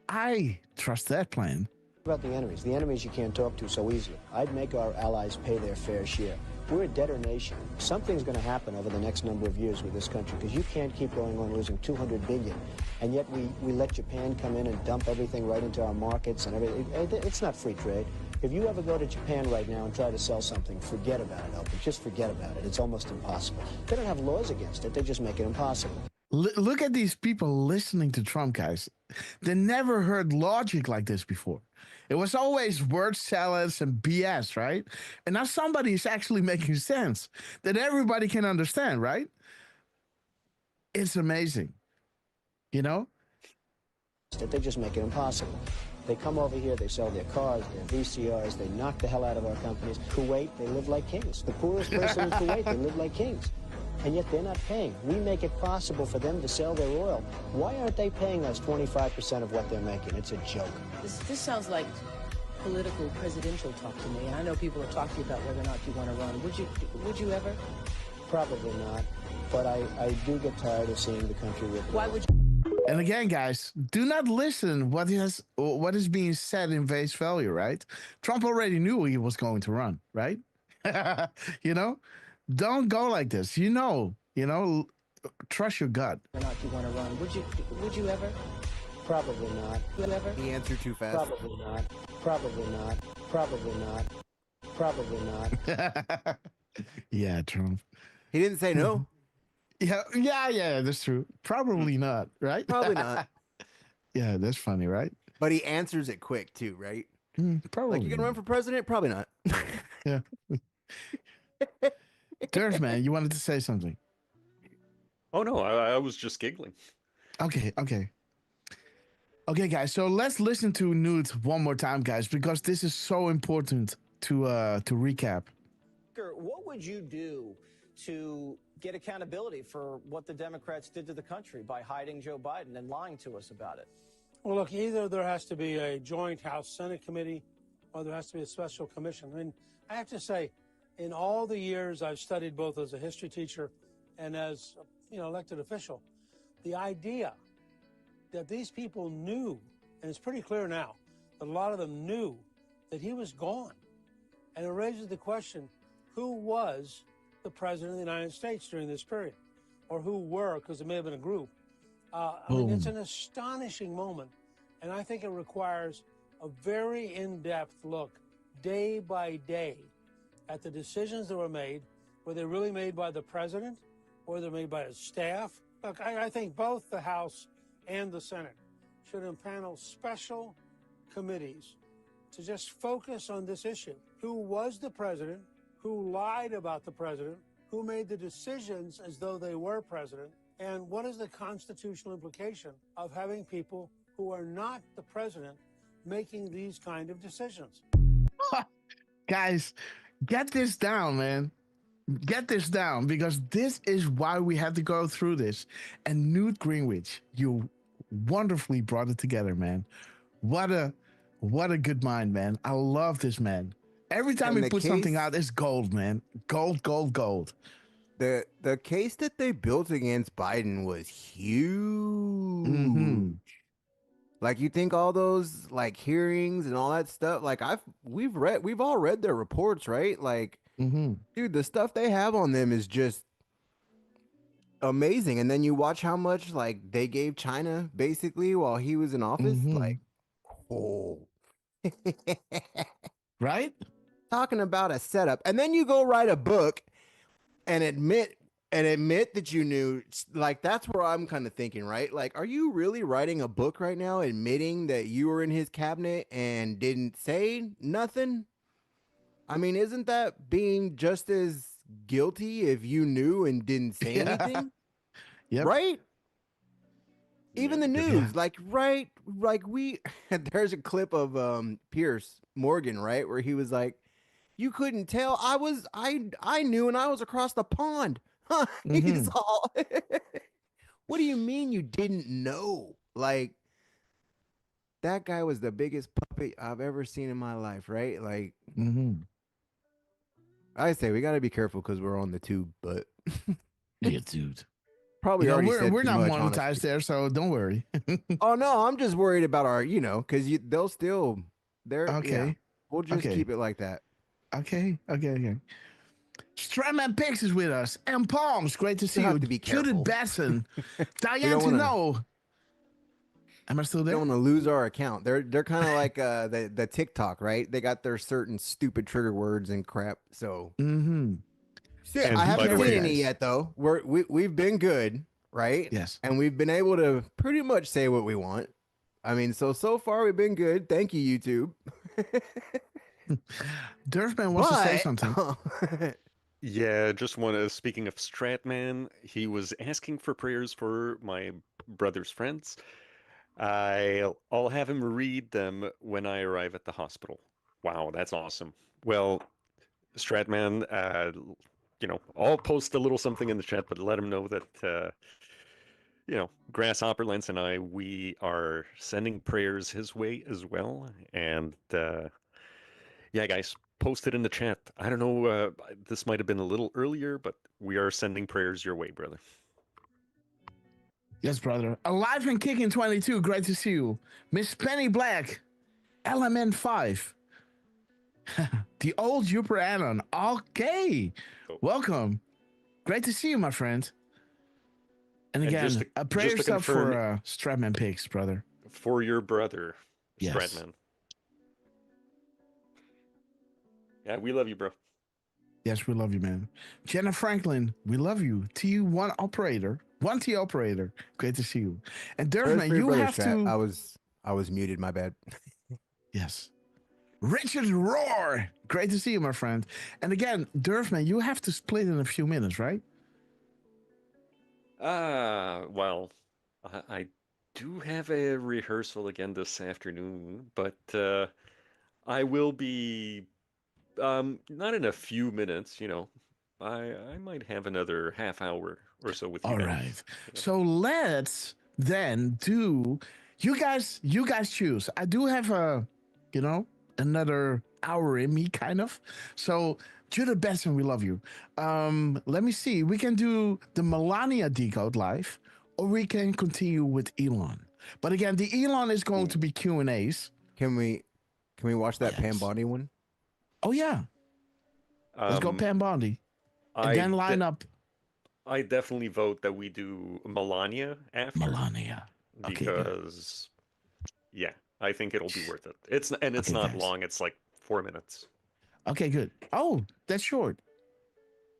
I trust that plan. About the enemies you can't talk to so easily. I'd make our allies pay their fair share. We're a debtor nation. Something's going to happen over the next number of years with this country, because you can't keep going on losing $200 billion, and yet we let Japan come in and dump everything right into our markets and everything. It's not free trade. If you ever go to Japan right now and try to sell something, forget about it, Elton. Just forget about it. It's almost impossible. They don't have laws against it. They just make it impossible. Look at these people listening to Trump, guys. They never heard logic like this before. It was always word salads and BS, right? And now somebody is actually making sense that everybody can understand, right? It's amazing. against it. They just make it impossible. They come over here, they sell their cars, their VCRs, they knock the hell out of our companies. Kuwait, they live like kings. The poorest person in Kuwait, they live like kings. And yet they're not paying. We make it possible for them to sell their oil. Why aren't they paying us 25% of what they're making? It's a joke. This sounds like political presidential talk to me. And I know people have talked to you about whether or not you want to run. Would you ever? Probably not. But I do get tired of seeing the country with. Why would you? And again, guys, do not listen what is being said in face value, right? Trump already knew he was going to run, right? You know, don't go like this. You know, trust your gut. Whether or not you want to run. Would you ever? Probably not. You ever? He answered too fast. Probably not. Probably not. Probably not. Probably not. Yeah, Trump. He didn't say no. Yeah, that's true. Probably not, right? Probably not. Yeah, that's funny, right? But he answers it quick too, right? Probably. Like, you gonna run for president? Probably not. Yeah. Durf, man, you wanted to say something. Oh no, I was just giggling. Okay, guys. So let's listen to Newt one more time, guys, because this is so important to recap. What would you do to get accountability for what the Democrats did to the country by hiding Joe Biden and lying to us about it? Well, look, either there has to be a joint House-Senate committee or there has to be a special commission. I mean, I have to say, in all the years I've studied both as a history teacher and as, elected official, the idea that these people knew, and it's pretty clear now, that a lot of them knew that he was gone. And it raises the question, who was the president of the United States during this period? Or who were, because it may have been a group. I mean, it's an astonishing moment. And I think it requires a very in-depth look, day by day, at the decisions that were made. Were they really made by the president? Or were they made by his staff? Look, I think both the House and the Senate should impanel special committees to just focus on this issue. Who was the president? Who lied about the president? Who made the decisions as though they were president? And what is the constitutional implication of having people who are not the president making these kind of decisions? Guys, get this down, man. Get this down, because this is why we had to go through this. And Newt Gingrich, you wonderfully brought it together, man. What a good mind, man. I love this man. Every time he puts something out, it's gold, man. Gold, gold, gold. The case that they built against Biden was huge. Mm-hmm. Like, you think all those like hearings and all that stuff, like we've all read their reports, right? Like, dude, the stuff they have on them is just amazing. And then you watch how much like they gave China basically while he was in office. Like, right? Talking about a setup. And then you go write a book and admit that you knew. Like, that's where I'm kind of thinking, right? Like, are you really writing a book right now admitting that you were in his cabinet and didn't say nothing? I mean, isn't that being just as guilty if you knew and didn't say anything? Yep. Right? Even the news, like there's a clip of Pierce Morgan, right, where he was like, you couldn't tell. I knew, and I was across the pond. Huh? He's all, what do you mean you didn't know? Like, that guy was the biggest puppet I've ever seen in my life, right? Like, I say we got to be careful because we're on the tube, but yeah, dude. Probably already said we're too not much, monetized honestly. there, so don't worry. Oh no, I'm just worried about our, because they'll still, okay. We'll just keep it like that. Okay. Stratman Pix is with us, and Palms, great to see you. Have to be Judith careful. Besson, Diane to know. Am I still there? Don't want to lose our account. They're kind of like the TikTok, right? They got their certain stupid trigger words and crap. So And I haven't by the seen way, any yet though. We've been good, right? Yes. And we've been able to pretty much say what we want. I mean, so far we've been good. Thank you, YouTube. Durfman wants to say something. Yeah, just want to, speaking of Stratman, he was asking for prayers for my brother's friends. I'll have him read them when I arrive at the hospital. Wow, that's awesome. Well, Stratman, I'll post a little something in the chat, but let him know that, Grasshopper Lance and I, we are sending prayers his way as well. And yeah, guys, post it in the chat. I don't know, this might have been a little earlier, but we are sending prayers your way, brother. Yes, brother. Alive and kicking 22. Great to see you. Miss Penny Black, LMN5. The old Super Anon. Okay. Welcome. Great to see you, my friend. And again, a prayer stuff for Stratman Pigs, brother. For your brother, yes. Stratman. Yeah, we love you, bro. Yes, we love you, man. Jenna Franklin, we love you. T1 operator. 1T operator. Great to see you. And Durfman, you have to... I was muted, my bad. Yes. Richard Roar. Great to see you, my friend. And again, Durfman, you have to split in a few minutes, right? Well, I do have a rehearsal again this afternoon, but I will be not in a few minutes, I might have another half hour or so with you guys. All right. So let's then do you guys choose. I do have another hour in me, kind of. So you're the best and we love you. Let me see. We can do the Melania Decode live, or we can continue with Elon. But again, the Elon is going to be Q&As. Can we watch that Pam Bondi one? Oh yeah. Let's go Pam Bondi. And then line up. I definitely vote that we do Melania after. Melania. Okay, because yeah, I think it'll be worth it. It's not long. It's like 4 minutes. Okay, good. Oh, that's short.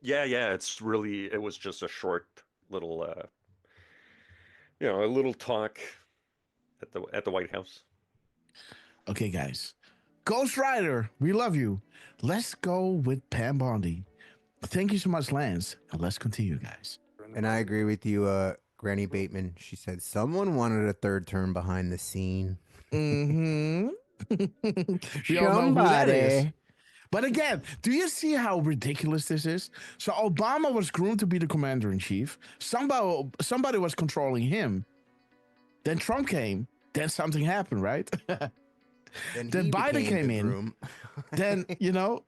Yeah, it was just a short little a little talk at the White House. Okay, guys. Ghost Rider, we love you. Let's go with Pam Bondi. Thank you so much, Lance. And let's continue, guys. And I agree with you, Granny Bateman. She said someone wanted a third term behind the scene. Mm-hmm. We all know who that is. But again, do you see how ridiculous this is? So Obama was groomed to be the commander-in-chief. Somebody was controlling him. Then Trump came. Then something happened, right? Then Biden came in. Then,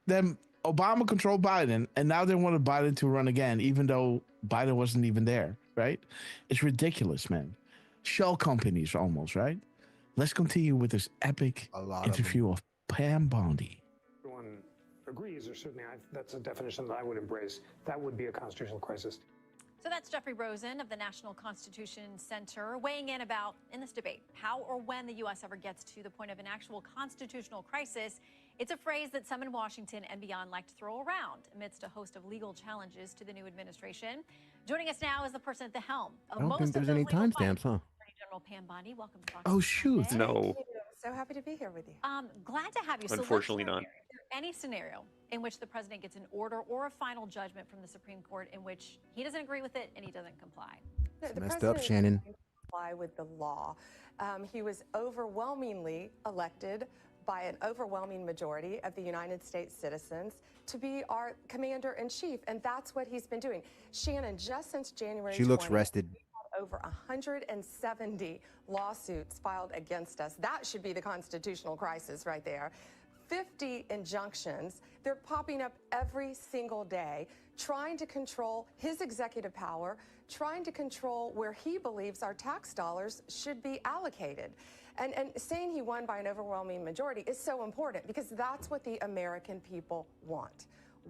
then Obama controlled Biden. And now they wanted Biden to run again, even though Biden wasn't even there, right? It's ridiculous, man. Shell companies almost, right? Let's continue with this epic interview of Pam Bondi. Everyone agrees, or certainly that's a definition that I would embrace. That would be a constitutional crisis. So that's Jeffrey Rosen of the National Constitution Center weighing in this debate, how or when the U.S. ever gets to the point of an actual constitutional crisis. It's a phrase that some in Washington and beyond like to throw around amidst a host of legal challenges to the new administration. Joining us now is the person at the helm of I don't most think of there's those any legal timestamps, huh? Attorney General Pam Bondi, welcome to Fox. Oh, shoot. No. So happy to be here with you. Glad to have you. Unfortunately not. Is there any scenario in which the president gets an order or a final judgment from the Supreme Court in which he doesn't agree with it and he doesn't comply? It's messed up, Shannon. Comply with the law. He was overwhelmingly elected by an overwhelming majority of the United States citizens to be our commander-in-chief, and that's what he's been doing. Shannon, just since January She looks 20, rested. over 170 lawsuits filed against us. That should be the constitutional crisis right there. 50 injunctions. They're popping up every single day, trying to control his executive power, trying to control where he believes our tax dollars should be allocated. And saying he won by an overwhelming majority is so important because that's what the American people want.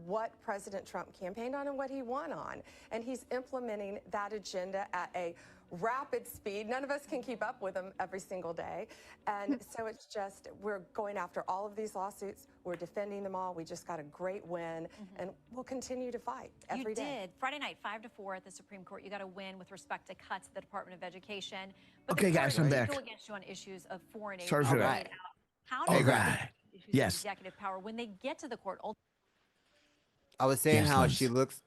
What President Trump campaigned on and what he won on. And he's implementing that agenda at a rapid speed. None of us can keep up with him every single day. And so it's just, we're going after all of these lawsuits. We're defending them all. We just got a great win and we'll continue to fight every day. You did. Friday night, 5-4 at the Supreme Court. You got a win with respect to cuts at the Department of Education. But okay, guys, I'm back. Go against you on issues of foreign aid. Sorry for that. How do issues of Yes. executive power when they get to the court? I was saying how she looks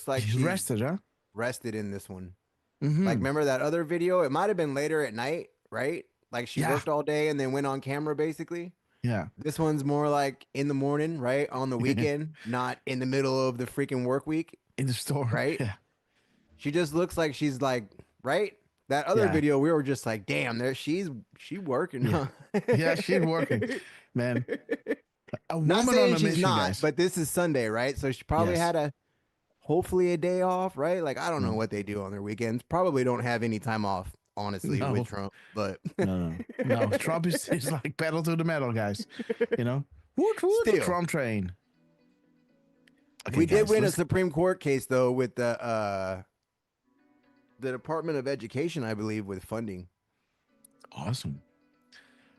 like she's rested, huh? Rested in this one. Like, remember that other video? It might have been later at night, right? Like she Yeah. worked all day and then went on camera, basically. Yeah. This one's more like in the morning, right? On the weekend, not in the middle of the freaking work week. In the store. Right? Yeah. She just looks like she's like, right? That other Yeah. video, we were just like, damn, there she working, Yeah. huh? Yeah, she's working, man. A Not woman on saying a she's mission, not, guys. but this is Sunday, right? So she probably Yes. had hopefully a day off, right? Like I don't know Mm. what they do on their weekends. Probably don't have any time off, honestly, No. with Trump. But No. Trump is like pedal to the metal, guys. You know, woot woot, Still. Trump train. Okay, we did guys, win a let's- Supreme Court case though with the Department of Education, I believe, with funding. Awesome.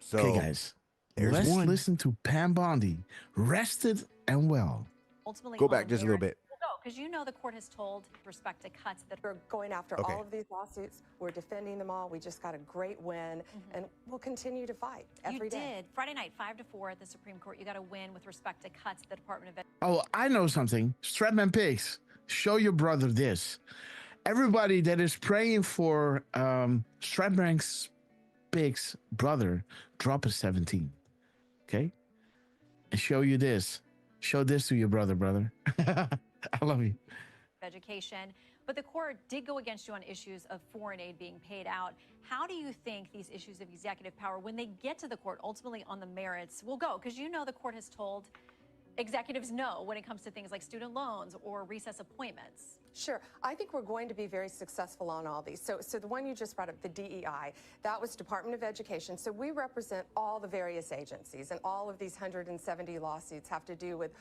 So Okay, guys, there's let's one. listen to Pam Bondi, rested and well. Ultimately, Go on back the just a little merits. bit. Well, no, because you know the court has told with respect to cuts that We're going after Okay. all of these lawsuits. We're defending them all. We just got a great win, and we'll continue to fight every you day. did Friday night 5-4 at the Supreme Court. You got a win with respect to cuts the Department of Oh, I know something. Stratman Pigs, show your brother this. Everybody that is praying for Stratman Pigs' brother, drop a 17. Okay? And show you this. Show this to your brother. I love you. Education. But the court did go against you on issues of foreign aid being paid out. How do you think these issues of executive power, when they get to the court, ultimately on the merits, will go? Because you know the court has told executives no when it comes to things like student loans or recess appointments. Sure. I think we're going to be very successful on all these. So the one you just brought up, the DEI, that was Department of Education. So we represent all the various agencies, and all of these 170 lawsuits have to do with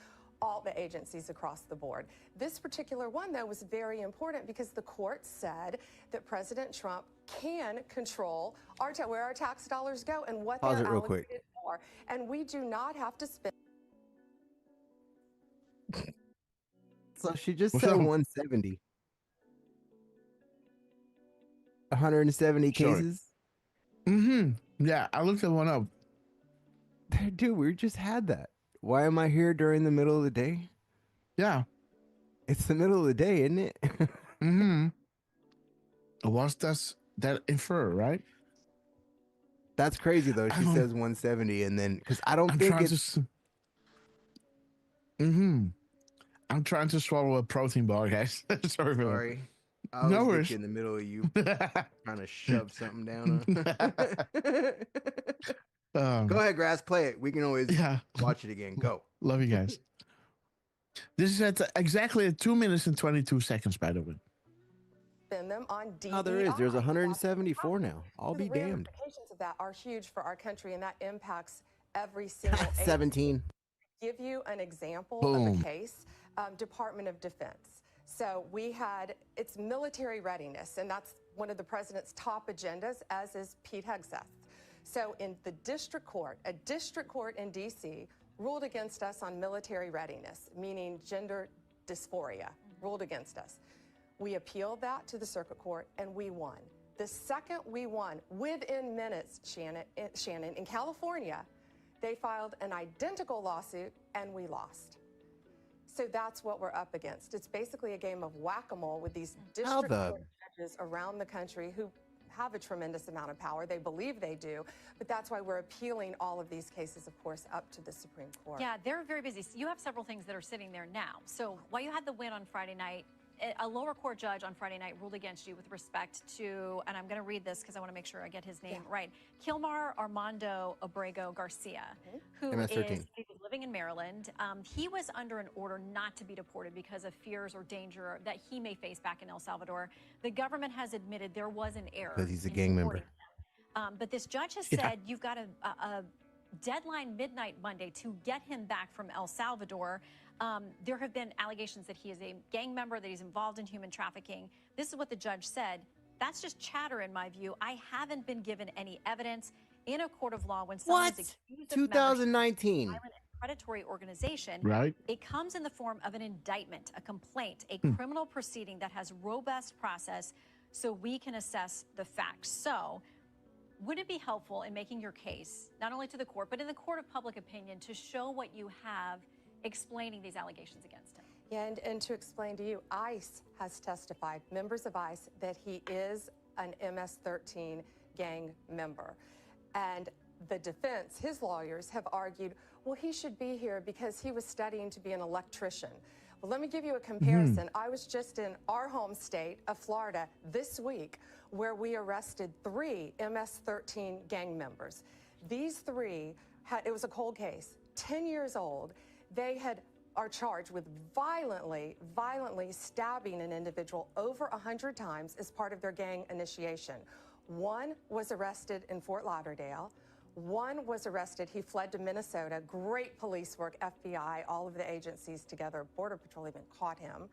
all the agencies across the board. This particular one, though, was very important because the court said that President Trump can control where our tax dollars go and what Pause they're it real quick. allocated for. And we do not have to spend. So she just What's said up? 170. 170 Sorry. cases. Yeah, I looked that one up. Dude, we just had that. Why am I here during the middle of the day? Yeah. It's the middle of the day, isn't it? What does that infer, right? That's crazy though. She don't- says 170, and then because I don't I'm think trying it's to. I'm trying to swallow a protein bar, guys. Sorry. for that. sorry. I No was worries. in the middle of you trying to shove something down. Go ahead, Grass. Play it. We can always watch it again. Go. Love you guys. This is at exactly 2 minutes and 22 seconds, by the way. Spend them on DEI. Oh, there is. There's 174 now. I'll The be damned. ramifications of that are huge for our country, and that impacts every single agency. 17. Give you an example Boom. of a case, Department of Defense. So it's military readiness, and that's one of the president's top agendas, as is Pete Hegseth. So in the district court, a district court in D.C. ruled against us on military readiness, meaning gender dysphoria, ruled against us. We appealed that to the circuit court, and we won. The second we won, within minutes, Shannon, in California, they filed an identical lawsuit, and we lost. So that's what we're up against. It's basically a game of whack-a-mole with these district court judges around the country who have a tremendous amount of power. They believe they do, but that's why we're appealing all of these cases, of course, up to the Supreme Court. Yeah, they're very busy. So you have several things that are sitting there now. So while you had the win on Friday night, a lower court judge on Friday night ruled against you with respect to, and I'm going to read this because I want to make sure I get his name right, Kilmar Armando Abrego Garcia, who MS-13. is living in Maryland. He was under an order not to be deported because of fears or danger that he may face back in El Salvador. The government has admitted there was an error. Because he's a in gang deporting member. him. But this judge has said you've got a deadline midnight Monday to get him back from El Salvador. There have been allegations that he is a gang member, that he's involved in human trafficking. This is what the judge said. That's just chatter in my view. I haven't been given any evidence in a court of law when someone's What? accused of membership 2019. in a violent and predatory organization. Right. It comes in the form of an indictment, a complaint, a criminal proceeding that has robust process so we can assess the facts. So would it be helpful in making your case, not only to the court, but in the court of public opinion, to show what you have explaining these allegations against him? Yeah, and to explain to you, ICE has testified, members of ICE, that he is an MS-13 gang member. And the defense, his lawyers, have argued, well, he should be here because he was studying to be an electrician. Well, let me give you a comparison. I was just in our home state of Florida this week where we arrested 3 MS-13 gang members. These 3, it was a cold case, 10 years old. They are charged with violently stabbing an individual over 100 times as part of their gang initiation. 1 was arrested in Fort Lauderdale. 1 was arrested. He fled to Minnesota. Great police work, FBI, all of the agencies together. Border Patrol even caught him.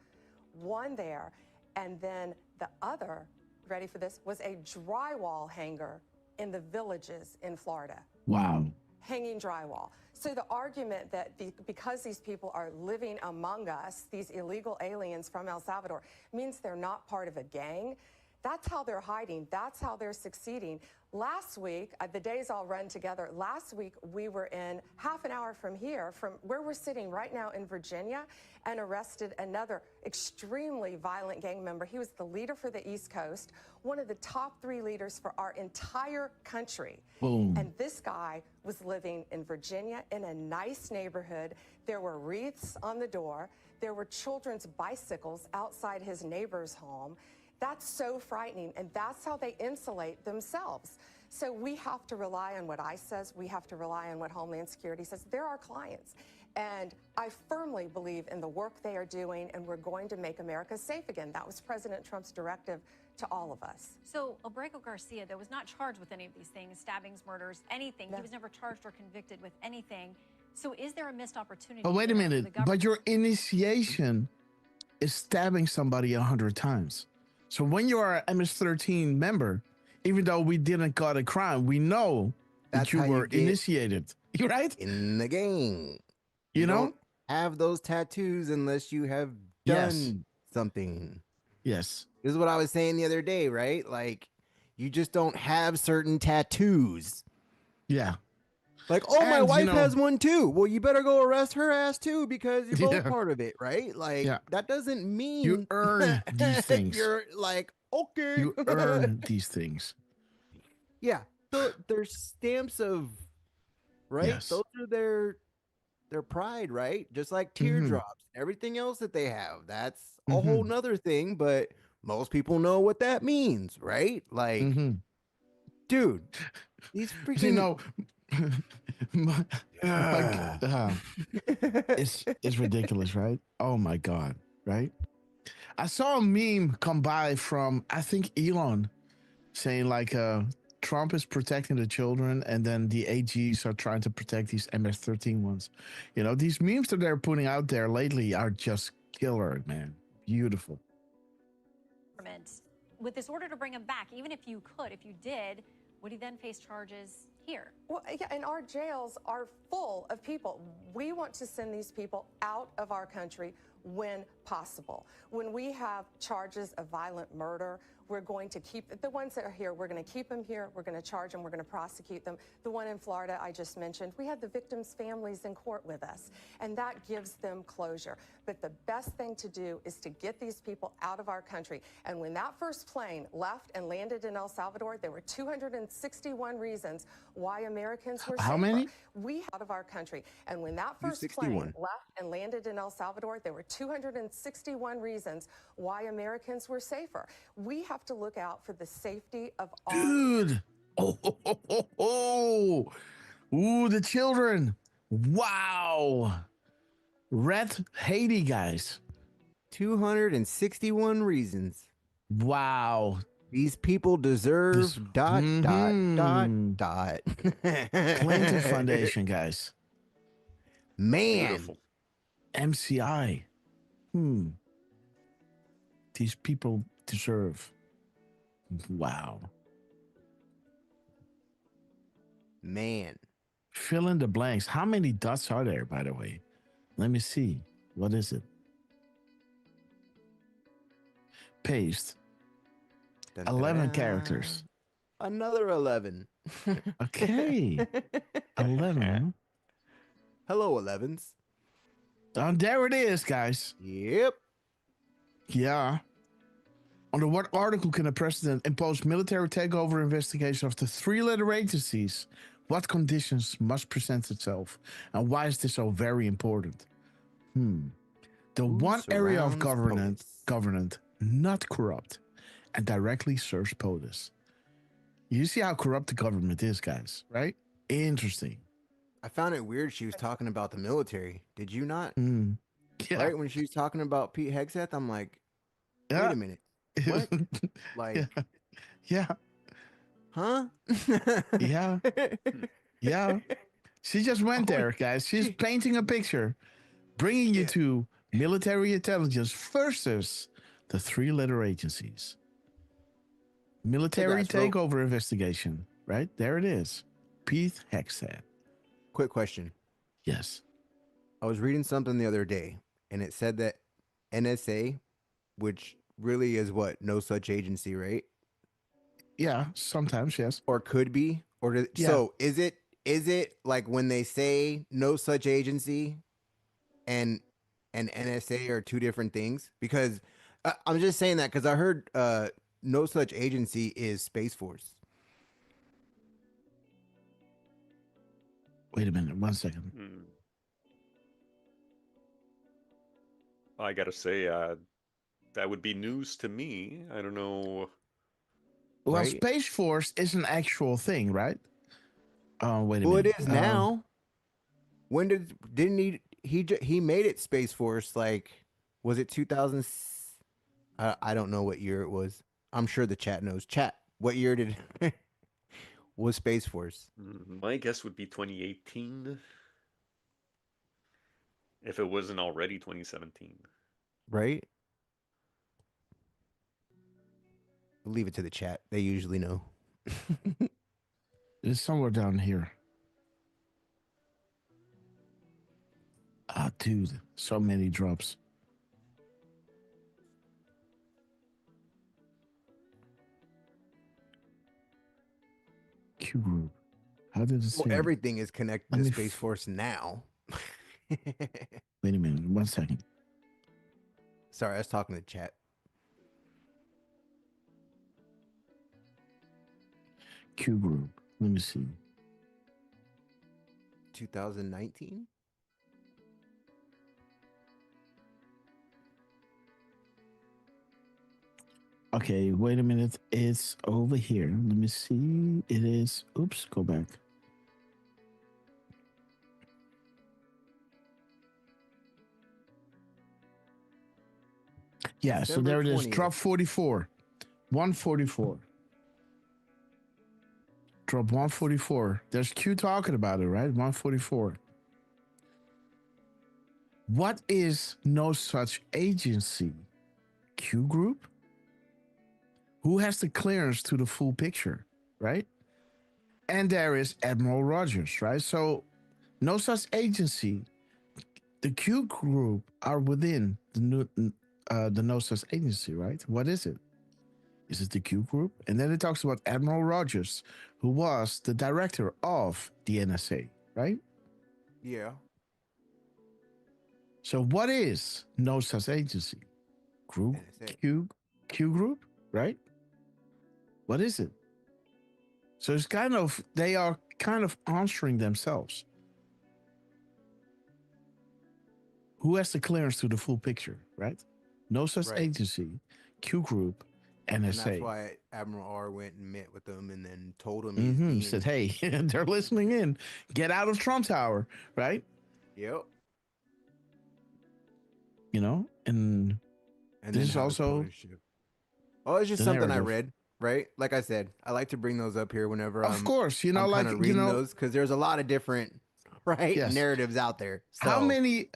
1 there. And then the other, ready for this, was a drywall hanger in the Villages in Florida. Wow. Hanging drywall. So the argument that because these people are living among us, these illegal aliens from El Salvador, means they're not part of a gang. That's how they're hiding. That's how they're succeeding. Last week, the days all run together. Last week, we were in half an hour from here, from where we're sitting right now in Virginia, and arrested another extremely violent gang member. He was the leader for the East Coast, one of the top 3 leaders for our entire country. Boom. And this guy was living in Virginia in a nice neighborhood. There were wreaths on the door. There were children's bicycles outside his neighbor's home. That's so frightening, and that's how they insulate themselves. So we have to rely on what ICE says. We have to rely on what Homeland Security says. They're our clients. And I firmly believe in the work they are doing, and we're going to make America safe again. That was President Trump's directive to all of us. So Obrego Garcia, though, was not charged with any of these things, stabbings, murders, anything. No. He was never charged or convicted with anything. So is there a missed opportunity? But wait a minute. But your initiation is stabbing somebody 100 times. So when you are an MS-13 member, even though we didn't got a crime, we know that you were initiated. You right? In the game. You know? Don't have those tattoos unless you have done something. Yes. This is what I was saying the other day, right? Like, you just don't have certain tattoos. Yeah. Like, oh, my And, wife has one too. Well, you better go arrest her ass too because you're both Yeah. part of it, right? Like, that doesn't mean You earn these things. You're like, okay. You earn these things. Yeah. So they're stamps of, right? Yes. Those are their pride, right? Just like teardrops, everything else that they have. That's a whole nother thing, but most people know what that means, right? Like, dude, these freaking, You know, it's ridiculous, right? Oh my God, right? I saw a meme come by from, I think, Elon saying like Trump is protecting the children and then the AGs are trying to protect these MS-13 ones. You know, these memes that they're putting out there lately are just killer, man. Beautiful. With this order to bring him back, even if you did, would he then face charges here? Well, yeah, and our jails are full of people. We want to send these people out of our country when possible. When we have charges of violent murder, we're going to keep the ones that are here. We're going to keep them here. We're going to charge them. We're going to prosecute them. The one in Florida I just mentioned, we had the victims' families in court with us, and that gives them closure. But the best thing to do is to get these people out of our country. And when that first plane left and landed in El Salvador, there were 261 reasons why Americans were safer. How many? We out of our country. And when that first plane left and landed in El Salvador, there were 261 reasons why Americans were safer. We have to look out for the safety of all. Dude. Oh. Ooh, the children. Wow. Red Haiti guys. 261 reasons. Wow. These people deserve This- dot. Clinton Foundation guys. Man. Beautiful. MCI. These people deserve. Wow. Man. Fill in the blanks. How many dots are there, by the way? Let me see. What is it? Paste. 11 characters. Another 11. Okay. 11. Hello, 11s. There it is, guys. Yep. Yeah. Under what article can a president impose military takeover investigation of the three-letter agencies? What conditions must present itself? And why is this so very important? The one area of government not corrupt and directly serves POTUS. You see how corrupt the government is, guys, right? Interesting. I found it weird she was talking about the military. Did you not? Yeah. Right when she was talking about Pete Hegseth, I'm like, wait a minute. What? Like, yeah. Huh? Yeah. Yeah. She just went there, guys. She's painting a picture, bringing you to military intelligence versus the three-letter agencies. Military takeover investigation, right? There it is. Pete Hegseth. Quick question. Yes. I was reading something the other day, and it said that NSA, which really is what? No such agency, right? Yeah, sometimes, yes. Or could be. So is it like when they say no such agency and NSA are two different things? Because I'm just saying that because I heard no such agency is Space Force. Wait a minute, 1 second. I gotta say, that would be news to me. I don't know. Well, Space Force is an actual thing, right? Oh, wait a minute. Well, it is now. When didn't he made it Space Force? Like, was it 2000? I don't know what year it was. I'm sure the chat knows. Chat, what year did was Space Force? My guess would be 2018. If it wasn't already 2017. Right? We'll leave it to the chat. They usually know. It's somewhere down here. Ah, dude, so many drops. Q group. How did it say? Well, everything is connected to Space Force now. Wait a minute, 1 second. Sorry, I was talking to chat. Q group. Let me see. 2019? Okay, wait a minute. It's over here. Let me see. It is. Oops, go back. Yeah, so there it is. Drop 44. 144. Drop 144. There's Q talking about it, right? 144. What is no such agency? Q group? Who has the clearance to the full picture, right? And there is Admiral Rogers, right? So no such agency. The Q group are within the no such agency, right? What is it? Is it the Q group? And then it talks about Admiral Rogers, who was the director of the NSA, right? Yeah. So what is no such agency? Group Q group, right? What is it? So it's kind of, they are kind of answering themselves. Who has the clearance to the full picture, right? No such agency, Q group, NSA. And that's why Admiral R went and met with them and then told him. Said, hey, they're listening in. Get out of Trump Tower, right? Yep. You know, and this is also... Oh, it's just something I read, right? Like I said, I like to bring those up here whenever of course, you know, I'm like, reading those because there's a lot of different narratives out there. So. How many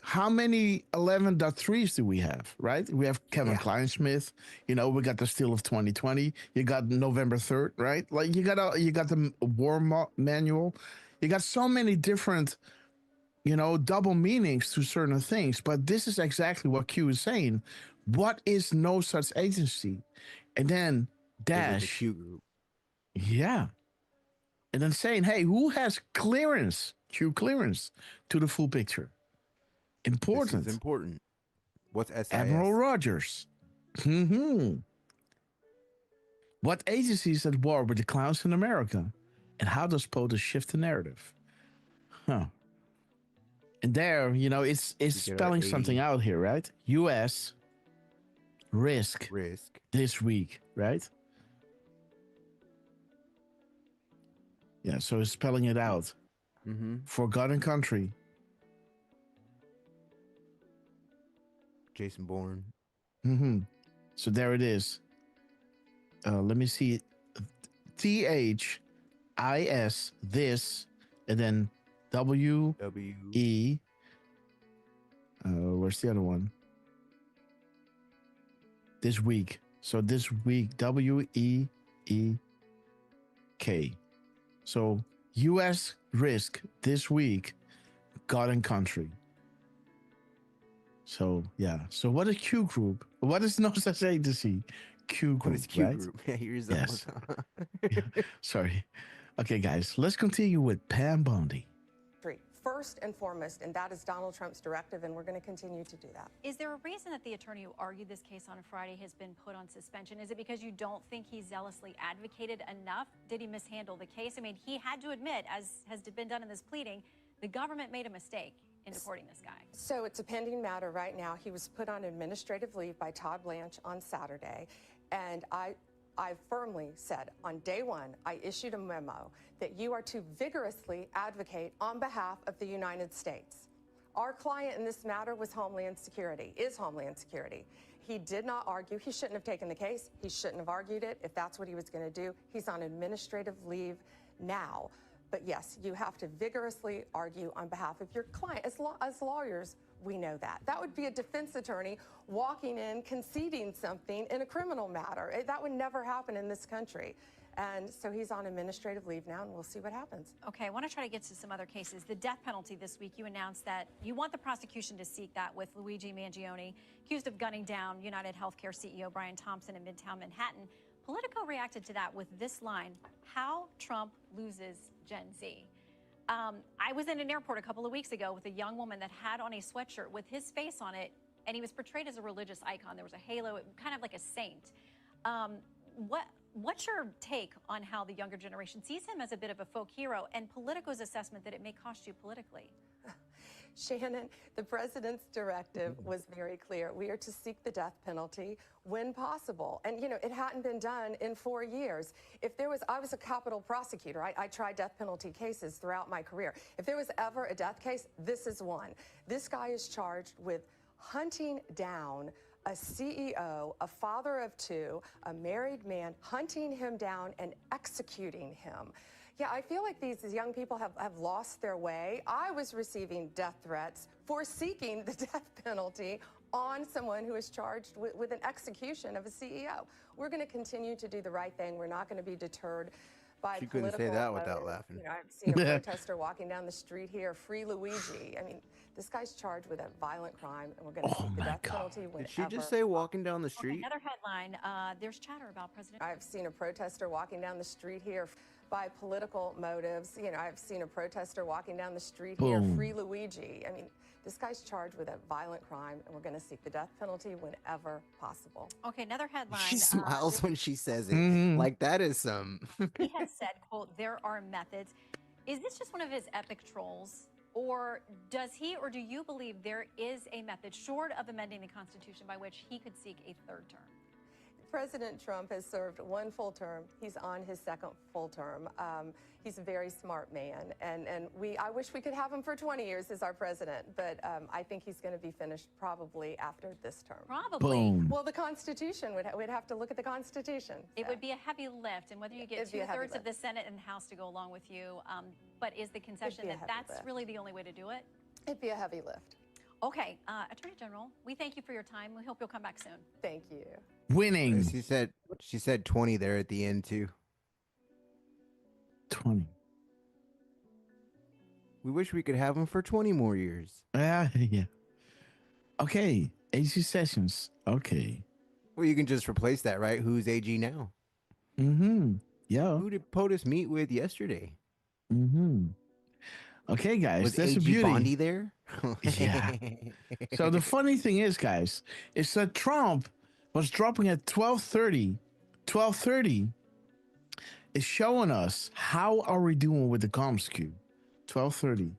11.3s do we have, right? We have Kevin Kleinsmith, you know, we got the Steal of 2020, you got November 3rd, right? Like you got the War Manual, you got so many different, you know, double meanings to certain things, but this is exactly what Q is saying. What is no such agency? And then dash the Q group. Yeah. And then saying, hey, who has clearance, Q clearance, to the full picture? Important. This is important. What's SIS? Admiral Rogers. What agency is at war with the clowns in America? And how does POTUS shift the narrative? Huh. And there, it's spelling something out here, right? U.S. risk this week, right? Yeah, so it's spelling it out. Forgotten country. Jason Bourne. So there it is. Let me see. THIS, this, and then WE. Where's the other one? This week. So this week, WEEK. So U.S. risk this week, God and country. So yeah. So what is Q group? What is no such agency? Q group. What is Q right? group? Yeah, yours. Yes. Yeah, sorry. Okay, guys, let's continue with Pam Bondi. First and foremost, and that is Donald Trump's directive, and we're going to continue to do that. Is there a reason that the attorney who argued this case on Friday has been put on suspension? Is it because you don't think he zealously advocated enough? Did he mishandle the case? I mean, he had to admit, as has been done in this pleading, the government made a mistake in deporting this guy. So it's a pending matter right now. He was put on administrative leave by Todd Blanche on Saturday, and I firmly said on day one, I issued a memo that you are to vigorously advocate on behalf of the United States. Our client in this matter was Homeland Security, is Homeland Security. He did not argue. He shouldn't have taken the case. He shouldn't have argued it if that's what he was going to do. He's on administrative leave now. But yes, you have to vigorously argue on behalf of your client. As lawyers, we know that. That would be a defense attorney walking in, conceding something in a criminal matter. That would never happen in this country. And so he's on administrative leave now, and we'll see what happens. Okay, I want to try to get to some other cases. The death penalty this week, you announced that you want the prosecution to seek that with Luigi Mangione, accused of gunning down United Healthcare CEO Brian Thompson in Midtown Manhattan. Politico reacted to that with this line: how Trump loses Gen Z. I was in an airport a couple of weeks ago with a young woman that had on a sweatshirt with his face on it, and he was portrayed as a religious icon. There was a halo, kind of like a saint. What's your take on how the younger generation sees him as a bit of a folk hero, and Politico's assessment that it may cost you politically? Shannon, the president's directive was very clear. We are to seek the death penalty when possible. And, it hadn't been done in 4 years. I was a capital prosecutor. I tried death penalty cases throughout my career. If there was ever a death case, this is one. This guy is charged with hunting down a CEO, a father of two, a married man, hunting him down and executing him. Yeah, I feel like these young people have lost their way. I was receiving death threats for seeking the death penalty on someone who is charged with an execution of a CEO. We're going to continue to do the right thing. We're not going to be deterred by She couldn't say that without laughing. I've seen a protester walking down the street here, free Luigi. I mean, this guy's charged with a violent crime, and we're going to seek the death penalty whenever. Did she just say walking down the street? Okay, another headline, there's chatter about President. I've seen a protester walking down the street here by political motives. I've seen a protester walking down the street here, free Luigi. I mean, this guy's charged with a violent crime, and we're going to seek the death penalty whenever possible. Okay, another headline. She smiles when she says it. Like that is some. He has said, quote, there are methods. Is this just one of his epic trolls? Or does he, or do you believe there is a method short of amending the Constitution by which he could seek a third term? President Trump has served one full term. He's on his second full term. He's a very smart man, and I wish we could have him for 20 years as our president, but I think he's going to be finished probably after this term. Probably. Boom. Well, the Constitution, we'd have to look at the Constitution. It would be a heavy lift, and whether you get It'd be a heavy two-thirds of lift. the Senate and the House to go along with you, but is the concession be a that heavy that's lift. really the only way to do it? It'd be a heavy lift. Okay, Attorney General, we thank you for your time. We hope you'll come back soon. Thank you. Winning. She said 20 there at the end too. 20. We wish we could have him for 20 more years. Yeah. Okay, AG Sessions. Okay. Well, you can just replace that, right? Who's AG now? Yeah. Who did POTUS meet with yesterday? Okay, guys, Was that's AG a beauty. Bondi there? Yeah. So the funny thing is, guys, is that Trump was dropping at 12:30 12:30 is showing us how are we doing with the comms queue. 12:30.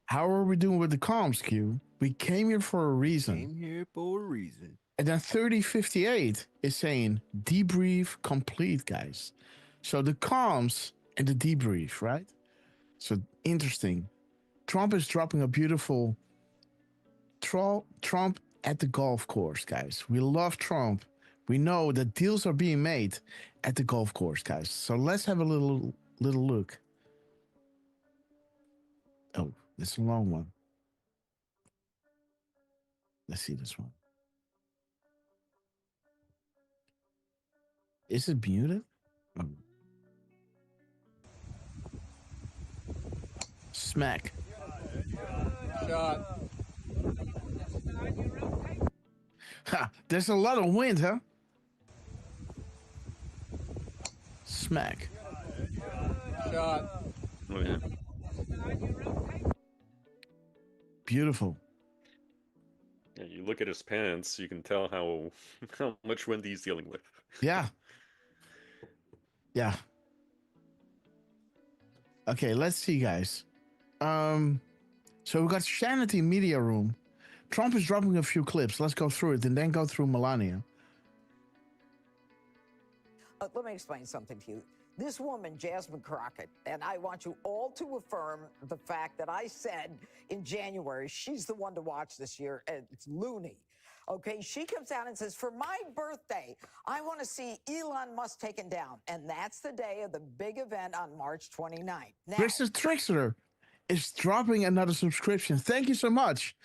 How are we doing with the comms queue? We came here for a reason. Came here for a reason. And then 30:58 is saying debrief complete, guys. So the comms and the debrief, right? So interesting. Trump is dropping a beautiful Trump at the golf course, guys. We love Trump. We know that deals are being made at the golf course, guys. So let's have a little look. Oh, it's a long one. Let's see this one. Is it muted? Oh. Smack. Shot. Ha, there's a lot of wind, huh? Smack. Shot. Oh, yeah. Beautiful. Yeah, you look at his pants, you can tell how much wind he's dealing with. Yeah. Yeah. Okay, let's see, guys. So we've got Shanity Media Room. Trump is dropping a few clips. Let's go through it and then go through Melania. Let me explain something to you. This woman, Jasmine Crockett, and I want you all to affirm the fact that I said in January, she's the one to watch this year, and it's loony. Okay, she comes out and says, for my birthday, I want to see Elon Musk taken down. And that's the day of the big event on March 29th. Now, Trickster is dropping another subscription. Thank you so much.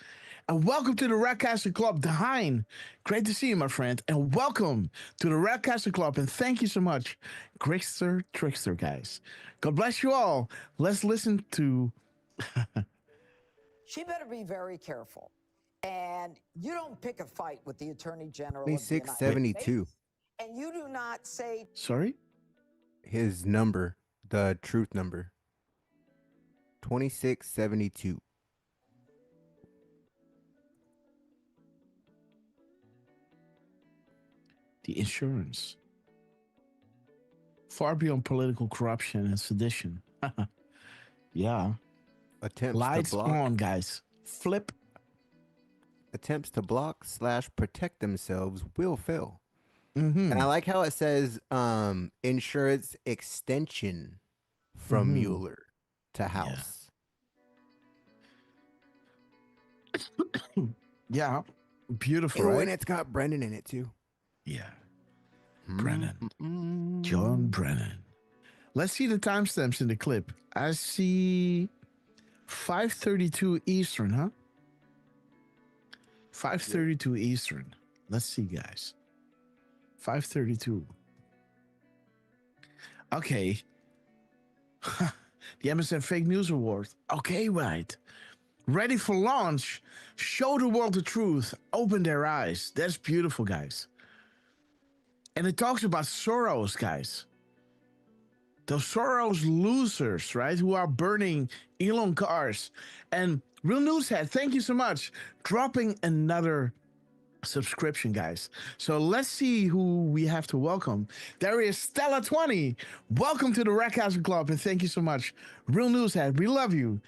And welcome to the Radcaster Club, Hein. Great to see you, my friend. And welcome to the Radcaster Club. And thank you so much, Trickster, guys. God bless you all. Let's listen to... she better be very careful. And you don't pick a fight with the Attorney General of the United 2672. States. And you do not say... Sorry? His number, the truth number. 2672. The insurance. Far beyond political corruption and sedition. Yeah. Attempts Lights to block. on, guys. Flip. Attempts to block / protect themselves will fail. Mm-hmm. And I like how it says insurance extension from Mueller to House. Yeah. Beautiful, Oh, right? and it's got Brennan in it too. Yeah. Brennan. John Brennan. Let's see the timestamps in the clip. I see 5:32 Eastern, huh? 5:32 Eastern. Let's see, guys. 5:32. Okay. The MSN Fake News Award. Okay, right. Ready for launch. Show the world the truth. Open their eyes. That's beautiful, guys. And it talks about Soros, guys. Those Soros losers, right? Who are burning Elon cars. And Real Newshead, thank you so much. Dropping another subscription, guys. So let's see who we have to welcome. There is Stella20. Welcome to the Radcaster Club, and thank you so much. Real Newshead, we love you.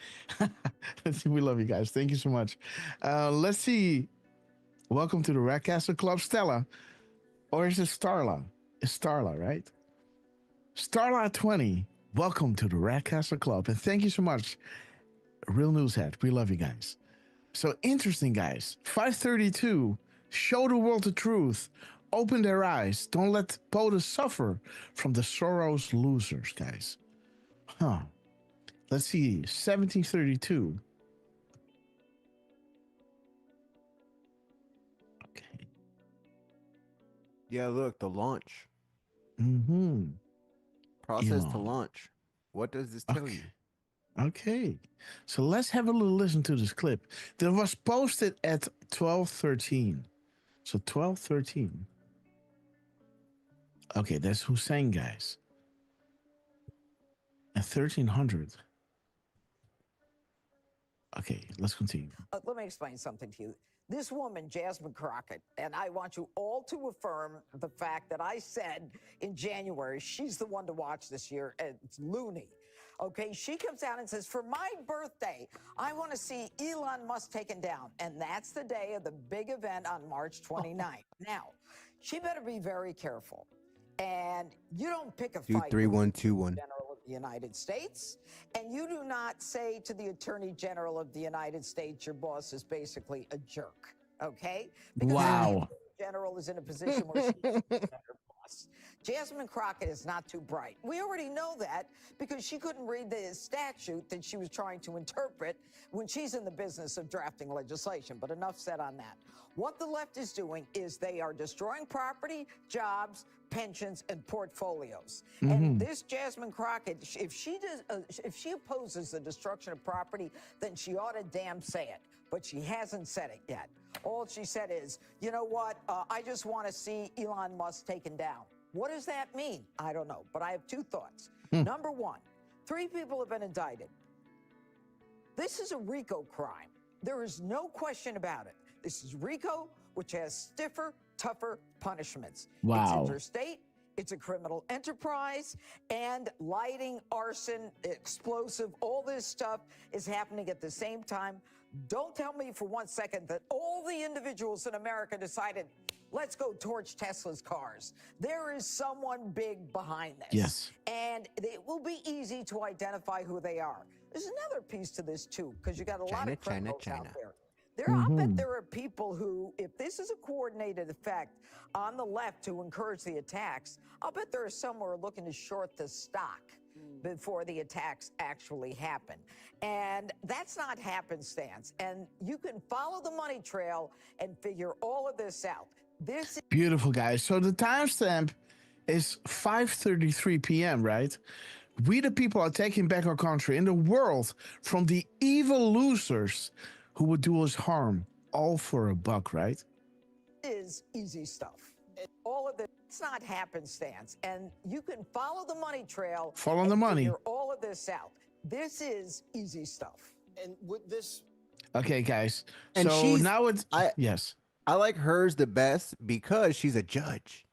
We love you guys. Thank you so much. Let's see. Welcome to the Radcaster Club, Stella. Or is it Starla? It's Starla, right? Starla20. Welcome to the Radcaster Club, and thank you so much. Real Newshead, we love you guys. So interesting, guys. 5:32. Show the world the truth. Open their eyes. Don't let POTUS suffer from the Soros losers, guys. Huh. Let's see. 1732. Okay. Yeah, look, the launch. Mm-hmm. Process to Elon. launch. What does this tell you? Okay. So let's have a little listen to this clip. That was posted at 12:13. So 12:13. Okay, that's Hussein, guys. At 1300. Okay, let's continue. Let me explain something to you. This woman, Jasmine Crockett, and I want you all to affirm the fact that I said in January she's the one to watch this year. It's loony. Okay, she comes out and says, for my birthday, I want to see Elon Musk taken down. And that's the day of the big event on March 29th. Now, she better be very careful. And you don't pick a fight with the 23121. General of the United States, and you do not say to the Attorney General of the United States, your boss is basically a jerk, okay? Because Wow. the Attorney General is in a position where she's her boss. Jasmine Crockett is not too bright. We already know that because she couldn't read the statute that she was trying to interpret when she's in the business of drafting legislation. But enough said on that. What the left is doing is they are destroying property, jobs, pensions, and portfolios. And this Jasmine Crockett, if she opposes the destruction of property, then she ought to damn say it. But she hasn't said it yet. All she said is, you know what? I just want to see Elon Musk taken down. What does that mean? I don't know. But I have two thoughts. Number one, 3 people have been indicted. This is a RICO crime. There is no question about it. This is RICO, which has stiffer, tougher punishments. Wow. It's interstate, it's a criminal enterprise, and lighting, arson, explosive, all this stuff is happening at the same time. Don't tell me for 1 second that all the individuals in America decided, let's go torch Tesla's cars. There is someone big behind this. Yes. And it will be easy to identify who they are. There's another piece to this, too, because you got a lot of criminals out there. I bet there are people who, if this is a coordinated effect on the left to encourage the attacks, I'll bet there are some who are looking to short the stock before the attacks actually happen. And that's not happenstance. And you can follow the money trail and figure all of this out. This is Beautiful, guys. So the timestamp is 5:33 p.m., right? We the people are taking back our country and the world from the evil losers who would do us harm, all for a buck, right? is easy stuff. All of this, it's not happenstance. And you can follow the money trail. Follow and the money. Figure all of this out. This is easy stuff. And with this, Okay, guys. And so she's- now it's yes. I like hers the best because she's a judge.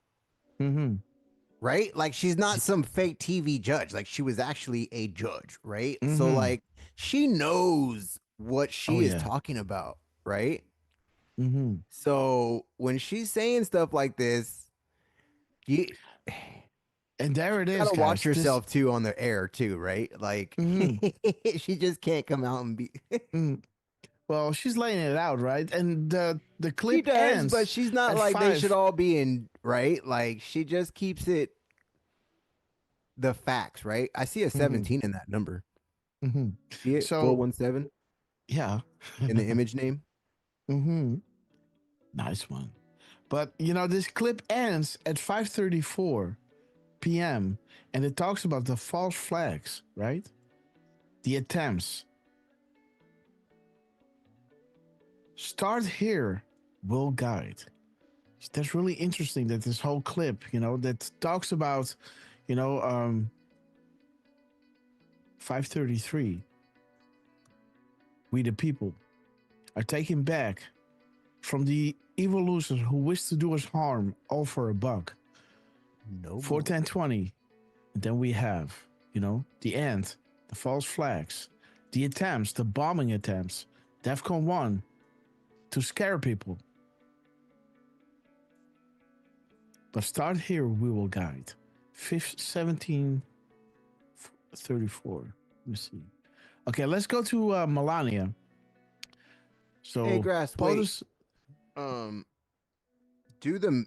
Right? Like she's not some fake TV judge. Like she was actually a judge, right? So like she knows what she is talking about, right? So when she's saying stuff like this, you and there it is. gotta Guys. watch yourself too on the air too, right? Like she just can't come out and be. Well, she's laying it out, right? And the clip She does, ends but she's not at like they 5. should all be in, right? Like she just keeps it the facts, right? I see a 17 in that number. See it? So 417 yeah, in the image name. Nice one. But you know, this clip ends at 5:34 p.m. and it talks about the false flags, right? The attempts. Start here will guide. That's really interesting that this whole clip, you know, that talks about, you know, 5:33. We the people are taken back from the evil losers who wish to do us harm, all for a buck. No. 4:10:20. And then we have, you know, the end, the false flags, the attempts, the bombing attempts, DEFCON 1 to scare people. But start here, we will guide. 17:34. Let me see. Okay, let's go to Melania. So Hey, Grass, POTUS, do the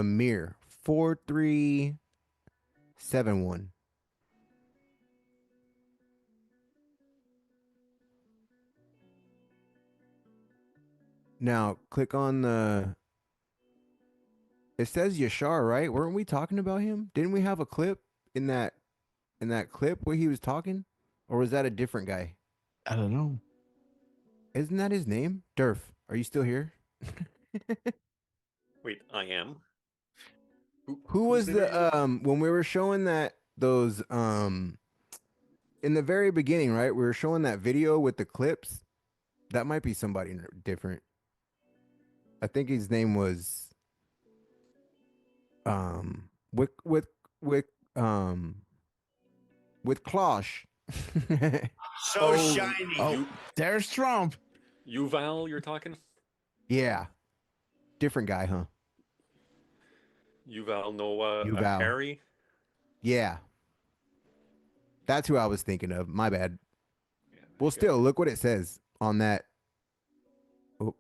mirror 4371. Now click on the. It says Yashar, right? Weren't we talking about him? Didn't we have a clip in that clip where he was talking, or was that a different guy? I don't know. Isn't that his name? Durf, are you still here? Wait, I am. Who was the the when we were showing that those in the very beginning, right? We were showing that video with the clips. That might be somebody different. I think his name was with Klosh. So shiny. Oh, there's Trump. Yuval, you're talking? Yeah. Different guy, huh? Yuval Noah Yuval. Harry? Yeah. That's who I was thinking of. My bad. Well, still, look what it says on that. Oh.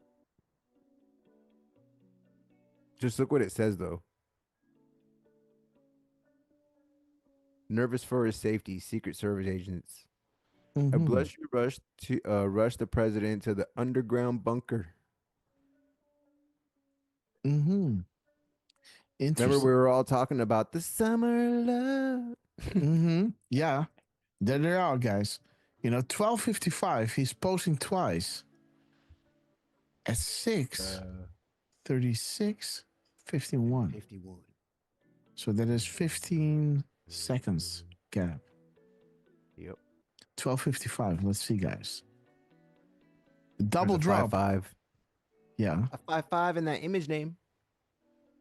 Just look what it says, though. Nervous for his safety, Secret Service agents. A blustery rush to rush the president to the underground bunker. Interesting. Remember, we were all talking about the summer love. Yeah. There they are, guys. 12:55. He's posting twice. At 6:36, 51. 51. So that is 15 seconds gap. Yep. 12:55. Let's see, guys. Double There's a drop. 5-5. Yeah. A 5-5 in that image name.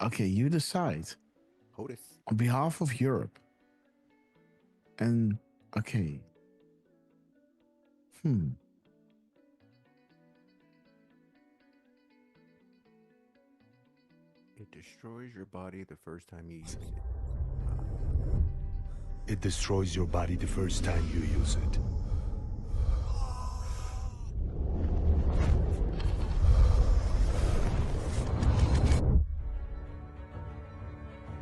Okay, you decide. POTUS. On behalf of Europe. And, okay. It destroys your body the first time you use it. It destroys your body the first time you use it.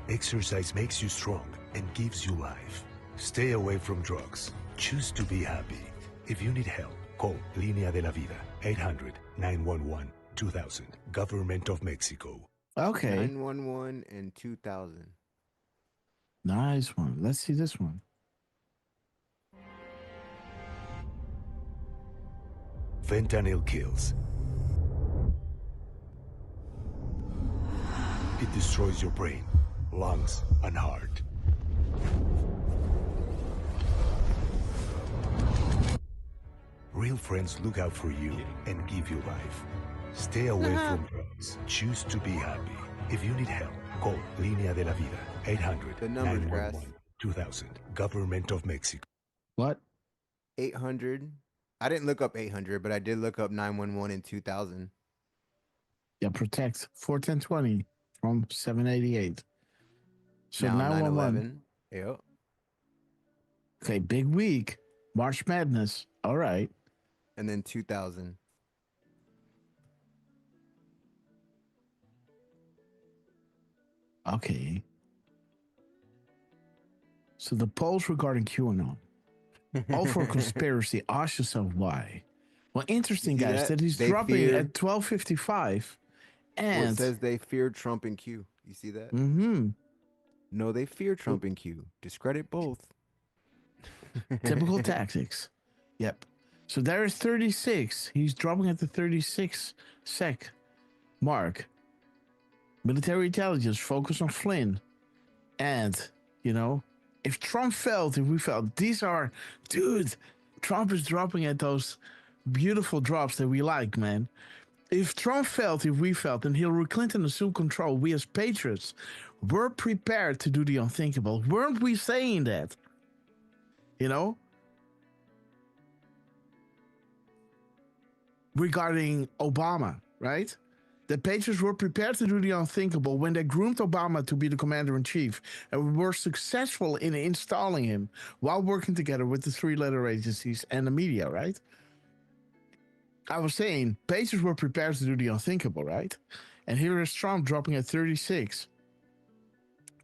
Exercise makes you strong and gives you life. Stay away from drugs. Choose to be happy. If you need help, call Línea de la Vida, 800-911-2000, Government of Mexico. Okay. 911 and 2000. Nice one. Let's see this one. Fentanyl kills. It destroys your brain, lungs, and heart. Real friends look out for you and give you life. Stay away from drugs. Choose to be happy. If you need help, call Línea de la Vida, 800-911-2000, Government of Mexico. What? 800. I didn't look up 800, but I did look up 911 in 2000. Yeah, protect 41020 from 788. So Now 911. 9/11. Yep. Okay, big week. March Madness. All right. And then 2000. Okay. So the polls regarding QAnon. All for conspiracy. Ask yourself why. Well, interesting, You see guys, that he's They dropping fear- at 12:55. Well, And it says they fear Trump and Q. You see that? No, they fear Trump and Q. Discredit both. typical tactics. Yep. So there is 36. He's dropping at the 36 sec mark. Military intelligence focus on Flynn. And, if Trump failed, if we failed, these are, dude, Trump is dropping at those beautiful drops that we like, man. If Trump failed, if we failed, and Hillary Clinton assumed control, we as patriots were prepared to do the unthinkable. Weren't we saying that? Regarding Obama, right? The patriots were prepared to do the unthinkable when they groomed Obama to be the commander-in-chief, and we were successful in installing him while working together with the three-letter agencies and the media, right? I was saying, patriots were prepared to do the unthinkable, right? And here is Trump dropping at 36.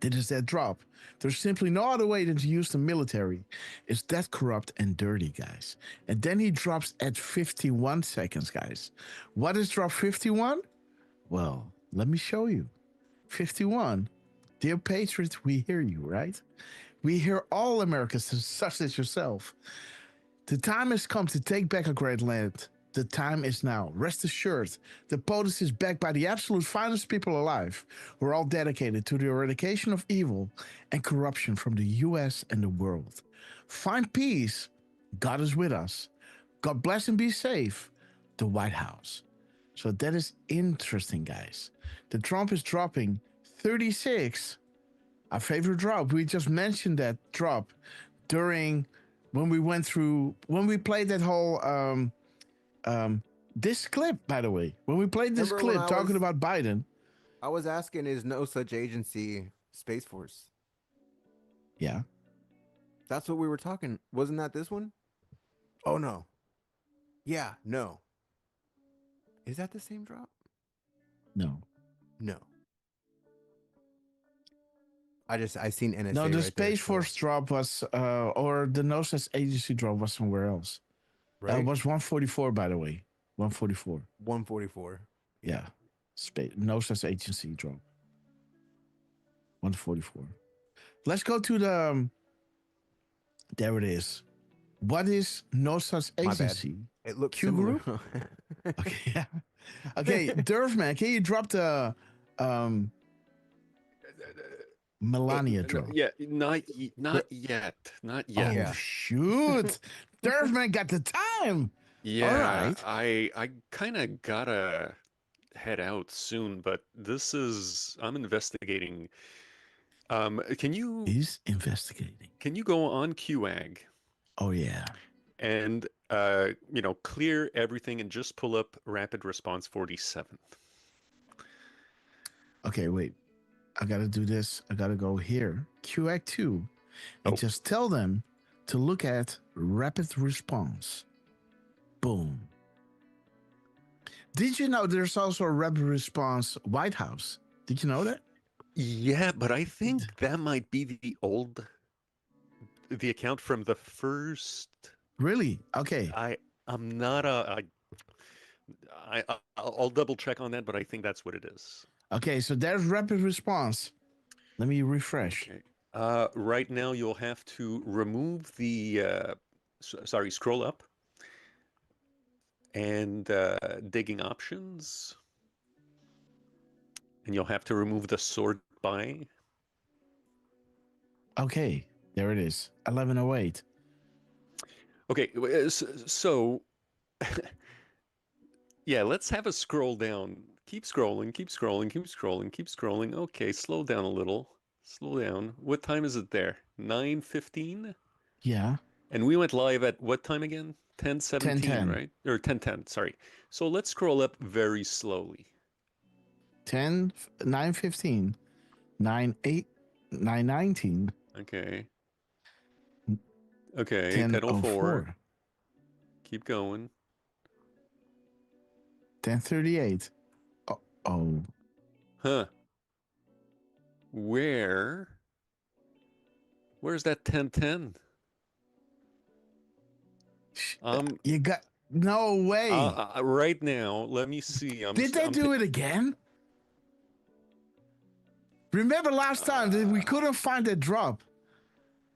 This is that drop. There's simply no other way than to use the military. It's that corrupt and dirty, guys. And then he drops at 51 seconds, guys. What is drop 51? Well, let me show you. 51. Dear patriots, we hear you, right? We hear all Americans, such as yourself. The time has come to take back a great land. The time is now. Rest assured, the POTUS is backed by the absolute finest people alive. We're all dedicated to the eradication of evil and corruption from the U.S. and the world. Find peace God is with us. God bless and be safe. The White House. So that is interesting, guys. The Trump is dropping 36. Our favorite drop. We just mentioned that drop during when we played that whole this clip, by the way. When we played this Remember when clip talking about Biden. I was asking, is no such agency Space Force? Yeah. That's what we were talking. Wasn't that this one? Oh, no. Yeah, no. Is that the same drop? No. No. I seen NSA. No, the right Space there, Force drop was, or the No Such Agency drop was somewhere else. Right? It was 144, by the way. 144. 144. Yeah. No Such Agency drop. 144. Let's go to the. There it is. What is No Such My bad. Agency? It looks Q similar. group? Okay, yeah. Okay, Durfman, can you drop the Melania drop? Yeah, not yet. Not yet. Oh, shoot. Durfman got the time. Yeah, All right. I kind of gotta head out soon, but I'm investigating. He's investigating. Can you go on QAG Oh, yeah. and clear everything and just pull up Rapid Response 47? Okay, wait. I got to do this. I got to go here, QAC 2, and just tell them to look at Rapid Response. Boom. Did you know there's also a Rapid Response White House? Did you know that? Yeah, but I think that might be the account from the first. Really? Okay. I'm not I'll double check on that, but I think that's what it is. Okay, so there's Rapid Response. Let me refresh. Okay. Right now, you'll have to remove the. Scroll up. And digging options. And you'll have to remove the sort by. Okay, there it is. 1108. Okay, so yeah, let's have a scroll down. Keep scrolling, keep scrolling, keep scrolling, keep scrolling. Okay, slow down a little. Slow down. What time is it there? 9:15? Yeah. And we went live at what time again? 10:17, 10:10. right? Or 10:10, sorry. So let's scroll up very slowly. 9:15, 9:8, 9:19. Okay. Okay, 10:04. Keep going. 10:38. Oh. Huh. Where's that 10:10? You got no way. Right now, let me see. Did they do it again? Remember last time that we couldn't find a drop.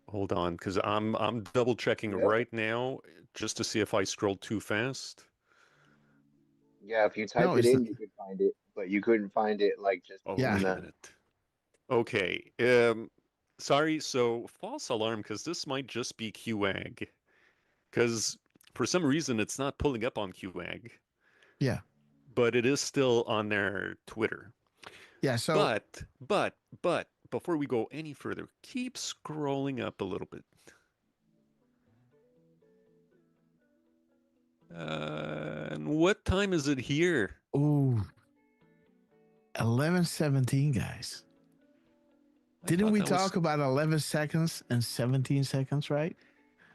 Hold on, because I'm double checking right now just to see if I scrolled too fast. Yeah, if you type it in, you could find it, but you couldn't find it like just Oh, in wait a the. minute. Okay. Sorry. So false alarm, because this might just be QAG, because for some reason it's not pulling up on QAG. Yeah. But it is still on their Twitter. Yeah. So. But before we go any further, keep scrolling up a little bit. And what time is it here? Ooh. 11:17, guys. Didn't we talk about 11 seconds and 17 seconds, right?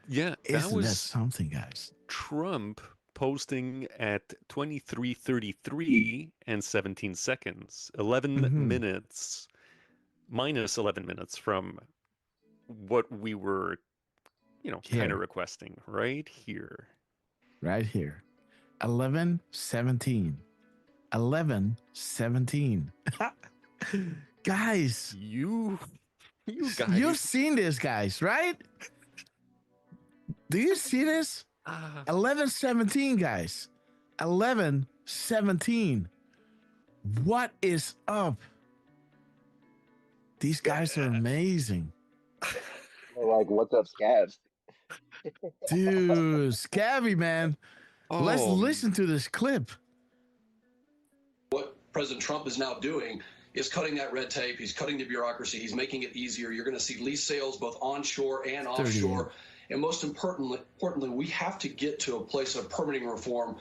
Yeah, Isn't that something, guys? Trump posting at 23:33 and 17 seconds, 11 minutes, minus 11 minutes from what we were, kind of requesting right here. Right here. 11:17. 11:17. Guys. You guys. You've seen this, guys, right? Do you see this? 11:17, guys. 11:17. What is up? These guys are amazing. Like, what's up, scabs? Dude, scabby, man. Let's Oh, listen to this clip. what President Trump is now doing is cutting that red tape. He's cutting the bureaucracy. He's making it easier. You're going to see lease sales both onshore and offshore. And most importantly, we have to get to a place of permitting reform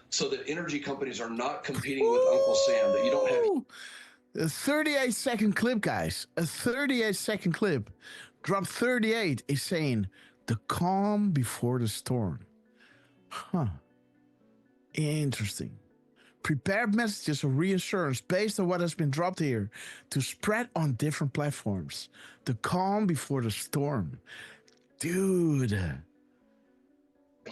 so that energy companies are not competing with Uncle Sam, that you don't have. A 38-second clip, guys. A 38-second clip. Drop 38 is saying the calm before the storm. Huh. Interesting. Prepared messages of reassurance based on what has been dropped here to spread on different platforms. The calm before the storm. Dude.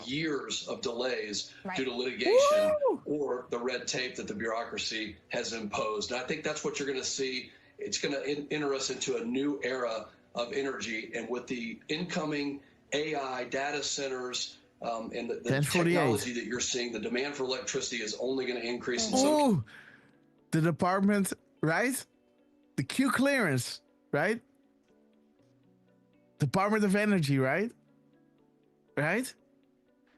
Years of delays due to litigation or the red tape that the bureaucracy has imposed. And I think that's what you're going to see. It's going to enter us into a new era of energy. And with the incoming AI data centers and the technology that you're seeing, the demand for electricity is only going to increase. In some the department, right? The Q clearance, right? Department of Energy, right? Right?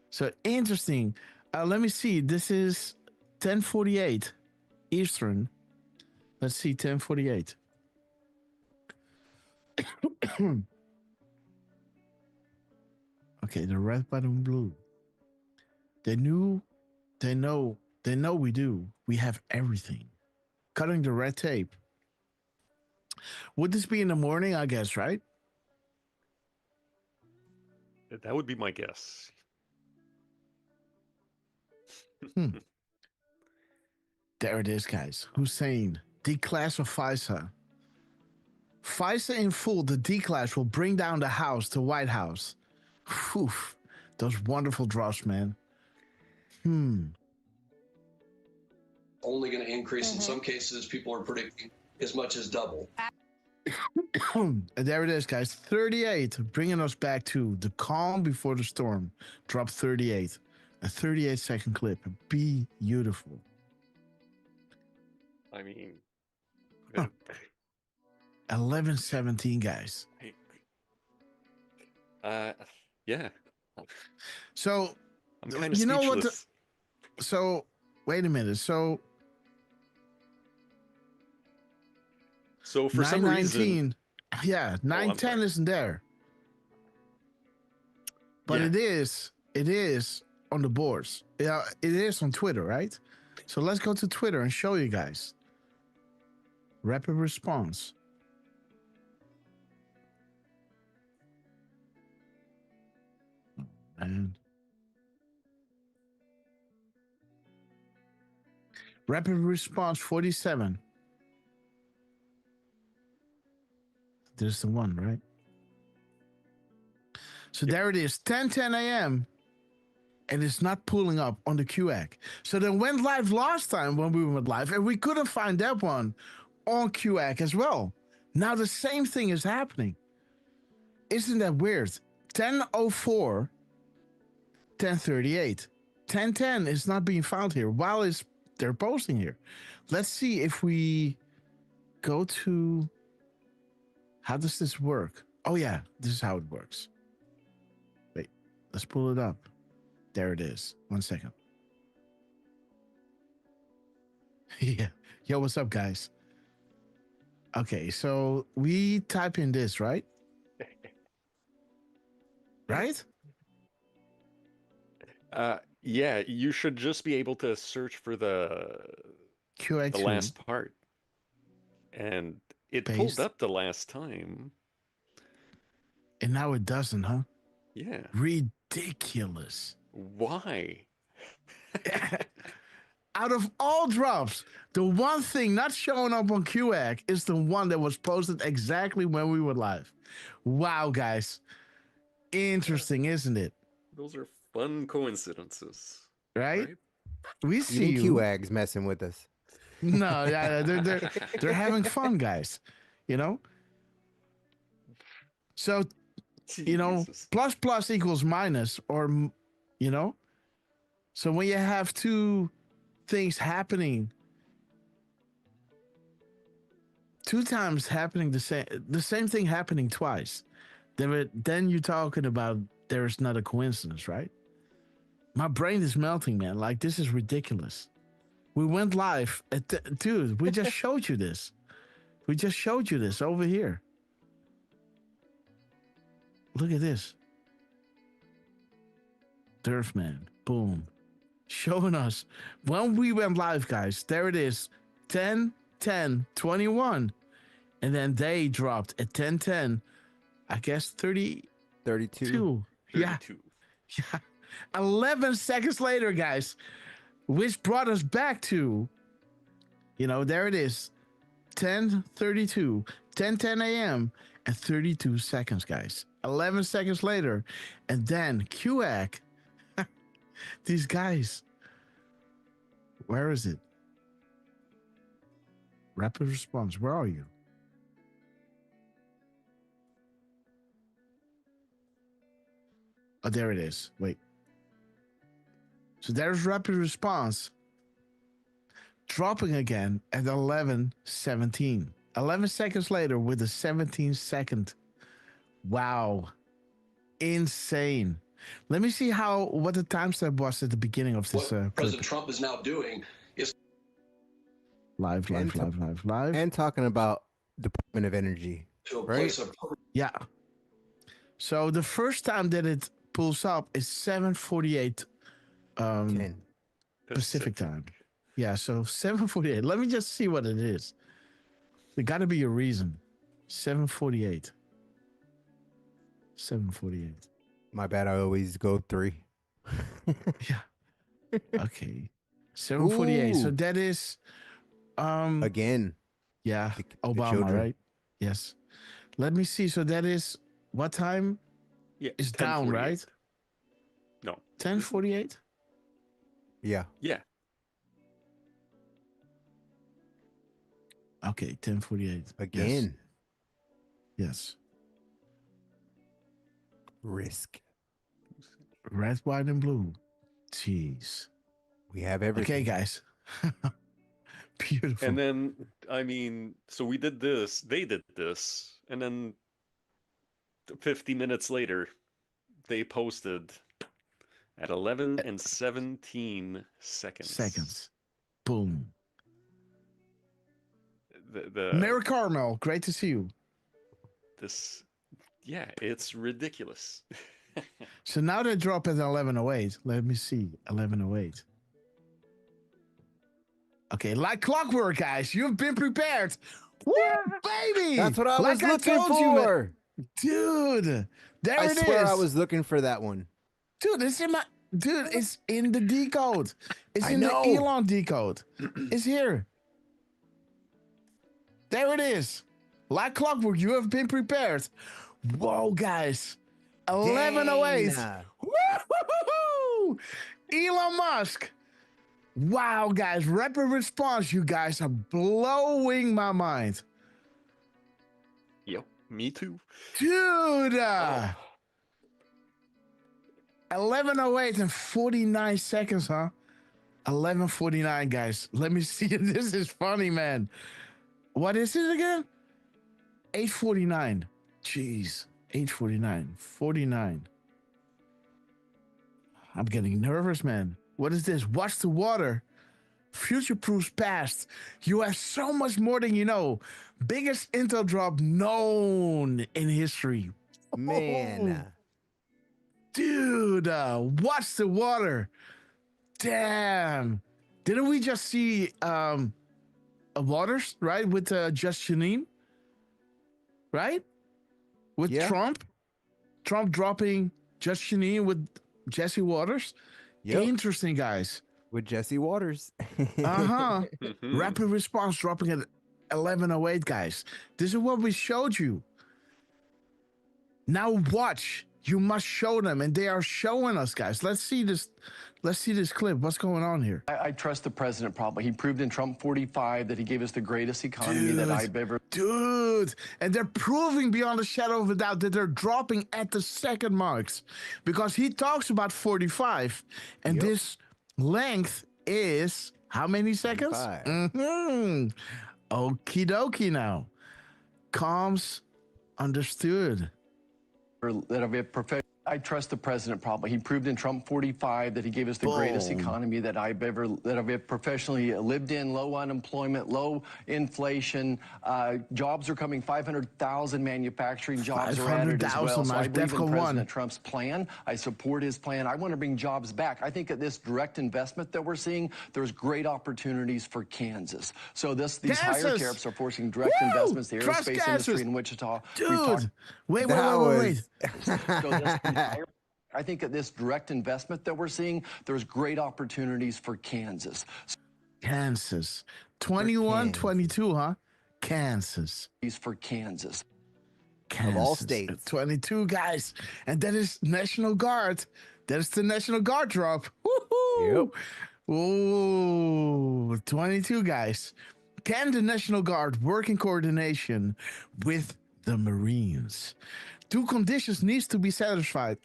So interesting. Let me see. This is 10:48 Eastern. Let's see, 10:48. Okay, the red button blue. They know we do. We have everything. Cutting the red tape. Would this be in the morning, I guess, right? That would be my guess. There it is, guys. Hussein, declass of FISA. FISA in full, the declass will bring down the House, the White House. Whew, those wonderful drops, man. only going to increase. In some cases, people are predicting as much as double. And there it is, guys. 38, bringing us back to the calm before the storm. Drop 38. A 38-second clip. Beautiful. I mean... 11:17, guys. Yeah. So, I'm kind of you know speechless. what? So, wait a minute. So for some reason... Yeah, 9:10 isn't there. But it is on the boards. Yeah, it is on Twitter, right? So let's go to Twitter and show you guys. Rapid response. And rapid response 47. There's the one, right? So there it is, 10:10 a.m. and it's not pulling up on the QAC. So they went live last time when we went live, and we couldn't find that one on QAC as well. Now the same thing is happening. Isn't that weird? 10:04, 10:38, 10:10 is not being found here while they're posting here. Let's see if we go to, how does this work? Oh yeah, this is how it works. Wait, let's pull it up. There it is. 1 second. Yeah. Yo, what's up, guys? Okay, so we type in this, right? Right? Yeah, you should just be able to search for the QX last part. And it pulled up the last time. And now it doesn't, huh? Yeah. Ridiculous. Why? Out of all drops, the one thing not showing up on QAC is the one that was posted exactly when we were live. Wow, guys. Interesting, isn't it? Those are fun coincidences. Right? We see Even you. QAG's messing with us. No, yeah, they're having fun, guys. You know? So, you know, plus equals minus, or, you know? So when you have two things happening, two times happening the same thing happening twice, then you're talking about there is not a coincidence, right? My brain is melting, man. Like, this is ridiculous. We went live. Dude, we just showed you this. We just showed you this over here. Look at this. Durfman. Boom. Showing us when we went live, guys. There it is. 10, 10, 21. And then they dropped at 10, 10. I guess 32. 32. Yeah. Yeah. 11 seconds later, guys, which brought us back to, there it is. 10:32, 10:10 a.m. and 32 seconds, guys. 11 seconds later. And then QAC, these guys, where is it? Rapid response, where are you? Oh, there it is. Wait. So there's rapid response dropping again at 11:17. 11 seconds later with a 17-second. Wow. Insane. Let me see what the timestamp was at the beginning of this What President clip. Trump is now doing is Live. And talking about Department of Energy, to a right? place of Yeah. So the first time that it pulls up is 7:48 Pacific time. Yeah, so 7:48. Let me just see what it is. There got to be a reason. 7:48. 7:48. My bad. I always go 3. Yeah. Okay. 7:48. So Ooh. that is Again. Yeah, the Obama, children. right? Yes. Let me see. So that is what time? Yeah, It's down, 10:48. right? No. 10:48? Yeah. Yeah. Okay, 10:48. Again. Yes. Risk. Red, white, and blue. Jeez. We have everything. Okay, guys. Beautiful. And then, I mean, so we did this, they did this, and then 50 minutes later, they posted at 11 and 17 seconds. Boom. The Mary Carmel, great to see you. It's ridiculous. So now they drop at 11:08. Let me see. 11:08. Okay, like clockwork, guys. You've been prepared. Woo, baby! That's what I was looking told you, for. Dude, there I it is. swear I was looking for that one. Dude, it's in the decode. It's I in know. the Elon decode. It's here. There it is. Like clockwork, you have been prepared. Whoa, guys. 11:08. Dang. Woo-hoo-hoo-hoo! Elon Musk. Wow, guys. Rapid response. You guys are blowing my mind. Yep, me too. Dude. 11:08 and 49 seconds, huh? 11:49, guys. Let me see. This is funny, man. What is it again? 8:49. Jeez. 8:49. 49. I'm getting nervous, man. What is this? Watch the water. Future-proofs past. You have so much more than you know. Biggest intel drop known in history. Man. Dude, watch the water. Damn. Didn't we just see Waters, right? With Just Janine? Right? With Trump? Trump dropping Just Janine with Jesse Waters? Yep. Interesting, guys. With Jesse Waters. Uh-huh. Rapid response dropping at 11:08, guys. This is what we showed you. Now watch. You must show them, and they are showing us, guys. Let's see this. Let's see this clip. What's going on here? I trust the president probably. He proved in Trump 45 that he gave us the greatest economy that I've ever... Dude, and they're proving beyond a shadow of a doubt that they're dropping at the second marks because he talks about 45, and this length is how many seconds? 5. Mm-hmm. Okie dokie now. Comms understood. That I've perfected. I trust the president probably. He proved in Trump 45 that he gave us the greatest economy that I've ever professionally lived in. Low unemployment, low inflation. Jobs are coming. 500,000 manufacturing jobs are added as well. So I believe in President Trump's plan. I support his plan. I want to bring jobs back. I think that this direct investment that we're seeing, there's great opportunities for Kansas. So these higher tariffs are forcing direct investments. The aerospace industry in Wichita. Dude, wait. I think that this direct investment that we're seeing, there's great opportunities for Kansas. Kansas. 21, 22, huh? Kansas. For Kansas. Kansas. Of all states. 22 guys. And that is National Guard. That is the National Guard drop. Woohoo! Yep. Ooh, 22 guys. Can the National Guard work in coordination with the Marines? Two conditions needs to be satisfied.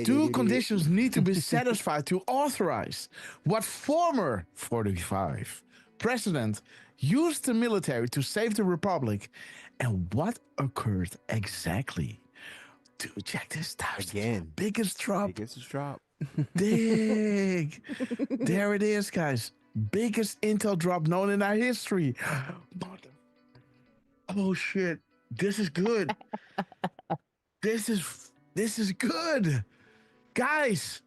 Two conditions need to be satisfied to authorize what former 45 president used the military to save the republic, and what occurred exactly. Dude, check this out again. Biggest drop. Dig. There it is, guys. Biggest intel drop known in our history. Oh shit. This is good. This is good. Guys.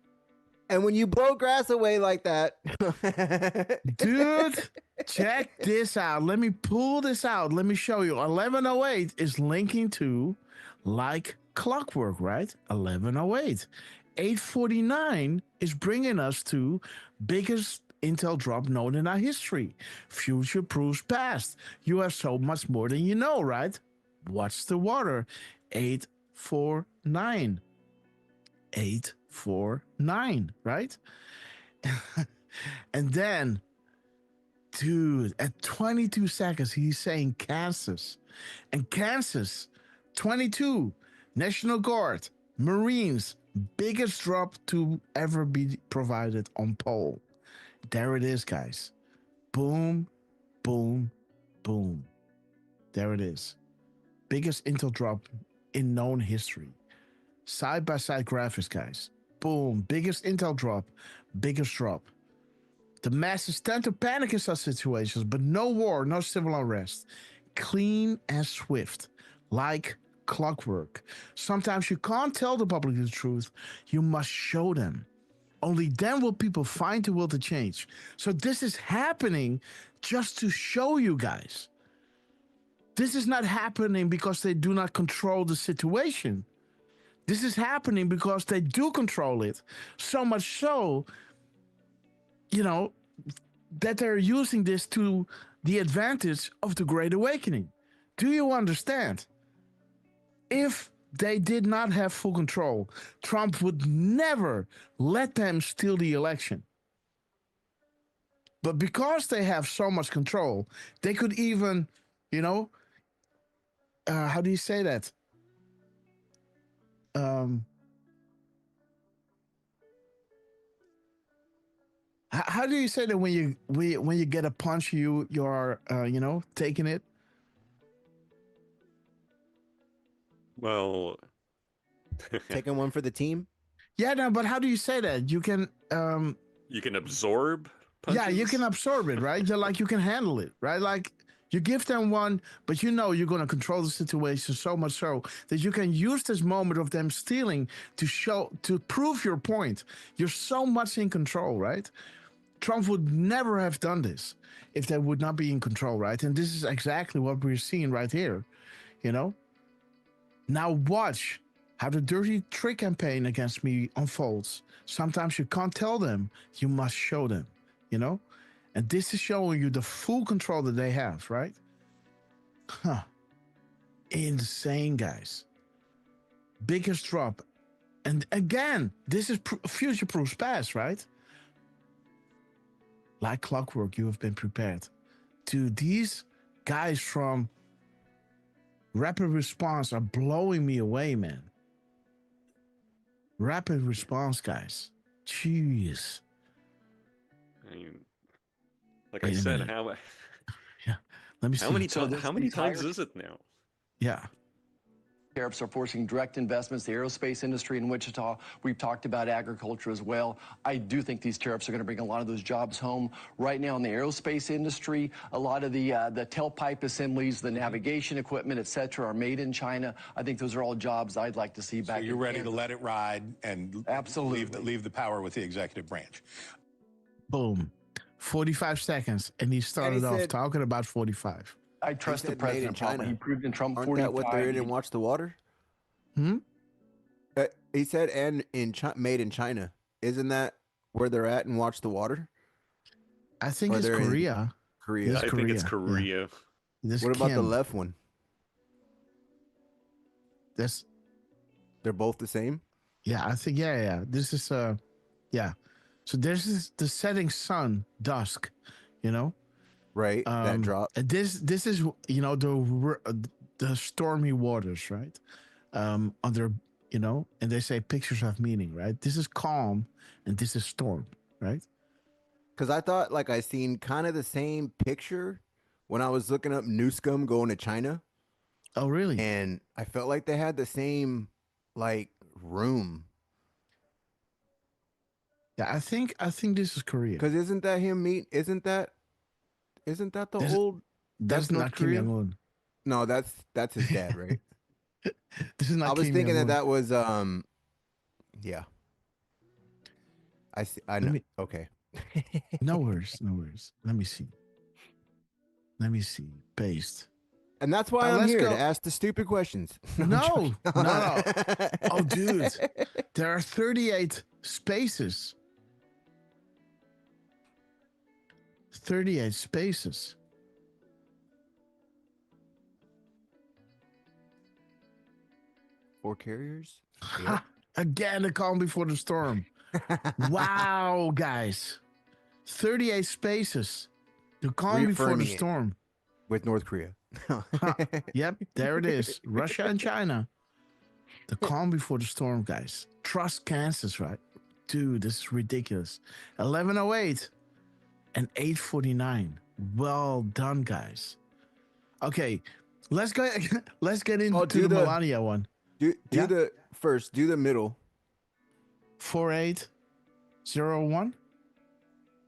And when you blow grass away like that. Dude, check this out. Let me pull this out. Let me show you. 1108 is linking to like clockwork, right? 1108. 849 is bringing us to biggest intel drop known in our history. Future proves past. You have so much more than you know, right? Watch the water. 849. 849, right? And then, dude, at 22 seconds, he's saying Kansas. And Kansas, 22, National Guard, Marines, biggest drop to ever be provided on poll. There it is, guys. Boom, boom, boom. There it is. Biggest intel drop in known history. Side-by-side graphics, guys. Boom. Biggest intel drop. Biggest drop. The masses tend to panic in such situations, but no war, no civil unrest. Clean and swift. Like clockwork. Sometimes you can't tell the public the truth. You must show them. Only then will people find the will to change. So this is happening just to show you guys. This is not happening because they do not control the situation. This is happening because they do control it. So much so, you know, that they're using this to the advantage of the Great Awakening. Do you understand? If they did not have full control, Trump would never let them steal the election. But because they have so much control, they could even, you know, how do you say that? How do you say that when you get a punch, you're you know, taking it? Well, taking one for the team. Yeah, no, but how do you say that? You can absorb punches? Yeah, you can absorb it, right? You can handle it, right? Like you give them one, but you know you're going to control the situation so much so that you can use this moment of them stealing to prove your point. You're so much in control, right? Trump would never have done this if they would not be in control, right? And this is exactly what we're seeing right here, you know? Now watch how the dirty trick campaign against me unfolds. Sometimes you can't tell them, you must show them, you know? And this is showing you the full control that they have, right? Huh. Insane, guys. Biggest drop. And again, this is future proofs past, right? Like clockwork, you have been prepared. Dude, these guys from Rapid Response are blowing me away, man. Rapid Response, guys. Jeez. I mean, like I said, how yeah. Let me see. How many times is it now? Yeah. Tariffs are forcing direct investments, the aerospace industry in Wichita. We've talked about agriculture as well. I do think these tariffs are going to bring a lot of those jobs home. Right now in the aerospace industry, a lot of the tailpipe assemblies, the navigation equipment, et cetera, are made in China. I think those are all jobs I'd like to see back. So you're in ready to Kansas. let it ride and Absolutely leave the power with the executive branch. Boom. 45 seconds. And he started off talking about 45. I trust the president, Paul. He proved in Trump Aren't 45. that what they're in and watch the water? Hmm? He said, and made in China. Isn't that where they're at and watch the water? I think Or it's they're in Korea. Korea. I think it's Korea. Yeah. This What about the Kim. left one? They're both the same? Yeah, I think, yeah. This is, yeah. So there's the setting sun, dusk, you know? Right, that drop. This is, you know, the stormy waters, right? Under, you know, and they say pictures have meaning, right? This is calm and this is storm, right? Because I thought like I seen kind of the same picture when I was looking up Newscomb going to China. Oh, really? And I felt like they had the same like room. Yeah, I think this is Korea. Because isn't that him Isn't that the old? That's North not Kim Korea? Jong-un. No, that's his dad, right? This is not. I was Kim thinking Jong-un. that was yeah. I see. I know. Okay. No worries. Let me see. Paste. And that's why I'm let's here go. to ask the stupid questions. No. Oh, dude, there are 38 spaces. 38 spaces. Four carriers. Again, the calm before the storm. Wow, guys. 38 spaces. The calm before the Reaffirming it. storm. With North Korea. Yep, there it is. Russia and China. The calm before the storm, guys. Trust Kansas, right? Dude, this is ridiculous. 11:08 and 8:49. Well done, guys. Okay, let's go. Let's get into the Melania one. Do the first. Do the middle. 4801.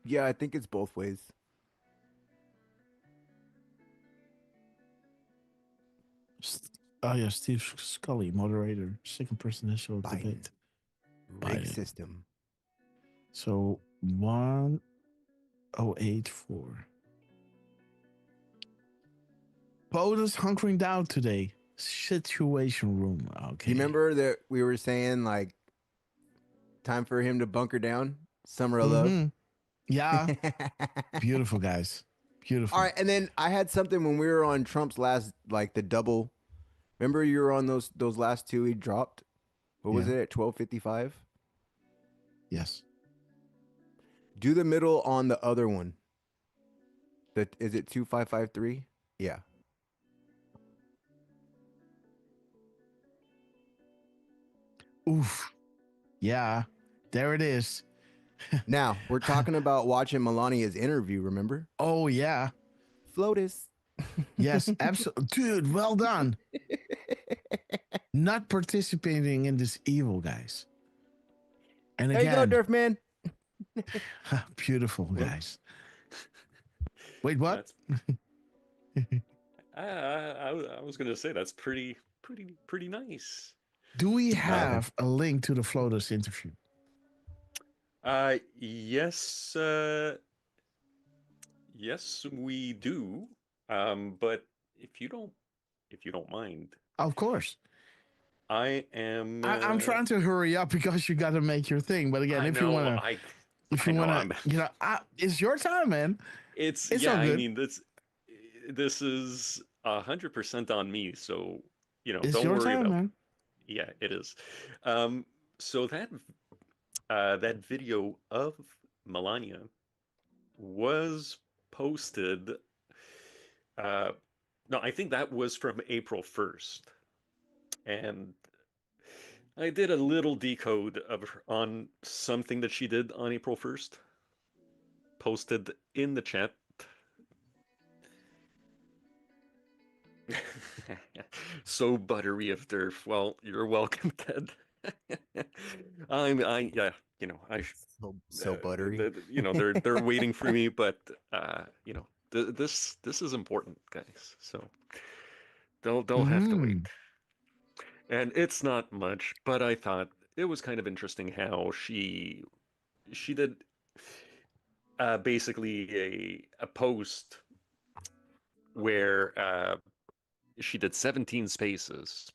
Yeah, I think it's both ways. Oh yeah, Steve Scully, moderator, second presidential debate. Rig system. So 1084. POTUS hunkering down today. Situation room. Okay. You remember that we were saying like time for him to bunker down? Summer of love. Yeah. Beautiful, guys. Beautiful. All right, and then I had something when we were on Trump's last, like the double. Remember you were on those last two he dropped? What was it at 12:55? Yes. Do the middle on the other one. Is it 2553? Yeah. Oof. Yeah. There it is. Now, we're talking about watching Melania's interview, remember? Oh, yeah. FLOTUS. Yes, absolutely. Dude, well done. Not participating in this evil, guys. And there again, you go, Durf Man. Beautiful, guys. Wait, what? I was going to say that's pretty nice. Do we have a link to the FLOTUS interview? Yes. Yes, we do. But if you don't mind, of course. I am. I'm trying to hurry up because you got to make your thing. But again, if you want to, it's your time, man. It's all I good. mean, this is 100% on me. So It's don't your worry time, about. man. Yeah, it is. So that video of Melania was posted. No, I think that was from April 1st. And I did a little decode on something that she did on April 1st. Posted in the chat. So buttery of Durf. Well, you're welcome, Ted. Yeah, So buttery. They're waiting for me, but this is important, guys. So they'll have to wait. And it's not much, but I thought it was kind of interesting how she did basically a post where she did 17 spaces.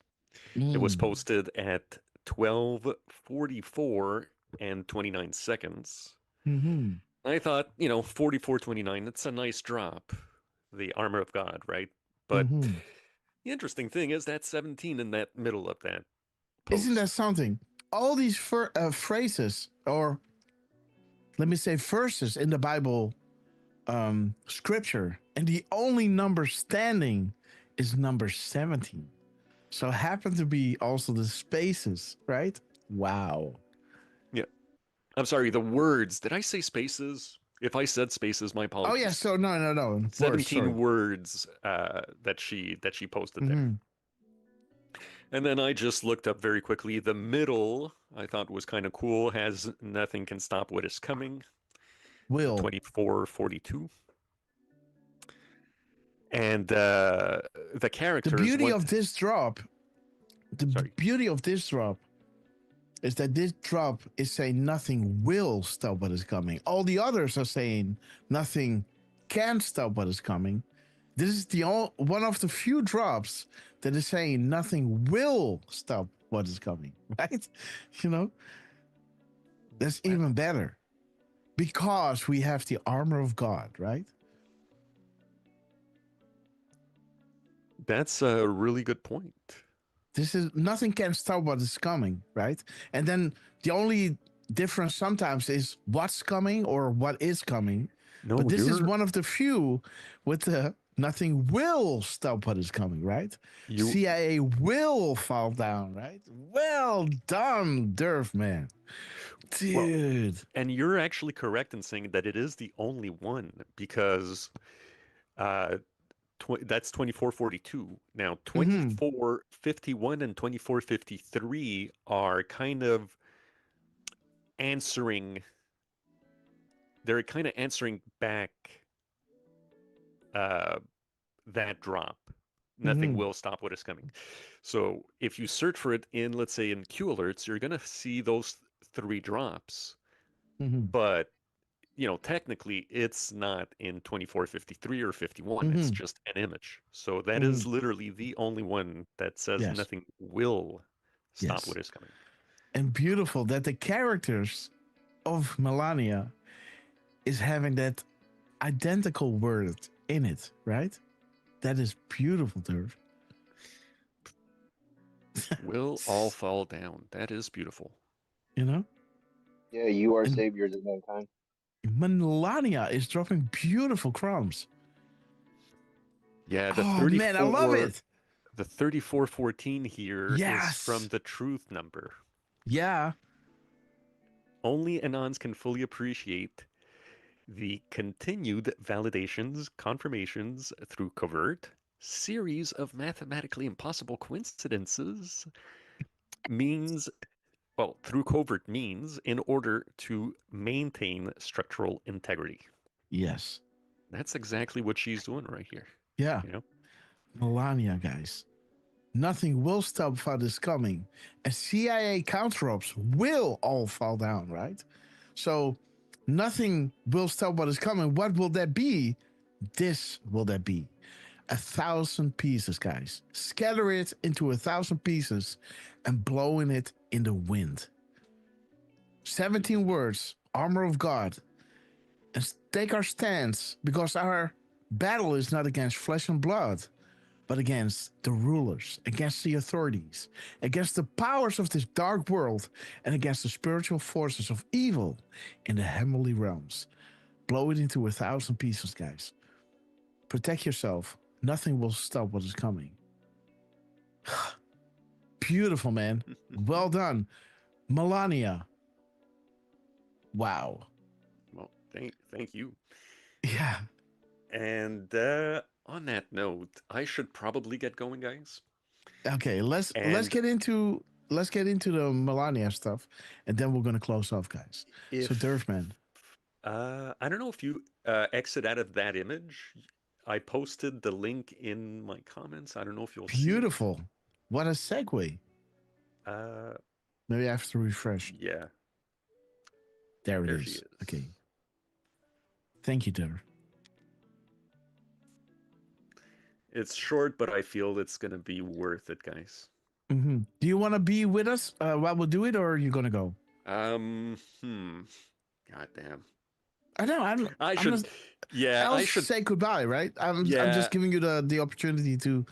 It was posted at 12:44 and 29 seconds. I thought, 44:29, it's a nice drop. The armor of God, right? But the interesting thing is that 17 in that middle of that post. Isn't that something? All these phrases, or let me say verses in the Bible scripture, and the only number standing is number 17. So happen to be also the spaces, right? Wow. Yeah. I'm sorry, the words. Did I say spaces? If I said spaces, my apologies. Oh yeah, so no. 17 words that she posted there. And then I just looked up very quickly. The middle I thought was kind of cool. Has nothing can stop what is coming. Will 24:42. And the characters. The beauty of this drop. Beauty of this drop is that this drop is saying nothing will stop what is coming. All the others are saying nothing can stop what is coming. This is one of the few drops that is saying nothing will stop what is coming, right? That's even better because we have the armor of God, right? That's a really good point. This is nothing can stop what is coming, right? And then the only difference sometimes is what's coming or what is coming. No, but this is one of the few with the nothing will stop what is coming, right? CIA will fall down, right? Well done, Durf, man. Dude. Well, and you're actually correct in saying that it is the only one because that's 24:42. Now, 24:51 and 24:53 are kind of answering. They're kind of answering back that drop. Nothing will stop what is coming. So if you search for it in, let's say, in Q alerts, you're going to see those 3 drops. But technically it's not in 24:53 or 51. It's just an image. So that is literally the only one that says nothing will stop what is coming. And beautiful that the characters of Melania is having that identical word in it, right? That is beautiful, Durf. Will all fall down. That is beautiful. Yeah, you are saviors of mankind. Melania is dropping beautiful crumbs. Yeah, the 34, man, I love it. The 3414 here is from the truth number. Yeah. Only Anons can fully appreciate the continued validations, confirmations through covert series of mathematically impossible coincidences through covert means in order to maintain structural integrity. Yes. That's exactly what she's doing right here. Yeah. Melania, guys. Nothing will stop what is coming. And CIA counter-ops will all fall down, right? So nothing will stop what is coming. What will that be? This will that be. 1,000 pieces, guys. Scatter it into 1,000 pieces and blowing it in the wind. 17 words, armor of God. And take our stance because our battle is not against flesh and blood, but against the rulers, against the authorities, against the powers of this dark world, and against the spiritual forces of evil in the heavenly realms. Blow it into 1,000 pieces, guys. Protect yourself. Nothing will stop what is coming. Beautiful, man. Well done. Melania. Wow. Well, thank you. Yeah. And on that note, I should probably get going, guys. Okay, let's And get into the Melania stuff, and then we're gonna close off, guys. So if Durfman, I don't know if you exit out of that image. I posted the link in my comments. I don't know if you'll see it. beautiful. What a segue. Maybe I have to refresh. Yeah. There it There is. she is. Okay. Thank you, Durf. It's short, but I feel it's gonna be worth it, guys. Mm-hmm. Do you want to be with us while we do it, or are you gonna go? Goddamn. I know. I should. Yeah, I should say goodbye. Right. I'm Yeah. just giving you the opportunity to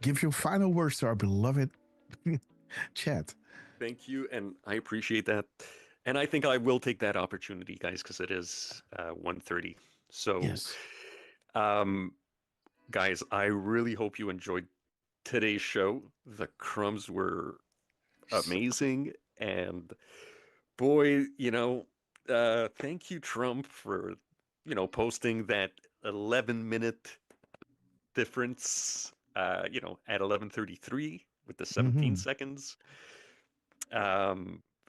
give your final words to our beloved chat. Thank you, and I appreciate that. And I think I will take that opportunity, guys, because it is 1:30. So, yes. Guys, I really hope you enjoyed today's show. The crumbs were amazing, and boy, thank you, Trump, for posting that 11-minute difference. At 11:33 with the 17 seconds.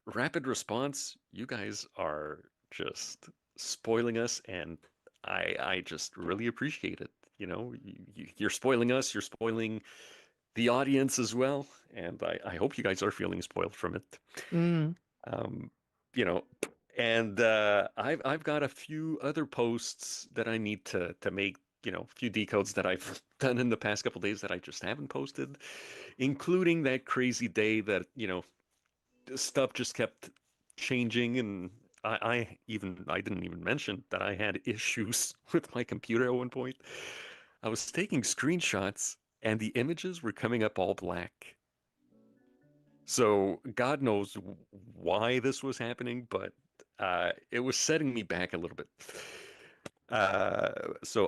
Rapid response, you guys are just spoiling us, and I just really appreciate it. You're spoiling us, you're spoiling the audience as well, and I hope you guys are feeling spoiled from it. And I've got a few other posts that I need to make, a few decodes that I've done in the past couple days that I just haven't posted, including that crazy day that, stuff just kept changing, and I didn't even mention that I had issues with my computer at one point. I was taking screenshots and the images were coming up all black. So God knows why this was happening, but it was setting me back a little bit. So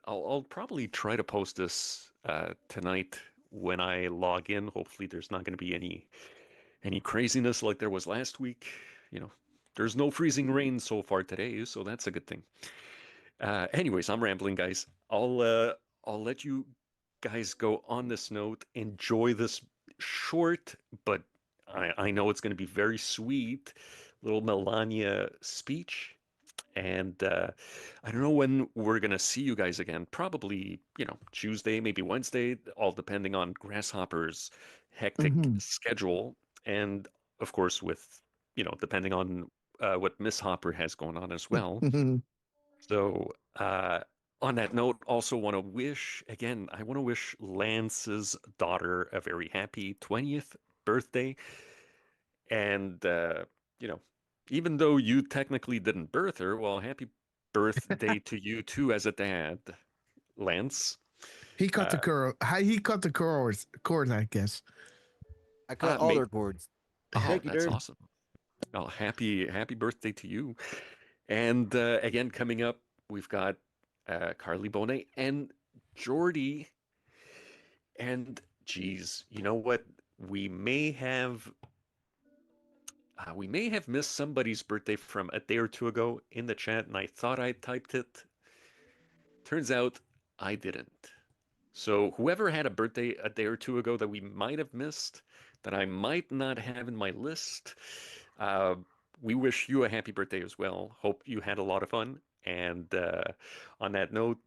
I'll probably try to post this tonight when I log in. Hopefully there's not going to be any craziness like there was last week. There's no freezing rain so far today, so that's a good thing. Anyways, I'm rambling, guys. I'll let you guys go on this note. Enjoy this short, but I know it's going to be very sweet little Melania speech. And I don't know when we're going to see you guys again. Probably, Tuesday, maybe Wednesday, all depending on Grasshopper's hectic schedule. And of course, with, depending on what Miss Hopper has going on as well. So on that note, also want to wish Lance's daughter a very happy 20th birthday. And, even though you technically didn't birth her, well, happy birthday to you too as a dad, Lance. He cut the cord. He cut the cord, I guess. I cut all their cords. Thank you, that's dude. awesome. Well, happy birthday to you. And again, coming up, we've got Carly Bonet and Jordy. And geez, you know what? We may have missed somebody's birthday from a day or two ago in the chat, and I thought I typed it. Turns out I didn't. So whoever had a birthday a day or two ago that we might have missed, that I might not have in my list, we wish you a happy birthday as well. Hope you had a lot of fun. And on that note,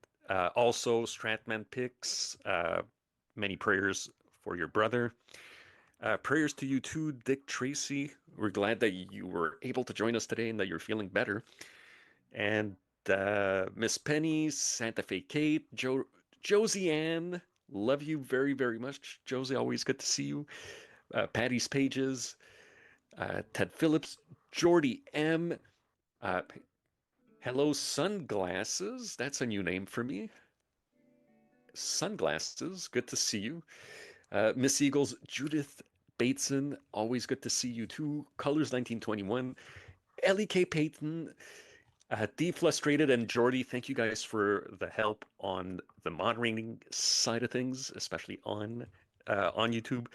also Stratman Picks, many prayers for your brother. Prayers to you too, Dick Tracy. We're glad that you were able to join us today and that you're feeling better. And Miss Penny, Santa Fe Kate, Josie Ann, love you very, very much. Josie, always good to see you. Patty's Pages, Ted Phillips, Jordy M. Hello, Sunglasses. That's a new name for me. Sunglasses, good to see you. Miss Eagles, Judith Bateson, always good to see you too. Colors 1921, Ellie K. Payton, Deflustrated, and Jordy, thank you guys for the help on the moderating side of things, especially on YouTube.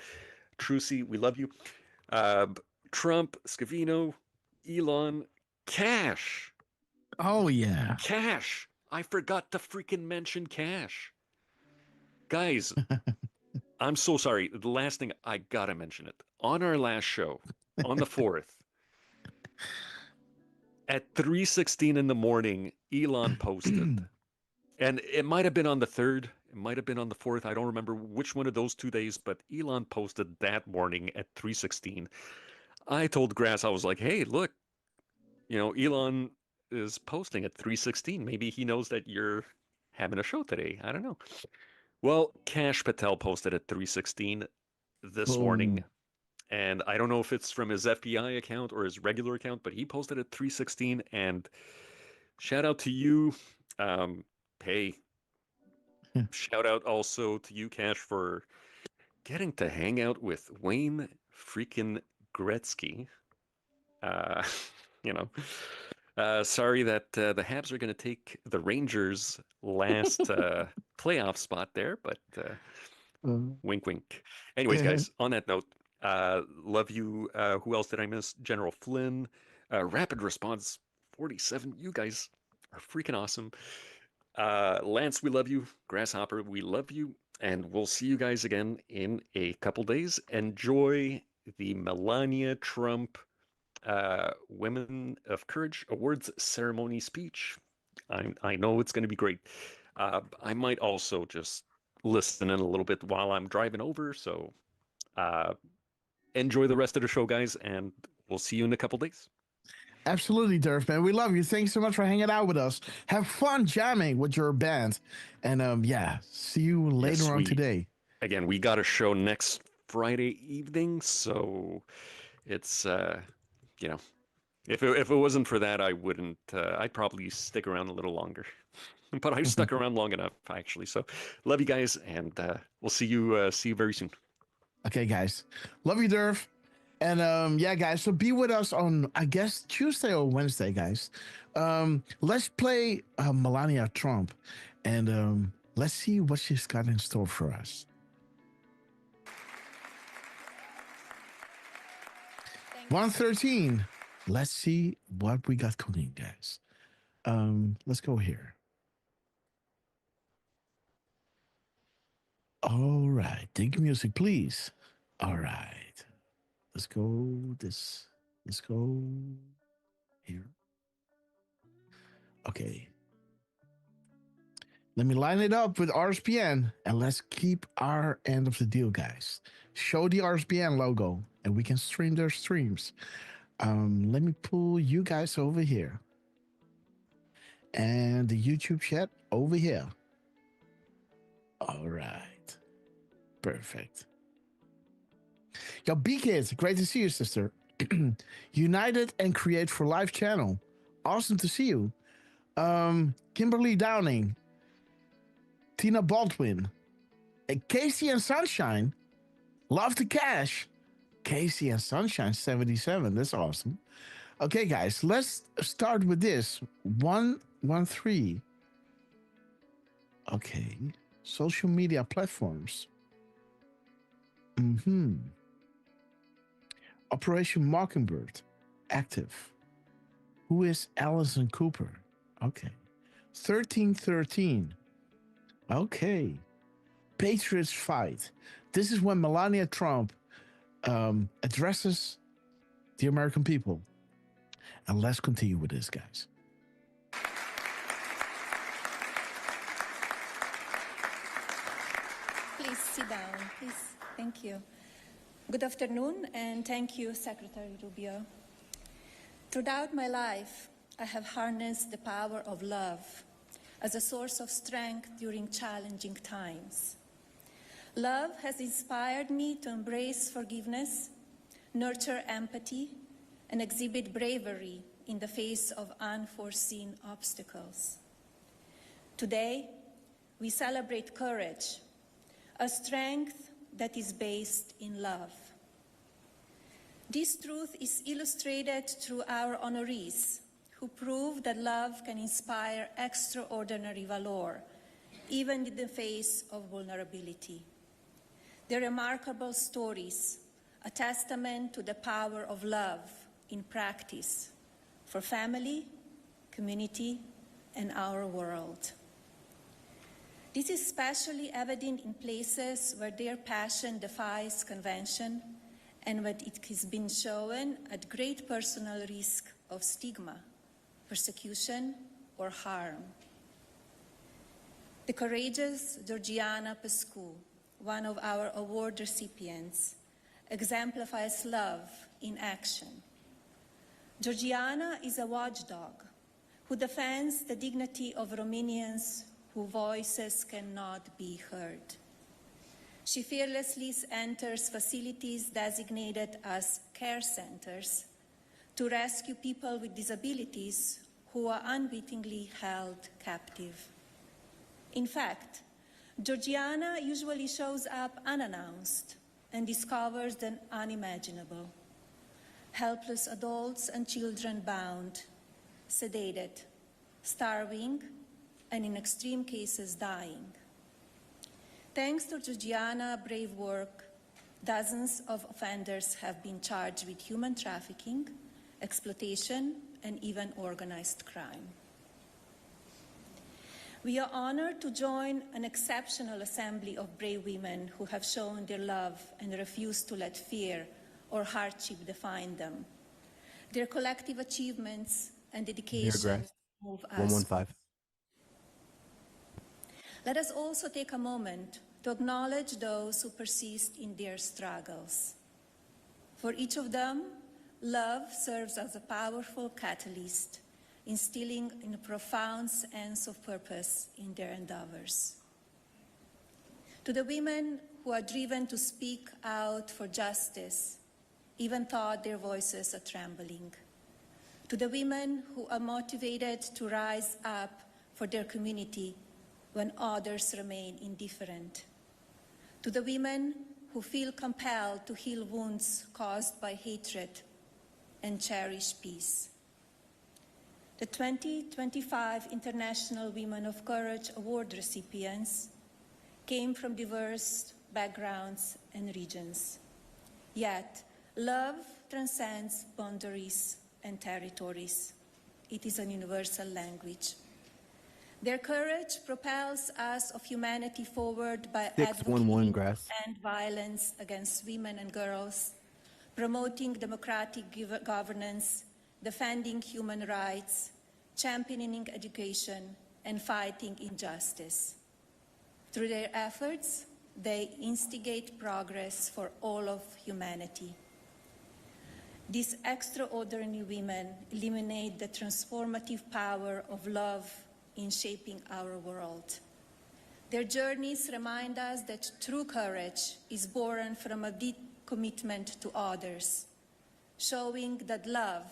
Trucy, we love you. Trump, Scavino, Elon, Cash. Oh, yeah. Cash. I forgot to freaking mention Cash. Guys, I'm so sorry. The last thing, I gotta mention it. On our last show, on the 4th, at 3:16 in the morning, Elon posted, and it might have been on the 3rd, it might have been on the 4th. I don't remember which one of those 2 days, but Elon posted that morning at 3:16. I told Grass, I was like, hey, look, Elon is posting at 3:16. Maybe he knows that you're having a show today. I don't know. Well, Cash Patel posted at 3:16 this morning, and I don't know if it's from his FBI account or his regular account, but he posted at 3:16. And shout out to you. Hey, shout out also to you, Cash, for getting to hang out with Wayne freaking Gretzky. You know, sorry that the Habs are going to take the Rangers' last playoff spot there, but wink, wink. Anyways, guys, on that note, love you. Who else did I miss? General Flynn, Rapid Response 47. You guys are freaking awesome. Lance, we love you. Grasshopper, we love you. And we'll see you guys again in a couple days. Enjoy the Melania Trump Women of Courage Awards ceremony speech. I know it's going to be great. I might also just listen in a little bit while I'm driving over. So enjoy the rest of the show, guys, and we'll see you in a couple days. Absolutely, Durf, man. We love you. Thanks so much for hanging out with us. Have fun jamming with your band. And yeah, see you later on today. Again, we got a show next Friday evening, so it's if it wasn't for that, I wouldn't. I'd probably stick around a little longer, but I stuck around long enough actually. So, love you guys, and we'll see you very soon. Okay, guys, love you, Durf. And yeah, guys, so be with us on, I guess, Tuesday or Wednesday, guys. Let's play Melania Trump, and let's see what she's got in store for us. 1:13. Let's see what we got cooking, guys. Let's go here. All right, dig music, please. All right. Let's go this. Let's go here. Okay. Let me line it up with RSPN and let's keep our end of the deal, guys. Show the RSPN logo and we can stream their streams. Let me pull you guys over here. And the YouTube chat over here. All right. Perfect. Yo, B-Kids, great to see you, sister. United and Create for Life channel. Awesome to see you. Kimberly Downing. Tina Baldwin. Casey and Sunshine. Love to Cash. Casey and Sunshine 77. That's awesome. Okay, guys, let's start with this. 113. Okay. Social media platforms. Operation Mockingbird, active. Who is Allison Cooper? Okay. 1313. Okay. Patriots Fight. This is when Melania Trump addresses the American people. And let's continue with this, guys. Please sit down, please. Thank you. Good afternoon, and thank you, Secretary Rubio. Throughout my life, I have harnessed the power of love as a source of strength during challenging times. Love has inspired me to embrace forgiveness, nurture empathy, and exhibit bravery in the face of unforeseen obstacles. Today, we celebrate courage, a strength that is based in love. This truth is illustrated through our honorees, who prove that love can inspire extraordinary valor, even in the face of vulnerability. Their remarkable stories, a testament to the power of love in practice for family, community, and our world. This is especially evident in places where their passion defies convention and where it has been shown at great personal risk of stigma, persecution, or harm. The courageous Georgiana Pescu, one of our award recipients, exemplifies love in action. Georgiana is a watchdog who defends the dignity of Romanians whose voices cannot be heard. She fearlessly enters facilities designated as care centers to rescue people with disabilities who are unwittingly held captive. In fact, Georgiana usually shows up unannounced and discovers the unimaginable. Helpless adults and children bound, sedated, starving, and in extreme cases dying. Thanks to Georgiana's brave work, dozens of offenders have been charged with human trafficking, exploitation, and even organized crime. We are honored to join an exceptional assembly of brave women who have shown their love and refused to let fear or hardship define them. Their collective achievements and dedication move us. 115. Let us also take a moment to acknowledge those who persist in their struggles. For each of them, love serves as a powerful catalyst, instilling a profound sense of purpose in their endeavors. To the women who are driven to speak out for justice, even though their voices are trembling. To the women who are motivated to rise up for their community when others remain indifferent. To the women who feel compelled to heal wounds caused by hatred and cherish peace. The 2025 International Women of Courage Award recipients came from diverse backgrounds and regions. Yet, love transcends boundaries and territories. It is a universal language. Their courage propels us of humanity forward by 611 advocating Grass. to end violence against women and girls, promoting democratic governance, defending human rights, championing education, and fighting injustice. Through their efforts, they instigate progress for all of humanity. These extraordinary women illuminate the transformative power of love in shaping our world. Their journeys remind us that true courage is born from a deep commitment to others, showing that love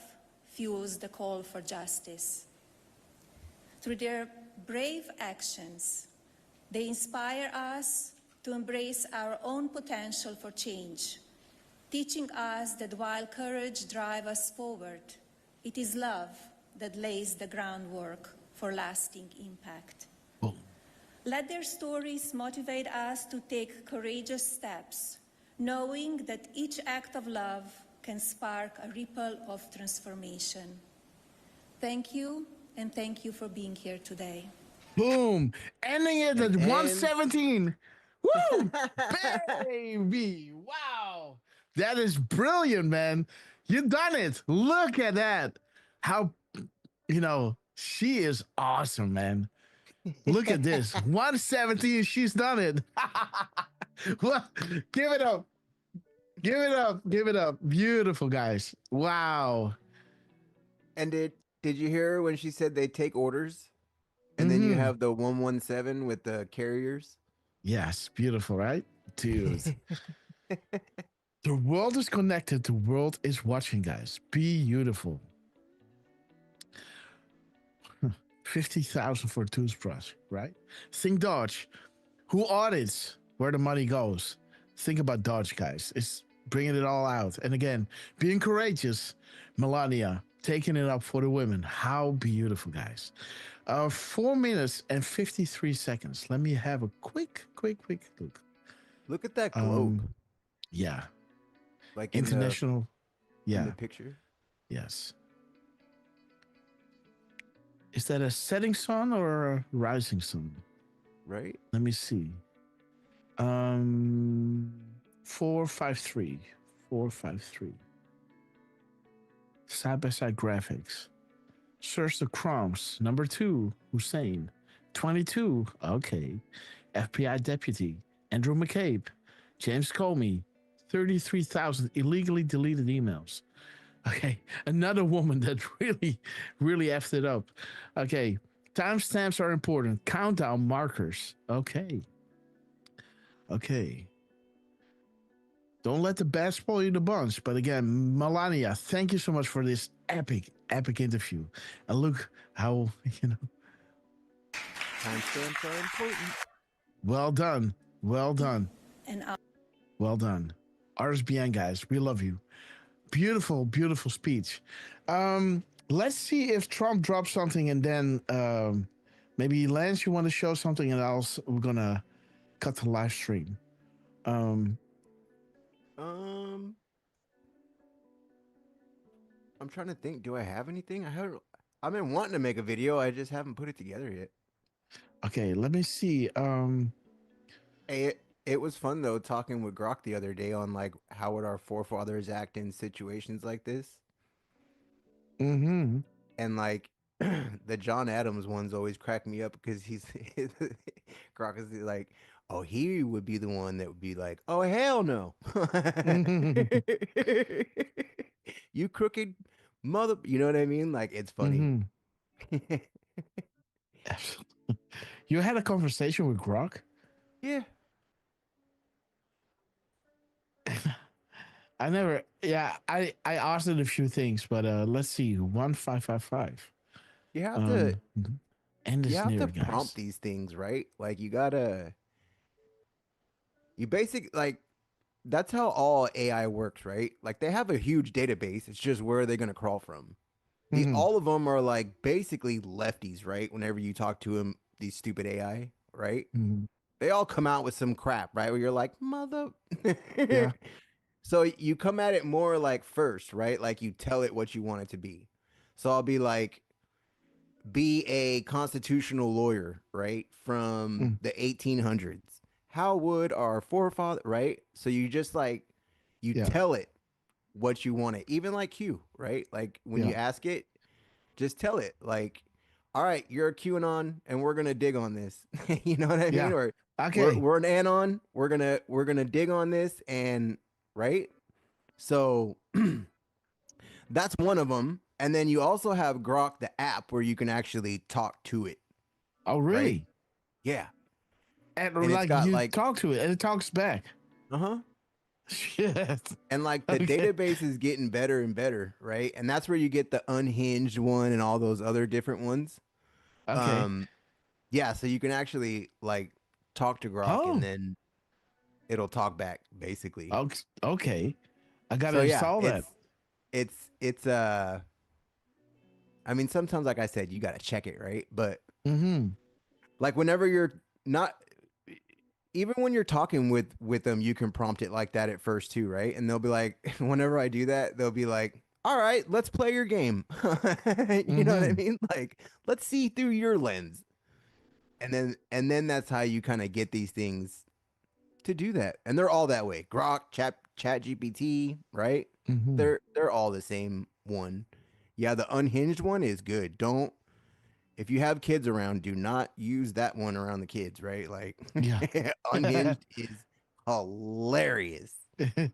fuels the call for justice. Through their brave actions, they inspire us to embrace our own potential for change, teaching us that while courage drives us forward, it is love that lays the groundwork for lasting impact. Let their stories motivate us to take courageous steps, knowing that each act of love can spark a ripple of transformation. Thank you, and thank you for being here today. Boom. Ending it at 117. Woo! Baby. Wow. That is brilliant, man. You done it. Look at that. How, she is awesome, man. Look at this. 117. She's done it. Well, give it up. Give it up. Give it up. Beautiful, guys. Wow. And did you hear when she said they take orders? And then you have the 117 with the carriers? Yes, beautiful, right? Dude. The world is connected. The world is watching, guys. Beautiful. 50,000 for a toothbrush, right? Think Dodge. Who audits where the money goes? Think about Dodge, guys. It's bringing it all out. And again, being courageous. Melania, taking it up for the women. How beautiful, guys. 4 minutes and 53 seconds. Let me have a quick look. Look at that globe. Yeah. Like international. In the picture. Yes. Is that a setting sun or a rising sun? Right. Let me see. 453. 453. Side by side graphics. Search the crumbs. Number 2, Hussein. 22. Okay. FBI deputy. Andrew McCabe. James Comey. 33,000 illegally deleted emails. Okay. Another woman that really effed it up. Okay. Timestamps are important. Countdown markers. Okay. Okay. Don't let the bad spoil you the bunch. But again, Melania, thank you so much for this epic interview. And look how, Timestamps are important. Well done. Well done. And Well done. RSBN, guys, we love you. Beautiful, beautiful speech. Let's see if Trump drops something and then maybe Lance, you want to show something and else we're going to cut the live stream. I'm trying to think. Do I have anything? I've been wanting to make a video. I just haven't put it together yet. Okay, let me see. Hey, it was fun though talking with Grok the other day on like how would our forefathers act in situations like this. Mm-hmm. And like the John Adams ones always crack me up because Grok is like, oh, he would be the one that would be like, oh hell no. You crooked mother, you know what I mean? Like it's funny. Mm-hmm. You had a conversation with Grok? Yeah. I asked it a few things, but let's see. 1555. You have to end this prompt guys. these things, right? Like you basic like that's how all AI works, right? Like they have a huge database. It's just where are they going to crawl from? All of them are like basically lefties, right? Whenever you talk to them, these stupid AI, right? They all come out with some crap, right? Where you're like, mother. Yeah. So you come at it more like first, right? Like you tell it what you want it to be. So I'll be like, be a constitutional lawyer, right? From the 1800s. How would our forefather, right? So you just like, you tell it what you want it. Even like Q, right? Like when you ask it, just tell it like, all right, you're a QAnon and we're going to dig on this. You know what I mean? Or okay, we're an anon. We're going to dig on this and right. So that's one of them. And then you also have Grok, the app where you can actually talk to it. Oh, really? Right? Yeah. And like you talk to it and it talks back. Shit. And like the database is getting better and better, right? And that's where you get the unhinged one and all those other different ones. Okay. Yeah, so you can actually like talk to Grok and then it'll talk back basically. Okay. I gotta install that. It's I mean, sometimes like I said, you gotta check it, right? But like whenever you're not, even when you're talking with them, you can prompt it like that at first too, right? And they'll be like, whenever I do that, they'll be like, all right, let's play your game. You know what I mean? Like, let's see through your lens. And then that's how you kind of get these things to do that. And they're all that way. Grok, Chat GPT, right? They're all the same one. Yeah, the unhinged one is good. If you have kids around, do not use that one around the kids, right? Like, unhinged is hilarious. I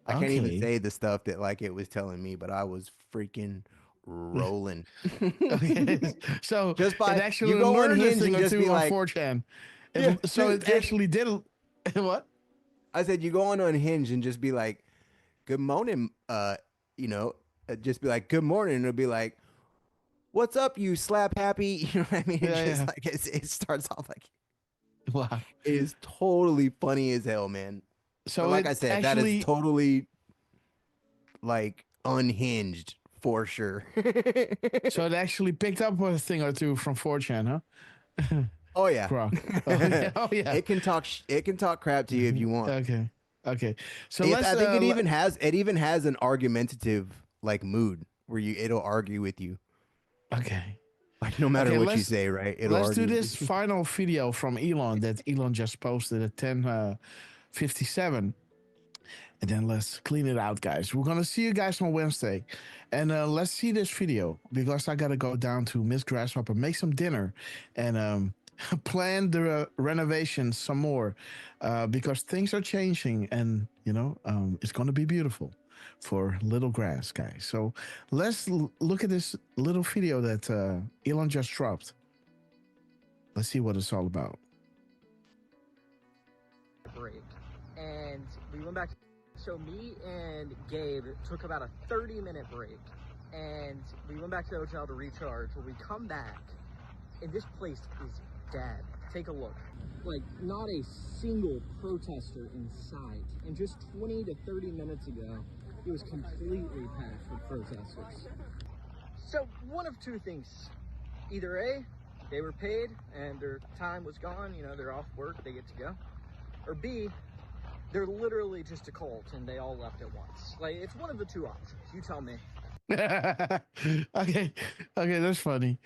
can't even say the stuff that like it was telling me, but I was freaking rolling. So just by it actually you go learned a unhinged thing and or just two be on like 4chan. Yeah, So it actually did what? I said you go on Unhinged and just be like, "Good morning," just be like, "Good morning," and it'll be like, "What's up, you slap happy?" You know what I mean? Like it starts off like, wow, it is totally funny as hell, man. So but like I said, that is totally like unhinged for sure. So it actually picked up a thing or two from 4chan, huh? Oh yeah. Oh yeah. It can talk crap to you if you want. Okay. So I think it even has an argumentative like mood where it'll argue with you. Okay. Like no matter Okay, what you let's- say, right? Let's do already- this final video from Elon that Elon just posted at 10:57. And then let's clean it out, guys. We're gonna see you guys on Wednesday, and let's see this video because I gotta go down to Miss Grasshopper, make some dinner, and plan the renovation some more, because things are changing, and it's gonna be beautiful for Little Grass, guys. So let's look at this little video that Elon just dropped. Let's see what it's all about. Break, and we went back. So me and Gabe took about a 30-minute break, and we went back to the hotel to recharge. When we come back, and this place is dead. Take a look. Like, not a single protester in sight. And just 20 to 30 minutes ago, it was completely packed with protesters. So one of two things. Either A, they were paid and their time was gone, they're off work, they get to go. Or B, they're literally just a cult and they all left at once. Like, it's one of the two options. You tell me. Okay, that's funny.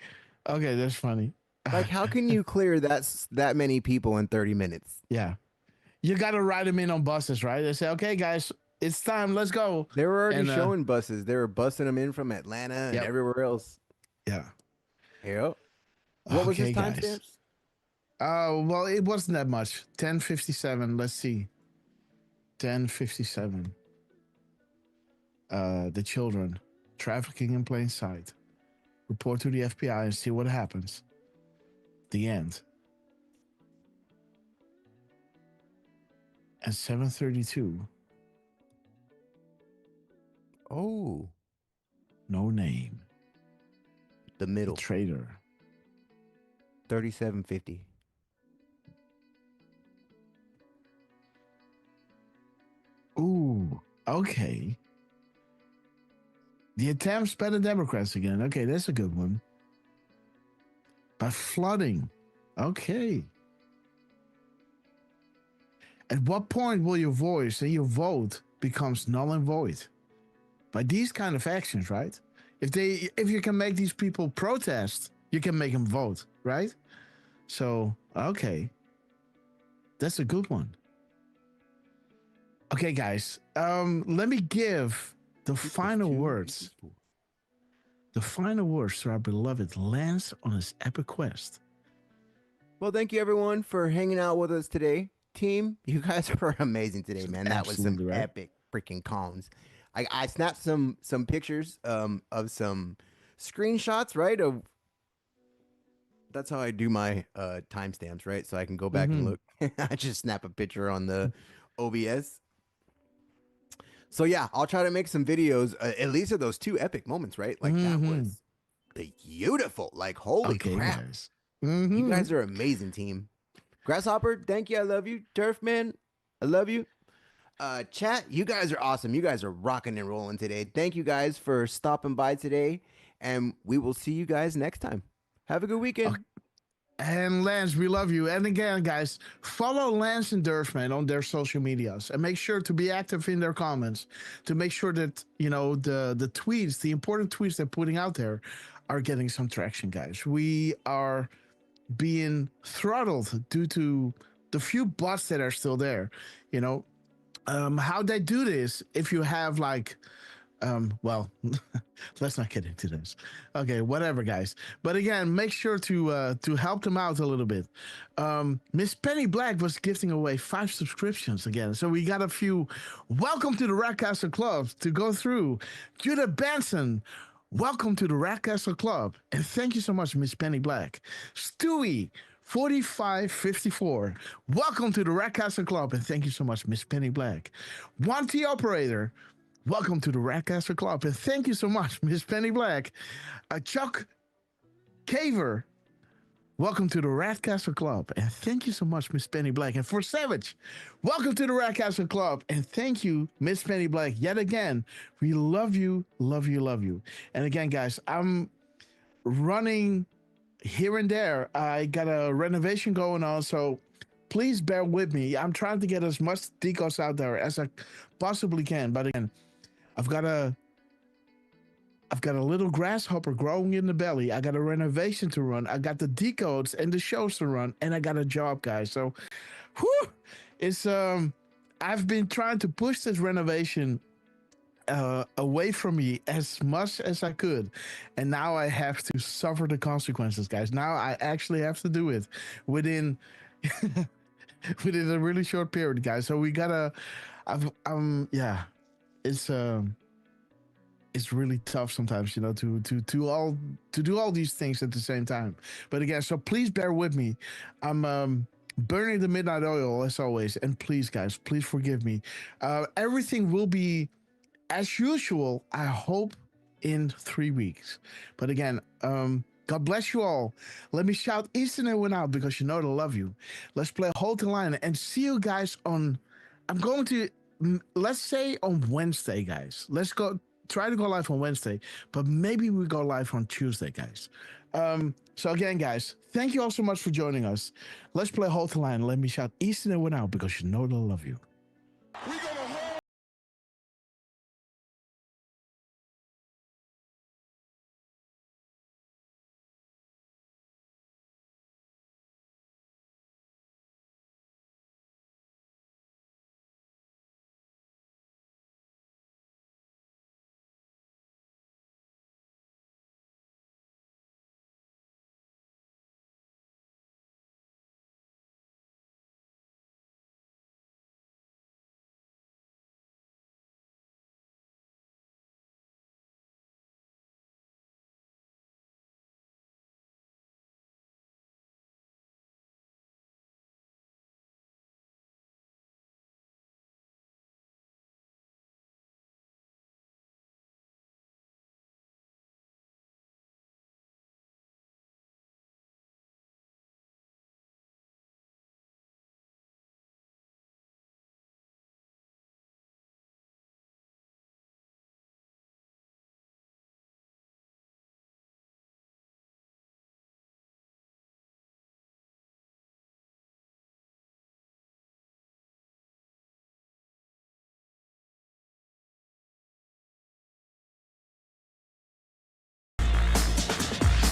Okay, that's funny. Like, how can you clear that many people in 30 minutes? Yeah. You got to ride them in on buses, right? They say, okay, guys, it's time. Let's go. They were already And, showing buses. They were bussing them in from Atlanta and Yep. everywhere else. Yeah. Yep. What was his guys. timestamps? Well, it wasn't that much. 10:57. Let's see. 10:57. The children trafficking in plain sight. Report to the FBI and see what happens. The end. And 7:32. Oh. No name. The middle. Traitor. 3750. Ooh, okay. The attempts by the Democrats again. Okay, that's a good one. By flooding. Okay. At what point will your voice and your vote becomes null and void? By these kind of actions, right? If you can make these people protest, you can make them vote, right? So, okay. That's a good one. Okay, guys. Let me give the final words. The final words to our beloved Lance on his epic quest. Well, thank you everyone for hanging out with us today. Team, you guys were amazing today, man. That Absolutely was some right. epic freaking cons. I snapped some pictures of some screenshots, right? Of that's how I do my timestamps, right? So I can go back and look. I just snap a picture on the OBS. So yeah, I'll try to make some videos, at least of those two epic moments, right? Like that was beautiful. Like, holy crap. Guys. You guys are amazing, team. Grasshopper, thank you. I love you. Turfman, I love you. Chat, you guys are awesome. You guys are rocking and rolling today. Thank you guys for stopping by today, and we will see you guys next time. Have a good weekend. And Lance, we love you. And again, guys, follow Lance and Durfman on their social medias and make sure to be active in their comments to make sure that, the tweets, the important tweets they're putting out there are getting some traction, guys. We are being throttled due to the few bots that are still there. How they do this, if you have well, let's not get into this. Okay, whatever, guys. But again, make sure to help them out a little bit. Miss Penny Black was gifting away 5 subscriptions again, so we got a few. Welcome to the Ratcastle Club to go through. Judah Benson, welcome to the Ratcastle Club, and thank you so much, Miss Penny Black. Stewie 4554, welcome to the Ratcastle Club, and thank you so much, Miss Penny Black. 1T Operator, welcome to the Ratcastle Club, and thank you so much, Miss Penny Black. Chuck Caver, welcome to the Ratcastle Club, and thank you so much, Miss Penny Black. And for Savage, welcome to the Ratcastle Club, and thank you, Miss Penny Black, yet again. We love you, love you, love you. And again, guys, I'm running here and there. I got a renovation going on, so please bear with me. I'm trying to get as much decodes out there as I possibly can, but again, I've got to I've got a little grasshopper growing in the belly. I got a renovation to run. I got the decodes and the shows to run, and I got a job, guys. So, whew, it's I've been trying to push this renovation away from me as much as I could, and now I have to suffer the consequences, guys. Now I actually have to do it within within a really short period, guys. So we gotta, yeah, it's really tough sometimes, you know, to do all these things at the same time. But again, so please bear with me. I'm burning the midnight oil as always, and please, guys, please forgive me. Everything will be as usual, I hope, in 3 weeks. But again, God bless you all. Let me shout Eastern and win out because you know to love you. Let's play Hold the Line and see you guys on. I'm going to, let's say on Wednesday, guys. Let's go try to go live on Wednesday, but maybe we go live on Tuesday, guys. So again, guys, thank you all so much for joining us. Let's play Hold the Line. Let me shout Eastern and win out because you know to love you.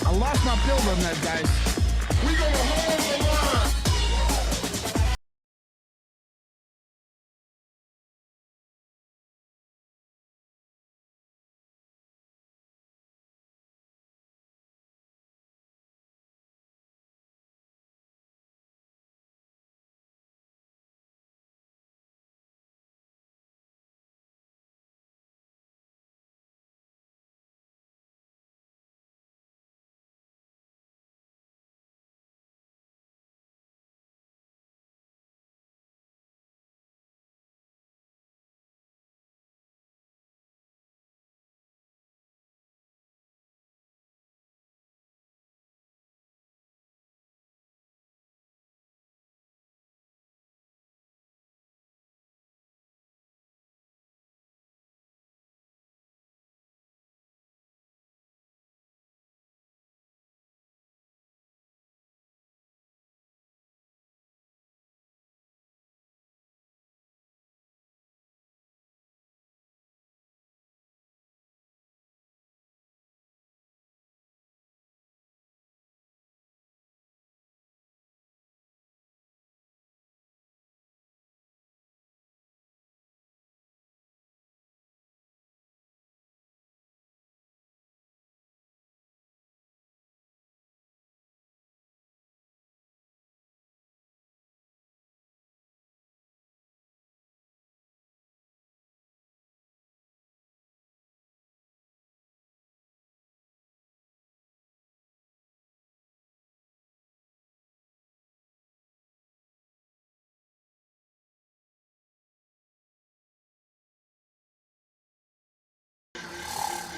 I lost my build on that, guys. We gonna hold the line.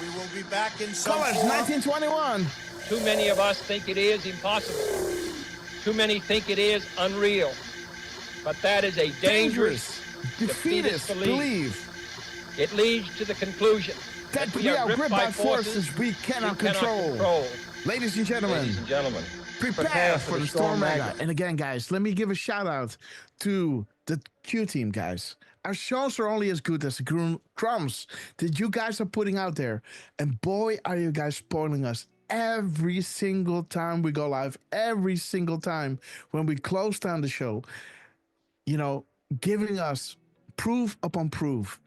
We will be back in some Colors, form. 1921. Too many of us think it is impossible. Too many think it is unreal. But that is a dangerous, defeatist belief. It leads to the conclusion that we are gripped by forces we cannot control. Ladies and gentlemen, prepare for the Storm Mega. And again, guys, let me give a shout out to the Q team, guys. Our shows are only as good as the crumbs that you guys are putting out there. And boy, are you guys spoiling us every single time we go live, every single time when we close down the show, you know, giving us proof upon proof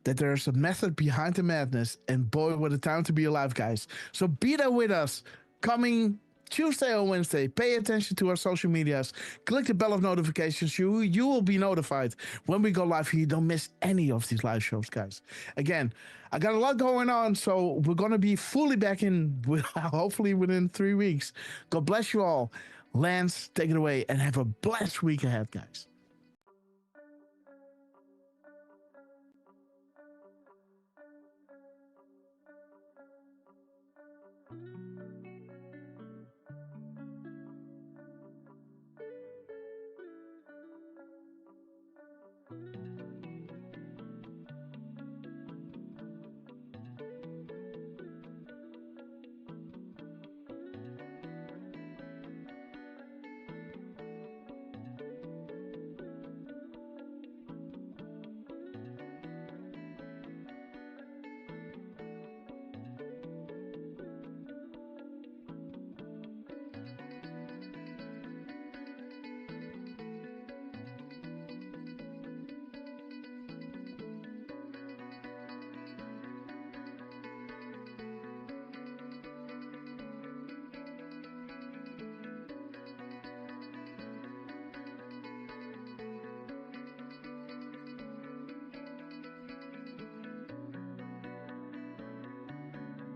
that there's a method behind the madness. And boy, what a time to be alive, guys. So be there with us coming Tuesday or Wednesday. Pay attention to our social medias. Click the bell of notifications. You will be notified when we go live. You don't miss any of these live shows, guys. Again, I got a lot going on, so we're going to be fully back in hopefully within 3 weeks. God bless you all. Lance, take it away and have a blessed week ahead, guys.